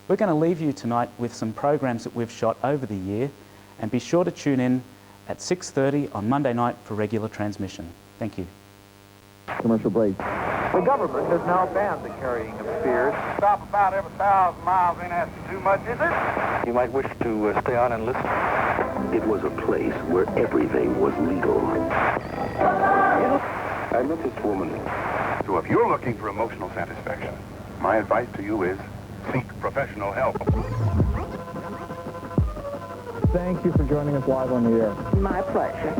We're going to leave you tonight with some programs that we've shot over the year, and be sure to tune in at 6:30 on Monday night for regular transmission. Thank you. Commercial break. The government has now banned the carrying of spears. Stop about every 1,000 miles ain't asking too much, is it? You might wish to stay on and listen. It was a place where everything was legal. I met this woman. So if you're looking for emotional satisfaction, my advice to you is seek professional help. Thank you for joining us live on the air. My pleasure.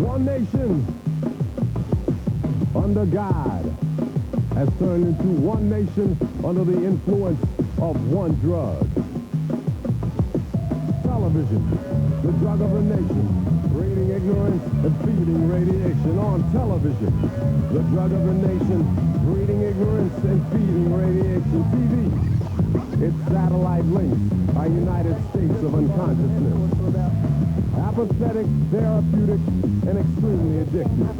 One nation under God has turned into one nation under the influence of one drug. Television, the drug of a nation, breeding ignorance and feeding radiation on television. The drug of the nation, breeding ignorance and feeding radiation. TV. It's satellite links, our United States of unconsciousness. Apathetic, therapeutic, and extremely addictive.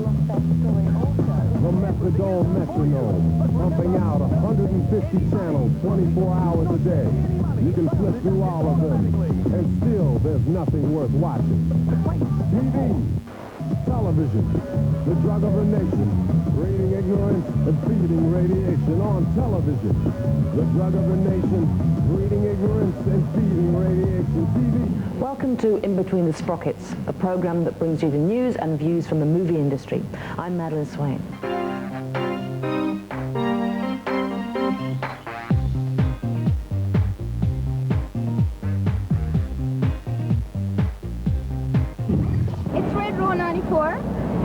The methadone metronome, pumping out 150 channels 24 hours a day. You can flip through all of them, and still there's nothing worth watching. TV, television, the drug of the nation, breeding ignorance and feeding radiation on television. The drug of the nation, breeding ignorance and feeding radiation. TV. Welcome to In Between the Sprockets, a program that brings you the news and views from the movie industry. I'm Madeline Swain.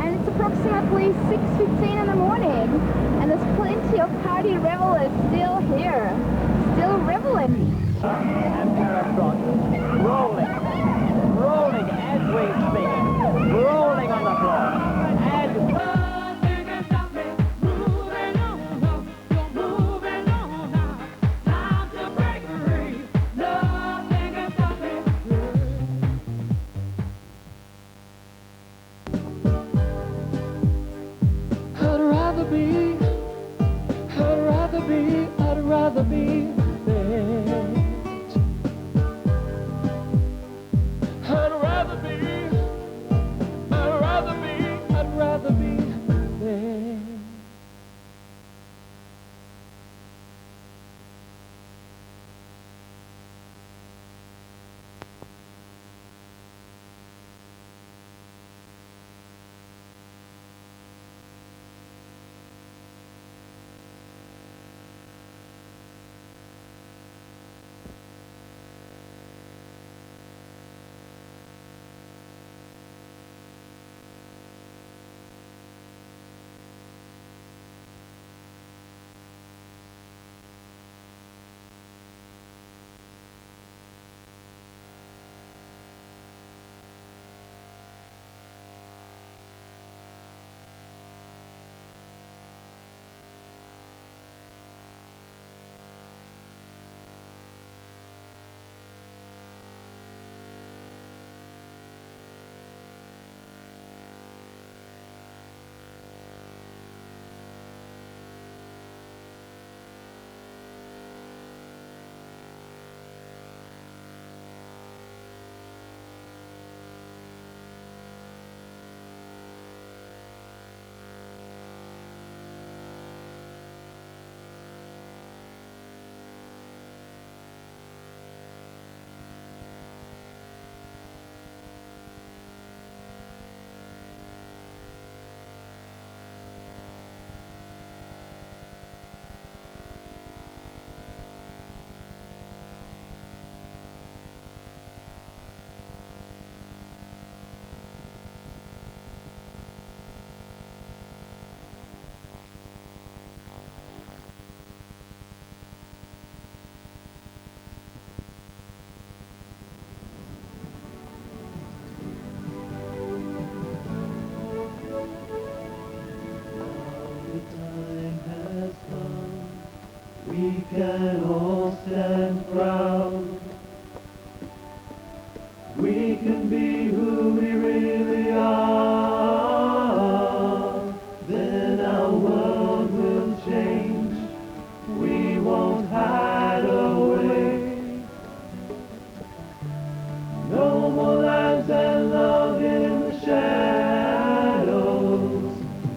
And it's approximately 6:15 in the morning, and there's plenty of party revelers still here, still reveling. And Paratrot rolling as we speak, rolling on the floor. And I'd rather be dead. I'd rather be dead. We can all stand proud. We can be who we really are. Then our world will change. We won't hide away. No more lies and love in the shadows.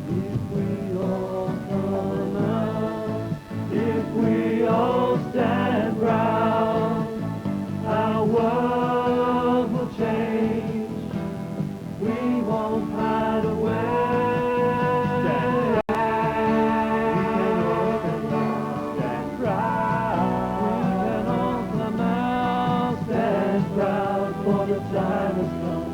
If we all come out, if we all stand proud, our world will change. We won't hide away. Stand proud. We can all come out. Stand proud, for the time has come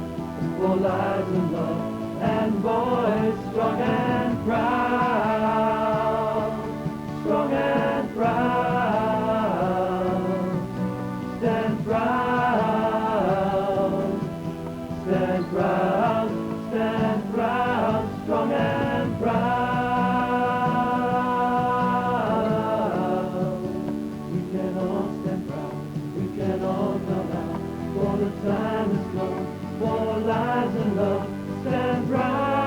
for lives and love and boys strong and proud. Strong and proud. Stand proud. Stand proud. time has come for lives and love stand proud.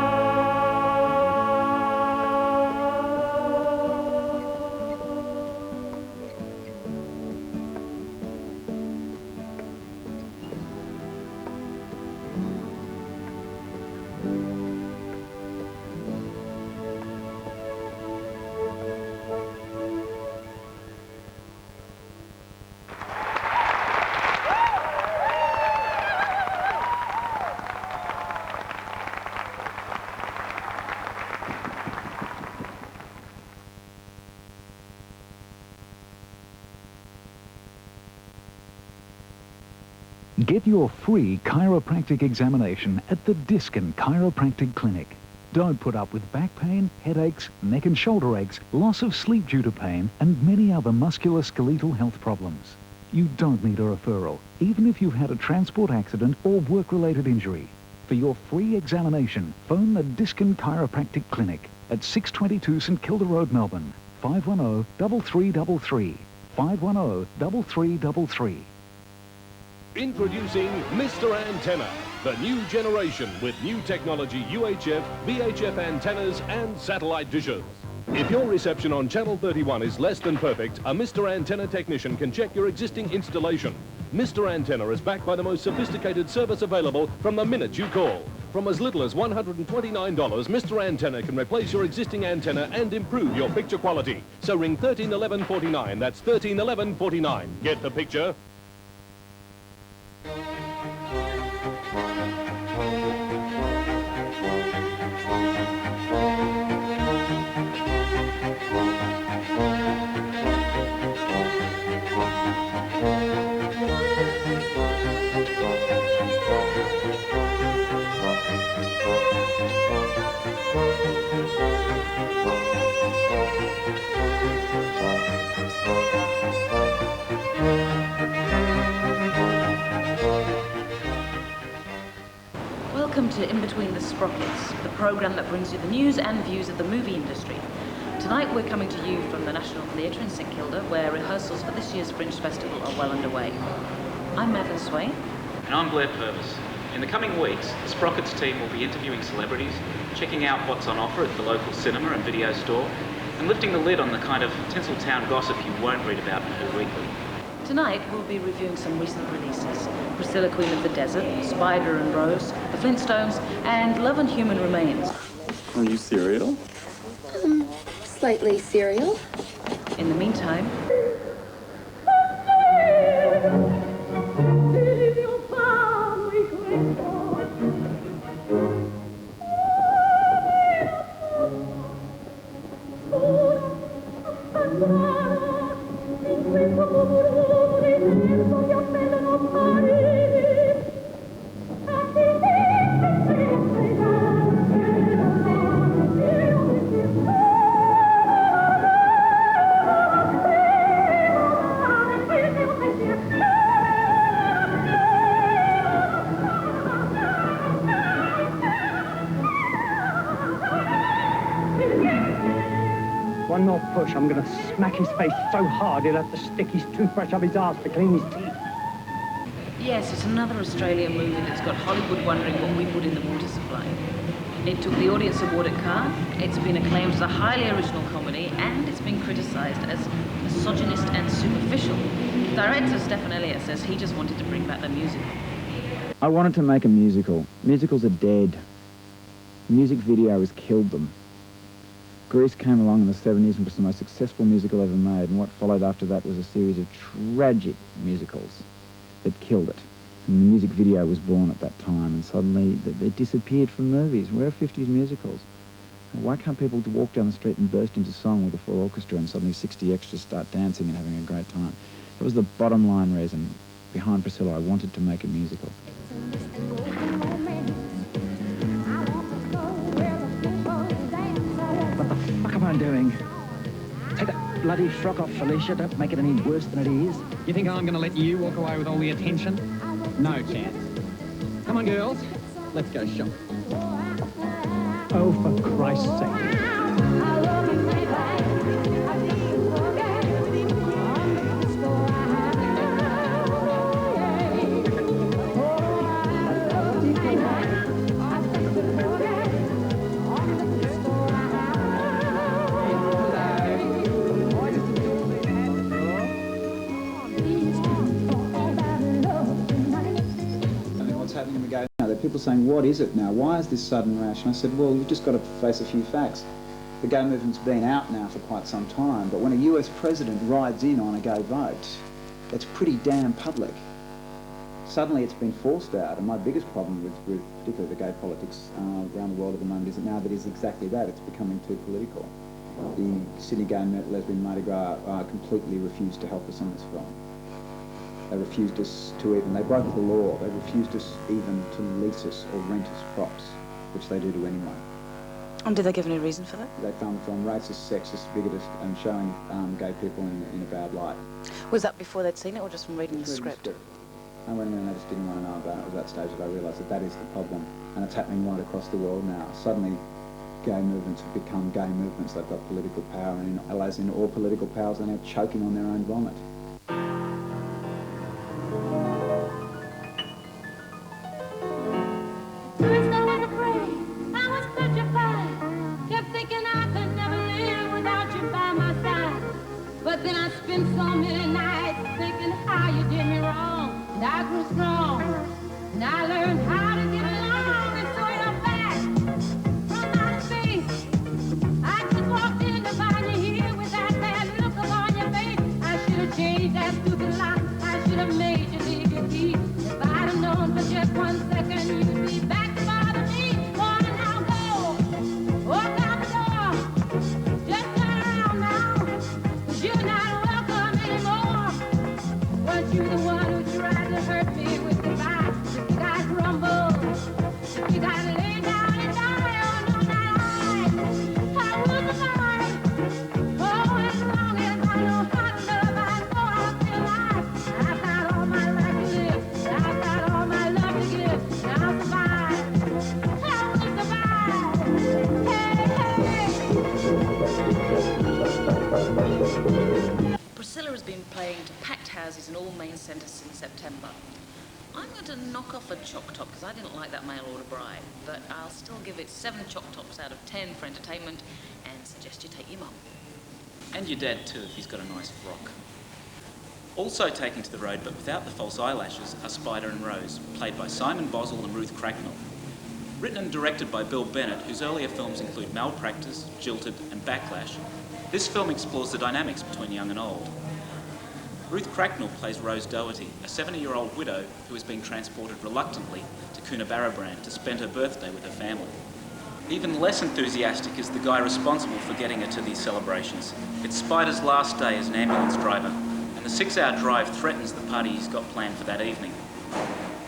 Get your free chiropractic examination at the Diskin Chiropractic Clinic. Don't put up with back pain, headaches, neck and shoulder aches, loss of sleep due to pain, and many other musculoskeletal health problems. You don't need a referral, even if you've had a transport accident or work-related injury. For your free examination, phone the Diskin Chiropractic Clinic at 622 St Kilda Road, Melbourne, 510-3333, 510-3333. Introducing Mr. Antenna, the new generation with new technology UHF, VHF antennas and satellite dishes. If your reception on Channel 31 is less than perfect, a Mr. Antenna technician can check your existing installation. Mr. Antenna is backed by the most sophisticated service available from the minute you call. From as little as $129, Mr. Antenna can replace your existing antenna and improve your picture quality. So ring 131149, that's 131149. Get the picture? Welcome to In Between the Sprockets, the programme that brings you the news and views of the movie industry. Tonight we're coming to you from the National Theatre in St Kilda, where rehearsals for this year's Fringe Festival are well underway. I'm Madeline Swain. And I'm Blair Purvis. In the coming weeks, the Sprockets team will be interviewing celebrities, checking out what's on offer at the local cinema and video store, and lifting the lid on the kind of Tinseltown gossip you won't read about in Who Weekly. Tonight we'll be reviewing some recent releases: Priscilla, Queen of the Desert, Spider and Rose, The Flintstones, and Love and Human Remains. Are you cereal? Slightly cereal. In the meantime... One more push, I'm going to smack his face so hard he'll have to stick his toothbrush up his arse to clean his teeth. Yes, it's another Australian movie that's got Hollywood wondering what we put in the water supply. It took the Audience Award at Cannes, it's been acclaimed as a highly original comedy, and it's been criticised as misogynist and superficial. Director Stephen Elliott says he just wanted to bring back the musical. I wanted to make a musical. Musicals are dead. The music video has killed them. Grease came along in the 70s and was the most successful musical ever made, and what followed after that was a series of tragic musicals that killed it. And the music video was born at that time, and suddenly they disappeared from movies. Where are 50s musicals? Why can't people walk down the street and burst into song with a full orchestra and suddenly 60 extras start dancing and having a great time? That was the bottom line reason behind Priscilla. I wanted to make a musical. What the fuck am I doing? Take that bloody frock off, Felicia. Don't make it any worse than it is. You think I'm going to let you walk away with all the attention? No chance. Come on, girls. Let's go shopping. Oh, for Christ's sake. happening in the gay now. There are people saying, what is it now? Why is this sudden rash? And I said, well, you've just got to face a few facts. The gay movement's been out now for quite some time, but when a US president rides in on a gay vote, it's pretty damn public. Suddenly it's been forced out, and my biggest problem with particularly the gay politics around the world at the moment is that now that it's exactly that, it's becoming too political. The Sydney Gay Lesbian Mardi Gras completely refused to help us on this film. They refused us to even, they broke the law, they refused us even to lease us or rent us props, which they do to anyone. And did they give any reason for that? They found the film racist, sexist, bigoted and showing gay people in a bad light. Was that before they'd seen it or just from reading the script? I went in and I just didn't want to know about it. It was at that stage that I realised that that is the problem, and it's happening right across the world now. Suddenly, gay movements have become gay movements. They've got political power, and as in all political powers, they're now choking on their own vomit. First I was afraid, I was petrified, kept thinking I could never live without you by my side. But then I spent so many nights thinking how you did me wrong. And I grew strong, and I learned how to get along, and so you're back from my space. I just walked in to find you here with that bad look upon your face. I should have changed that stupid lock, I should have made you leave your key. If I'd have known for just 1 second you'd be back to bother me. Oh, now go, walk out the door, just turn around now, 'cause you're not welcome anymore. Weren't you the one who tried to hurt me with goodbye? If you got rumble, if you got lay down and die, oh no, not I will survive. Oh, as long as I know how to love, I know I'll be alive. I've got all my life to live, I've got all my love to give, and I'll survive. I will survive. Hey, Priscilla has been playing to packed houses in all main centres since September. I'm going to knock off a choc top because I didn't like that mail order bride, but I'll still give it 7 choc tops out of 10 for entertainment and suggest you take your mum. And your dad too, if he's got a nice frock. Also taking to the road, but without the false eyelashes, are Spider and Rose, played by Simon Boswell and Ruth Cracknell. Written and directed by Bill Bennett, whose earlier films include Malpractice, Jilted and Backlash, this film explores the dynamics between young and old. Ruth Cracknell plays Rose Doherty, a 70-year-old widow who is being transported reluctantly to Coonabarabran to spend her birthday with her family. Even less enthusiastic is the guy responsible for getting her to these celebrations. It's Spider's last day as an ambulance driver, and the 6-hour drive threatens the party he's got planned for that evening.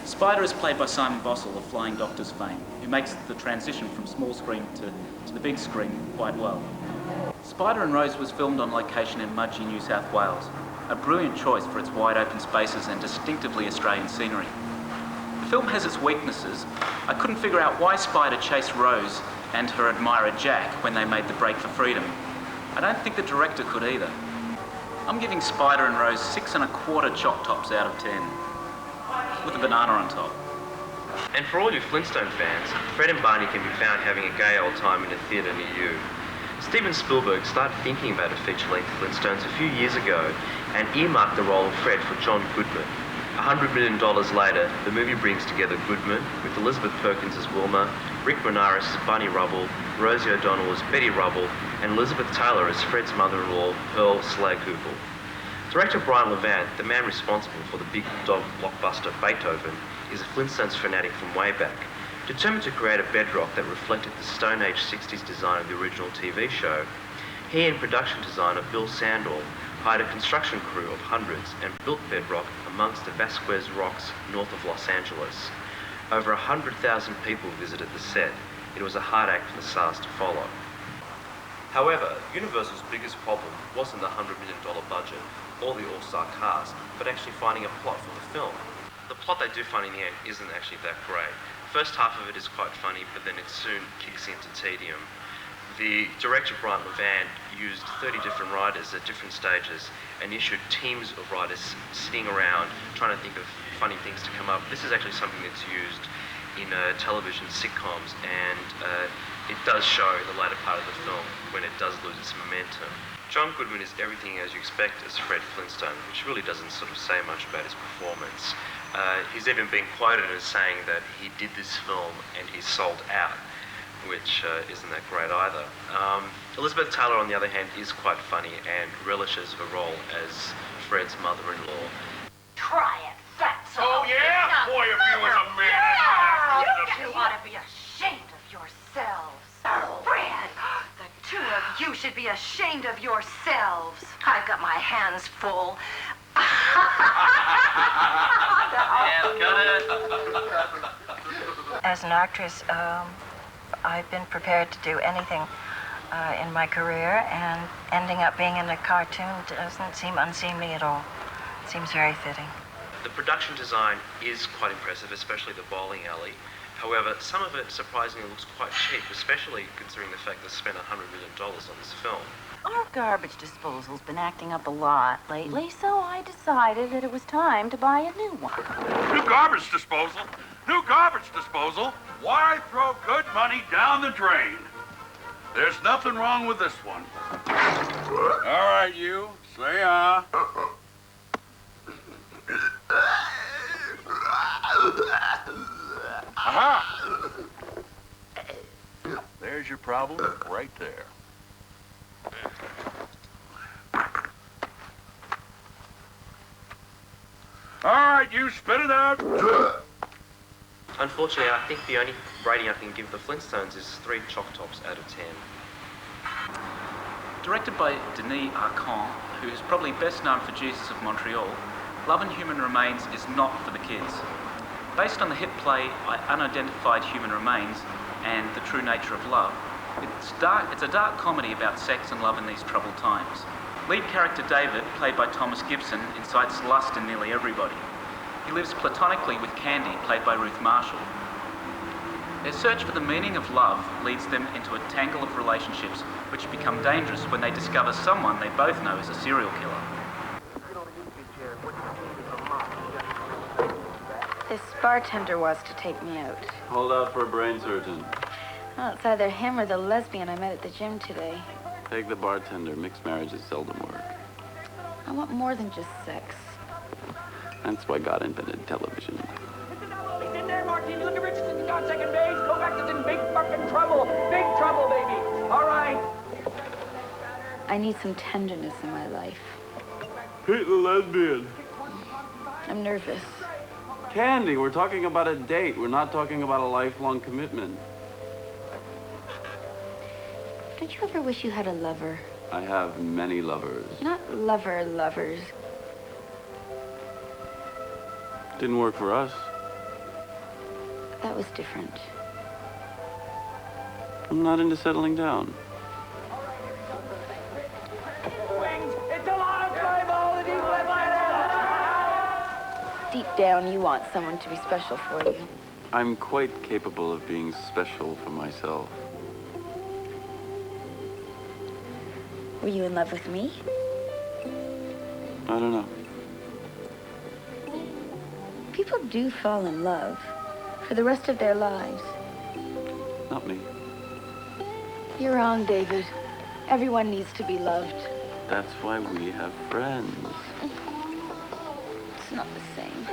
Spider is played by Simon Boswell of Flying Doctors fame, who makes the transition from small screen to the big screen quite well. Spider and Rose was filmed on location in Mudgee, New South Wales, a brilliant choice for its wide open spaces and distinctively Australian scenery. The film has its weaknesses. I couldn't figure out why Spider chased Rose and her admirer Jack when they made the break for freedom. I don't think the director could either. I'm giving Spider and Rose 6 1/4 choc tops out of 10, with a banana on top. And for all you Flintstone fans, Fred and Barney can be found having a gay old time in a theatre near you. Steven Spielberg started thinking about a feature-length Flintstones a few years ago and earmarked the role of Fred for John Goodman. $100 million later, the movie brings together Goodman with Elizabeth Perkins as Wilma, Rick Moranis as Bunny Rubble, Rosie O'Donnell as Betty Rubble, and Elizabeth Taylor as Fred's mother-in-law, Pearl Slaghoopel. Director Brian Levant, the man responsible for the big dog blockbuster Beethoven, is a Flintstones fanatic from way back. Determined to create a bedrock that reflected the Stone Age 60s design of the original TV show, he and production designer Bill Sandor hired a construction crew of hundreds and built bedrock amongst the Vasquez Rocks north of Los Angeles. Over 100,000 people visited the set. It was a hard act for the stars to follow. However, Universal's biggest problem wasn't the $100 million budget or the all-star cast, but actually finding a plot for the film. The plot they do find in the end isn't actually that great. First half of it is quite funny, but then it soon kicks into tedium. The director, Brian Levant, used 30 different writers at different stages and issued teams of writers sitting around trying to think of funny things to come up. This is actually something that's used in television sitcoms, and it does show in the latter part of the film when it does lose its momentum. John Goodman is everything as you expect as Fred Flintstone, which really doesn't sort of say much about his performance. He's even been quoted as saying that he did this film and he sold out, which isn't that great either. Elizabeth Taylor, on the other hand, is quite funny and relishes her role as Fred's mother-in-law. Try it, that's all. Oh, yeah? Boy, if you was a man. You ought to be ashamed of yourselves. Fred, the two of you should be ashamed of yourselves. I've got my hands full. As an actress, I've been prepared to do anything in my career, and ending up being in a cartoon doesn't seem unseemly at all. It seems very fitting. The production design is quite impressive, especially the bowling alley. However, some of it surprisingly looks quite cheap, especially considering the fact they spent $100 million on this film. Our garbage disposal's been acting up a lot lately, so I decided that it was time to buy a new one. New garbage disposal? New garbage disposal? Why throw good money down the drain? There's nothing wrong with this one. All right, you. Say Aha! There's your problem right there. All right, you spit it out. Unfortunately, I think the only rating I can give the Flintstones is 3 chalk tops out of 10. Directed by Denis Arcand, who is probably best known for Jesus of Montreal, Love and Human Remains is not for the kids. Based on the hit play Unidentified Human Remains and The True Nature of Love, it's a dark comedy about sex and love in these troubled times. Lead character David, played by Thomas Gibson, incites lust in nearly everybody. He lives platonically with Candy, played by Ruth Marshall. Their search for the meaning of love leads them into a tangle of relationships which become dangerous when they discover someone they both know is a serial killer. This bartender wants to take me out. Hold out for a brain surgeon. Well, it's either him or the lesbian I met at the gym today. Take the bartender. Mixed marriages seldom work. I want more than just sex. That's why God invented television. He's in there, Martin. Look at Richardson on second base. Kovacs is in big fucking trouble. Big trouble, baby. All right. I need some tenderness in my life. Hate the lesbian. I'm nervous. Candy, we're talking about a date. We're not talking about a lifelong commitment. Don't you ever wish you had a lover? I have many lovers. Not lovers. Didn't work for us. That was different. I'm not into settling down. Wings, it's a lot of play ball and you Deep down, you want someone to be special for you. I'm quite capable of being special for myself. Were you in love with me? I don't know. People do fall in love for the rest of their lives. Not me. You're wrong, David. Everyone needs to be loved. That's why we have friends. It's not the same.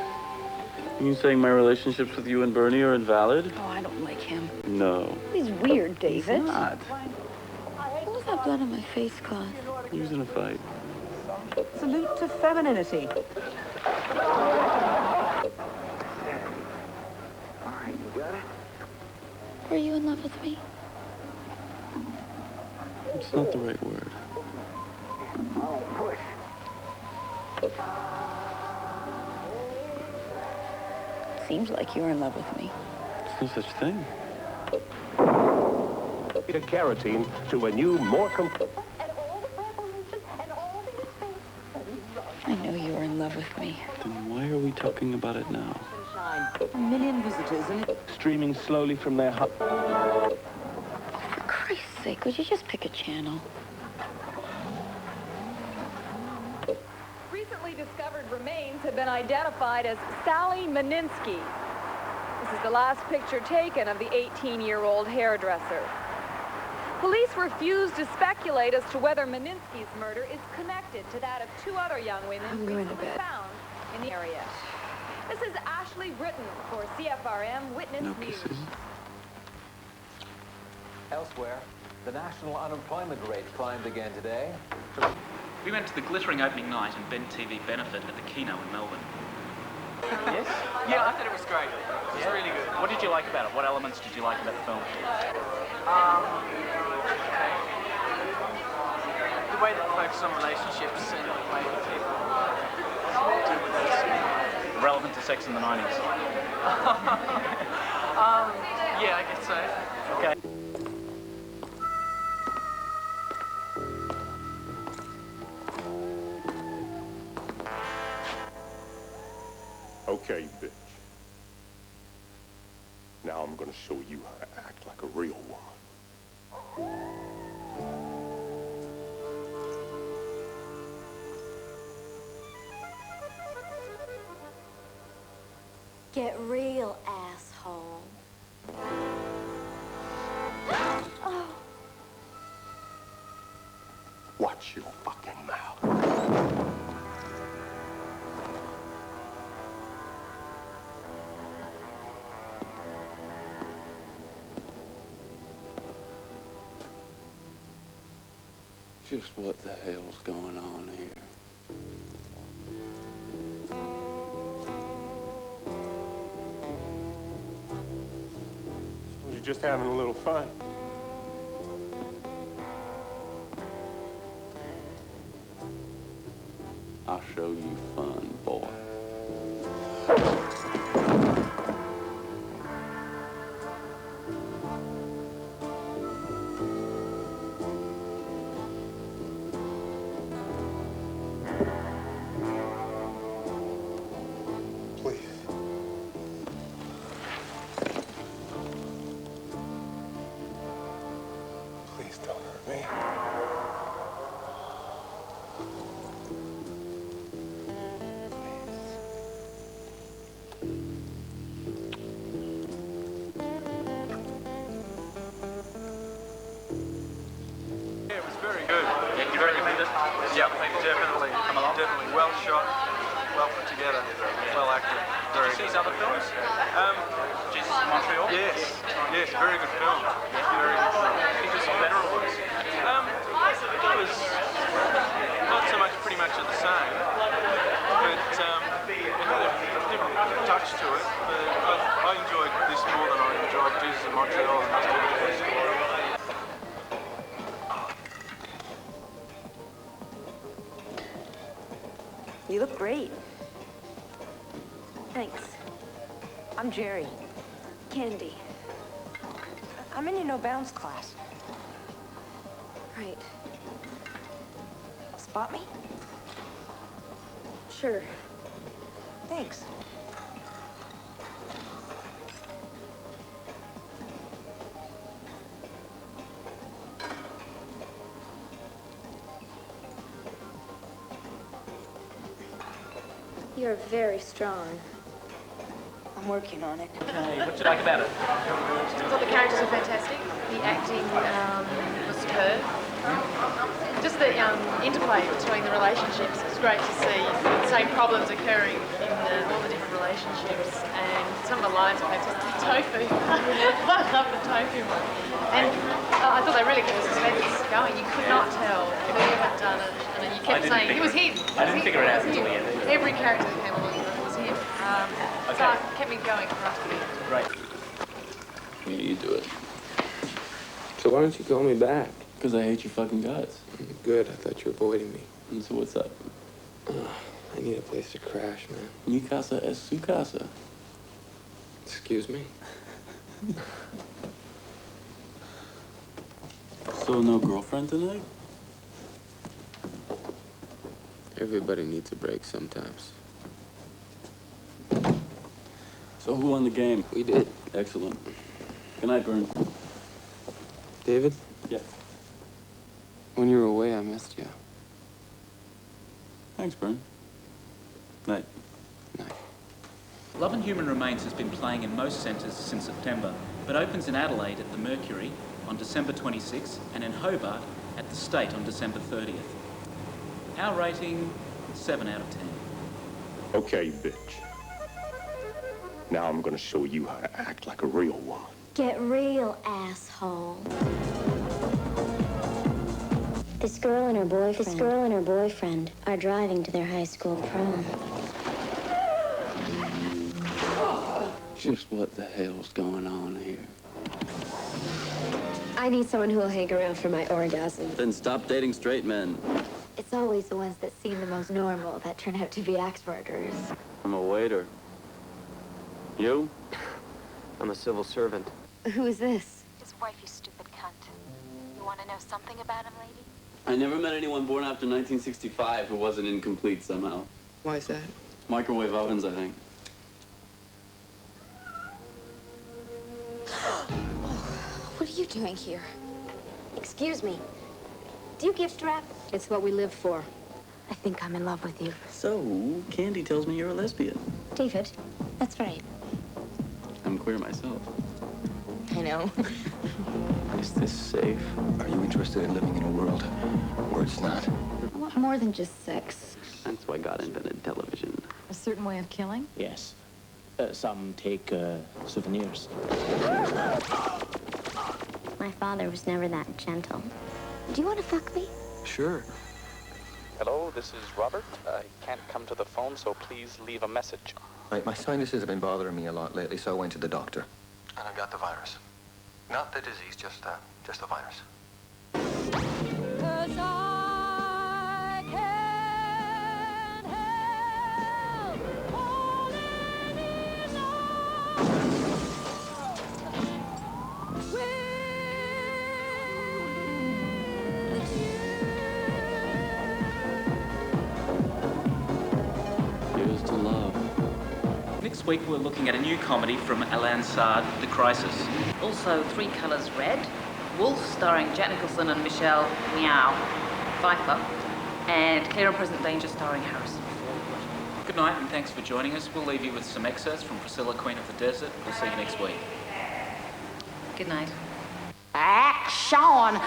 You saying my relationships with you and Bernie are invalid? Oh, I don't like him. No. He's weird, David. He's not. What was that blood on my face cloth? He was in a fight. Salute to femininity. Were you in love with me? It's not the right word. Seems like you were in love with me. There's no such thing. Carotene to a new, more complete. I know you were in love with me. Then why are we talking about it now? A million visitors and Streaming slowly from their hut. For Christ's sake, would you just pick a channel? Recently discovered remains have been identified as Sally Meninsky. This is the last picture taken of the 18-year-old hairdresser. Police refuse to speculate as to whether Meninsky's murder is connected to that of 2 other young women I'm going to bed. found in the area. This is Ashley Britton for CFRM Witness News. Elsewhere, the national unemployment rate climbed again today. We went to the glittering opening night and Ben TV benefit at the Kino in Melbourne. Yes? Yeah, I thought it was great. It was really good. What did you like about it? What elements did you like about the film? The way they focus on relationships and the way that people deal with those. Relevant to sex in the 90s. Yeah, I guess so. Okay. Okay, bitch. Now I'm gonna show you how to act like a real woman. Get real, asshole. Oh. Watch your fucking mouth. Just what the hell's going on here? You're just having a little fun. I'll show you fun, boy. Please don't hurt me. Yeah, it was very good. Yeah, you recommend it? Yeah, definitely. Come along. Definitely. Well shot, well put together, well acted. Did you see his other films? Jesus Montreal? Yes, yes, very good film. Very good film. Think it was better or worse? It was not so much, pretty much the same, but it had a different touch to it. But I enjoyed this more than I enjoyed Jesus in Montreal and Must Have Been First. You look great. Thanks. I'm Jerry. Candy. I'm in your no bounds class. Right. Spot me? Sure. Thanks. You're very strong. I'm working on it. Okay, what did you like about it? I thought the characters were fantastic. The acting was superb. Just the interplay between the relationships. It's great to see the same problems occurring in all the different relationships. And some of the lines are fantastic. Tofu. I love the tofu one. And I thought they really kept the suspense going. You could not tell who had done it. And you kept saying, it was him. I didn't figure it out until the end. Every character that came along was him. So it kept me going right to the end. Right. Yeah, you do it. So why don't you call me back? Because I hate your fucking guts. Good, I thought you were avoiding me. And so what's up? I need a place to crash, man. Mi casa es su casa. Excuse me? So no girlfriend tonight? Everybody needs a break sometimes. So who won the game? We did. Excellent. Good night, Vern. David? Yeah. When you were away, I missed you. Thanks, Vern. Night. Night. Love and Human Remains has been playing in most centres since September, but opens in Adelaide at the Mercury on December 26th and in Hobart at the State on December 30th. Our rating, 7 out of 10. Okay, bitch. Now I'm gonna show you how to act like a real woman. Get real, asshole. This girl and her boyfriend are driving to their high school prom. Just what the hell's going on here? I need someone who will hang around for my orgasm. Then stop dating straight men. It's always the ones that seem the most normal that turn out to be axe murderers. I'm a waiter. You? I'm a civil servant. Who is this? His wife, you stupid cunt. You want to know something about him, lady? I never met anyone born after 1965 who wasn't incomplete somehow. Why is that? Microwave ovens, I think. What are you doing here? Excuse me. Do you gift wrap? It's what we live for. I think I'm in love with you. So, Candy tells me you're a lesbian. David, that's right. I'm queer myself. I know. Is this safe? Are you interested in living in a world where it's not? I want more than just sex. That's why God invented television. A certain way of killing? Yes. Some take souvenirs. My father was never that gentle. Do you want to fuck me? Sure. Hello, this is Robert. I can't come to the phone, so please leave a message. My sinuses have been bothering me a lot lately, so I went to the doctor. And I got the virus. Not the disease, just the virus. 'Cause I can't help falling in love with Here's to love. Next week we're looking at a new comedy from Alain Sard, The Crisis. Also, Three Colours Red, Wolf, starring Jack Nicholson and Michelle Meow Pfeiffer, and Clear and Present Danger, starring Harrison Ford. Good night and thanks for joining us. We'll leave you with some excerpts from Priscilla, Queen of the Desert. We'll see you next week. Good night. Action!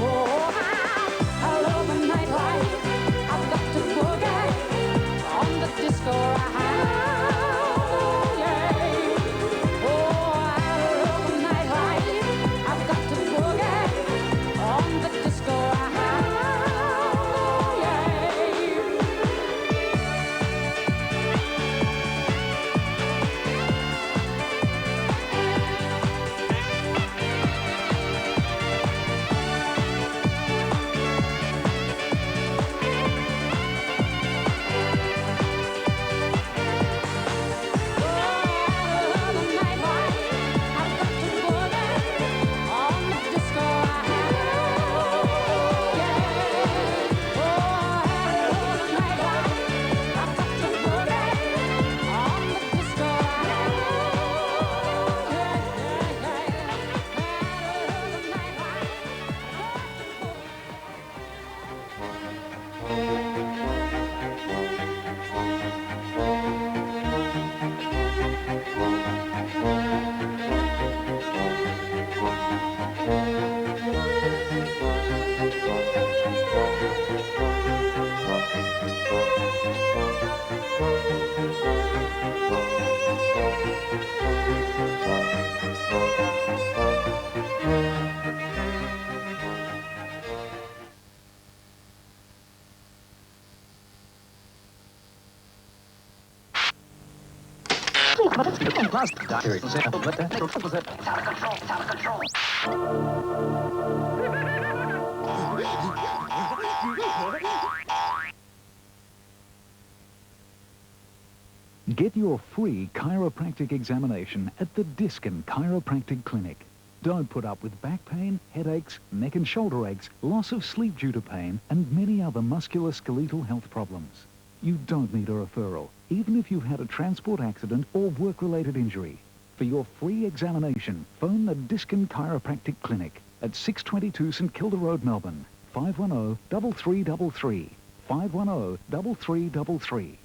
Oh Get your free chiropractic examination at the Diskin Chiropractic Clinic. Don't put up with back pain, headaches, neck and shoulder aches, loss of sleep due to pain, and many other musculoskeletal health problems. You don't need a referral, even if you've had a transport accident or work-related injury. For your free examination, phone the Diskin Chiropractic Clinic at 622 St Kilda Road, Melbourne, 510-3333, 510-3333.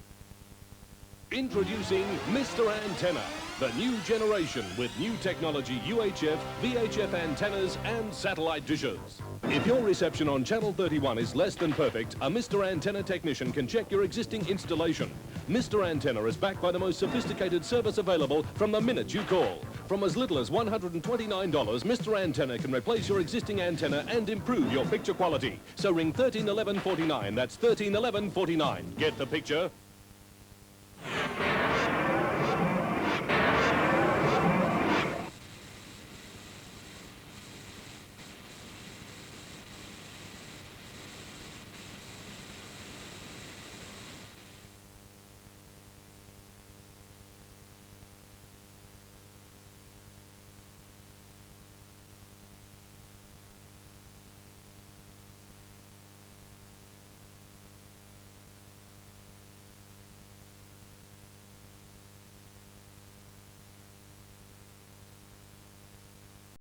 Introducing Mr. Antenna, the new generation with new technology UHF, VHF antennas and satellite dishes. If your reception on Channel 31 is less than perfect, a Mr. Antenna technician can check your existing installation. Mr. Antenna is backed by the most sophisticated service available from the minute you call. From as little as $129, Mr. Antenna can replace your existing antenna and improve your picture quality. So ring 131149, that's 131149. Get the picture?